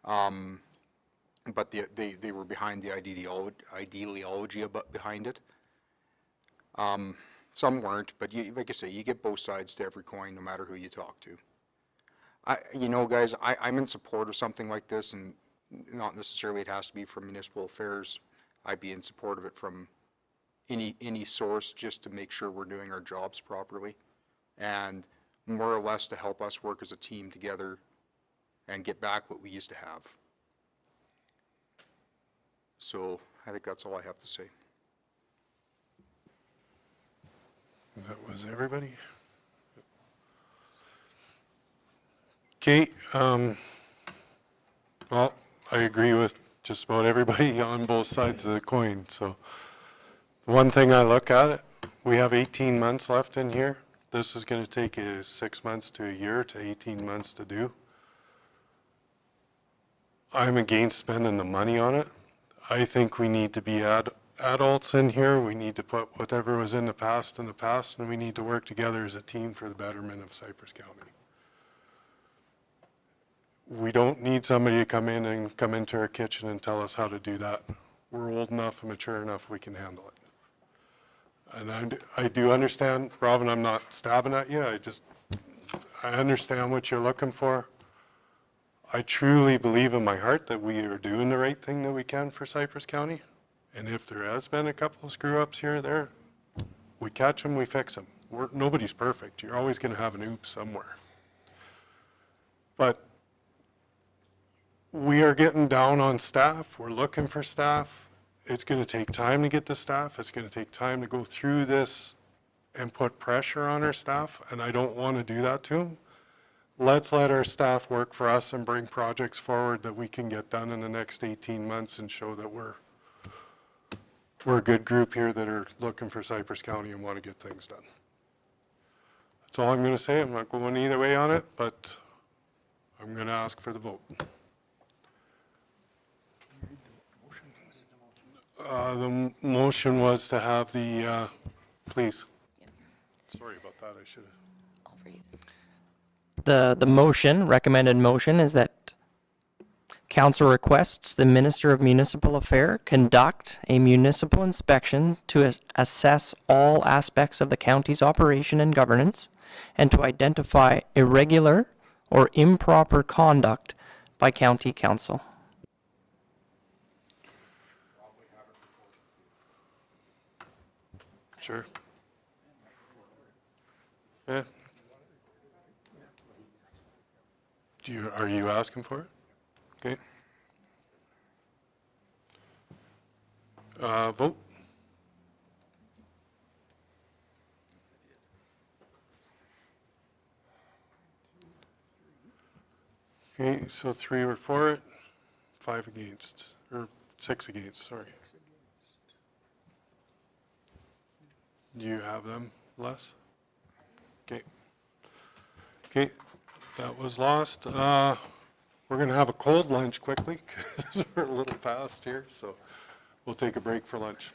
But they were behind the ideology behind it. Some weren't, but like I say, you get both sides to every coin, no matter who you talk to. You know, guys, I'm in support of something like this, and not necessarily it has to be from municipal affairs. I'd be in support of it from any source, just to make sure we're doing our jobs properly, and more or less to help us work as a team together and get back what we used to have. So I think that's all I have to say. That was everybody? Okay, well, I agree with just about everybody on both sides of the coin. So one thing I look at it, we have 18 months left in here. This is going to take 6 months to a year to 18 months to do. I'm against spending the money on it. I think we need to be adults in here. We need to put whatever was in the past, and we need to work together as a team for the betterment of Cypress County. We don't need somebody to come into our kitchen and tell us how to do that. We're old enough and mature enough, we can handle it. And I do understand, Robin, I'm not stabbing at you. I understand what you're looking for. I truly believe in my heart that we are doing the right thing that we can for Cypress County. And if there has been a couple of screw-ups here or there, we catch them, we fix them. Nobody's perfect. You're always going to have an oops somewhere. But we are getting down on staff. We're looking for staff. It's going to take time to get the staff. It's going to take time to go through this and put pressure on our staff, and I don't want to do that to them. Let's let our staff work for us and bring projects forward that we can get done in the next 18 months and show that we're a good group here that are looking for Cypress County and want to get things done. That's all I'm going to say. I'm not going either way on it, but I'm going to ask for the vote. The motion was to have the, please. Sorry about that, I should have. The motion, recommended motion, is that council requests the Minister of Municipal Affairs conduct a municipal inspection to assess all aspects of the county's operation and governance, and to identify irregular or improper conduct by county council. Sure. Yeah. Are you asking for it? Okay. Vote. Okay, so 3 were for it, 5 against, or 6 against, sorry. Do you have them, Les? Okay. Okay, that was lost. We're going to have a cold lunch quickly because we're a little past here, so we'll take a break for lunch.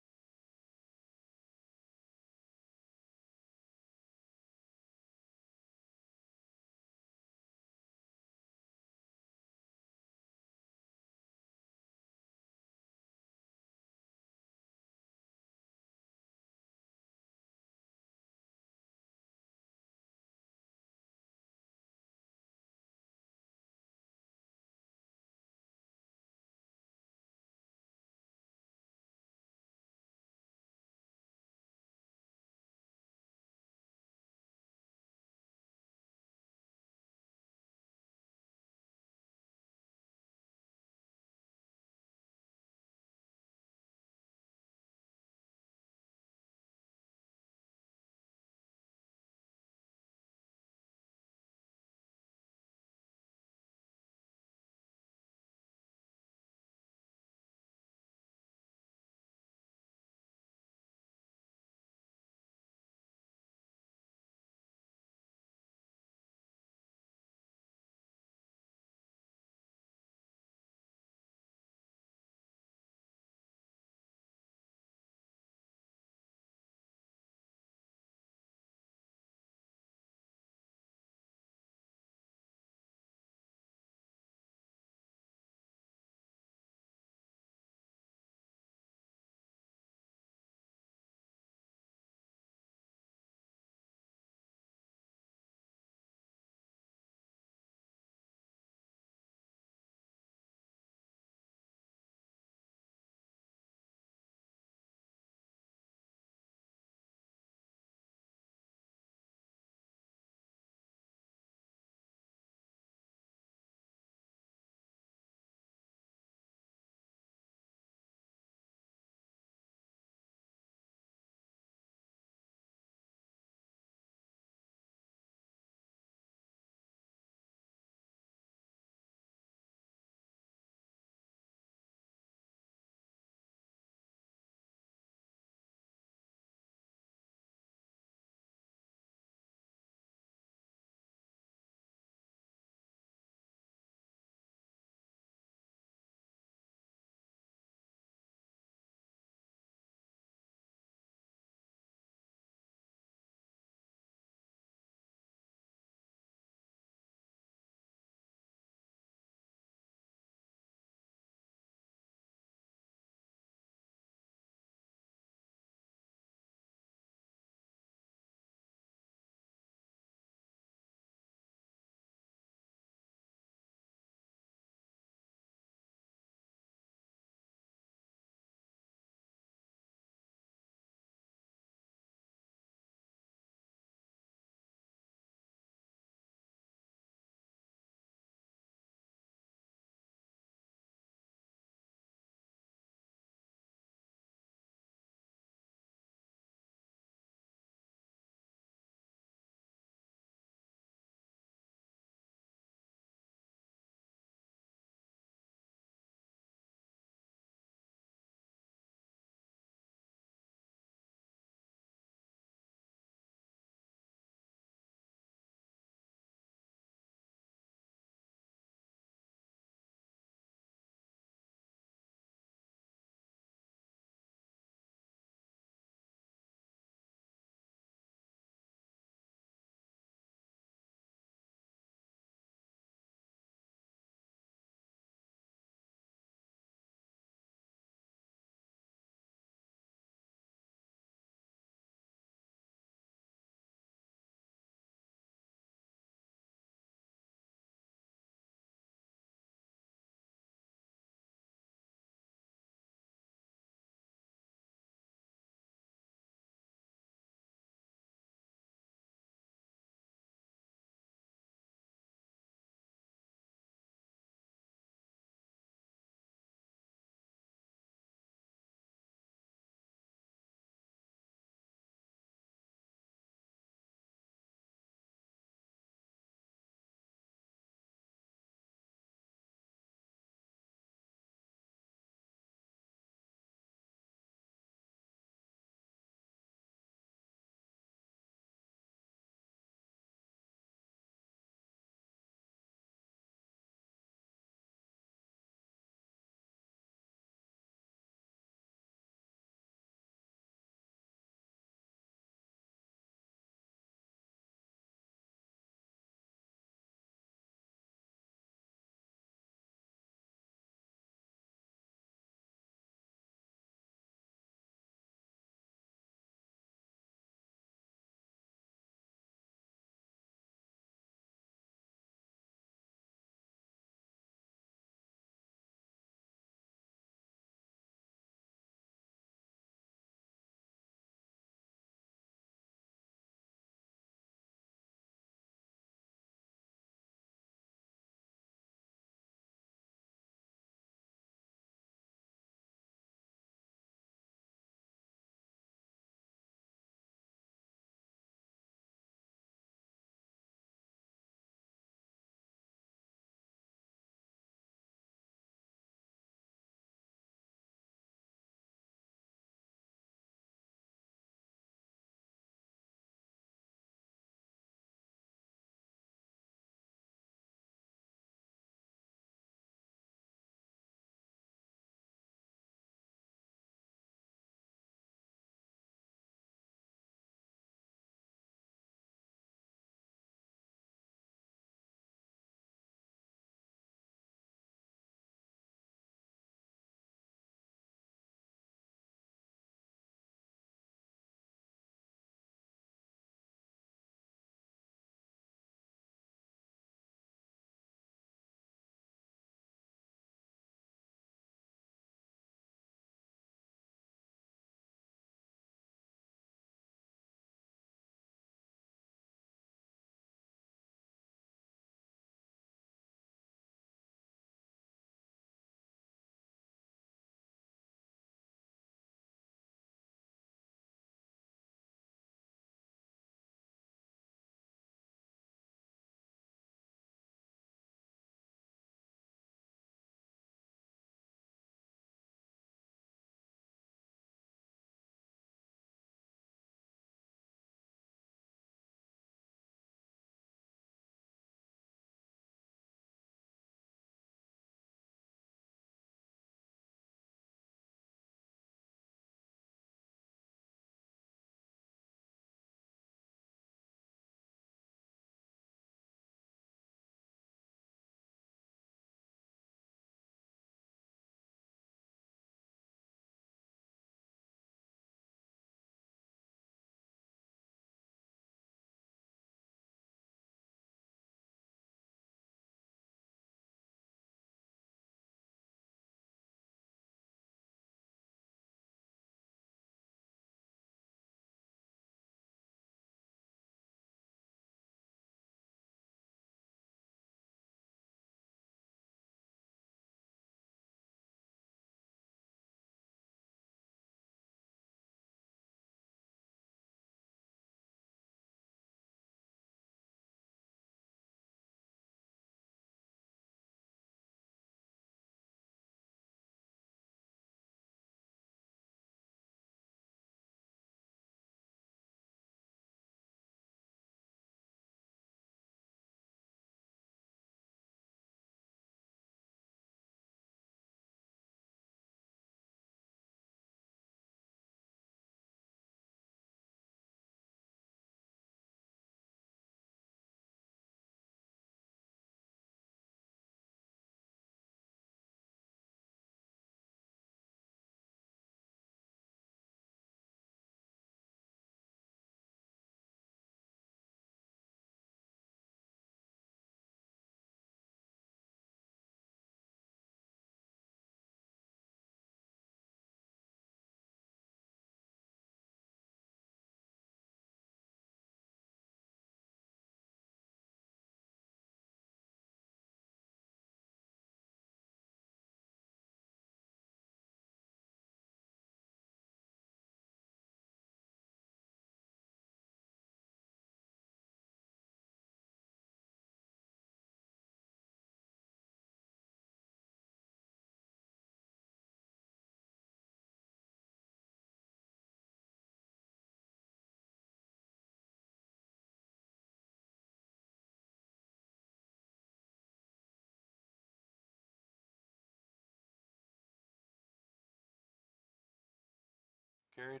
Carried.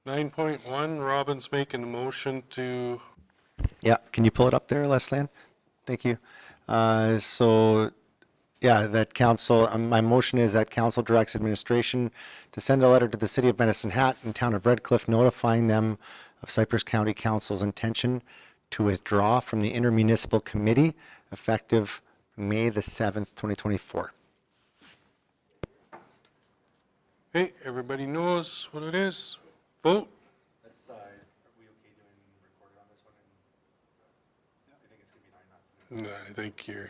9.1, Robin's making a motion to, Yeah, can you pull it up there, Lesley? Thank you. So, yeah, that council, my motion is that council directs administration to send a letter to the city of Medicine Hat and town of Red Cliff notifying them of Cypress County Council's intention to withdraw from the intermunicipal committee effective May the 7th, 2024. hey, everybody knows what it is. Vote. Are we okay doing recorded on this one? I think it's going to be 9-0. No, I think you're,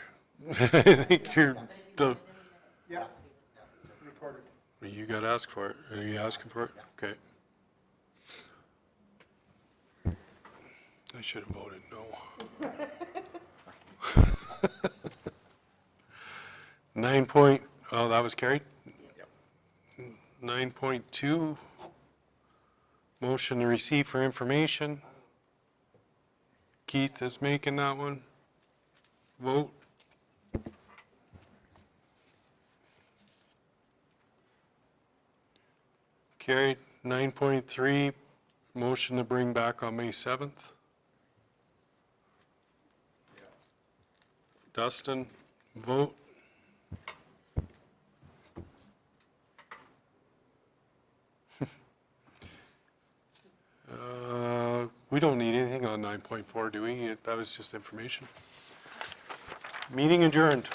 Yeah. Recorded. you got to ask for it. Are you asking for it? Okay. I should have voted no. 9 point, oh, that was carried? 9.2, motion to receive for information. Keith is making that one. Vote. Carried. 9.3, motion to bring back on May 7th. Dustin, vote. We don't need anything on 9.4, do we? That was just information. Meeting adjourned.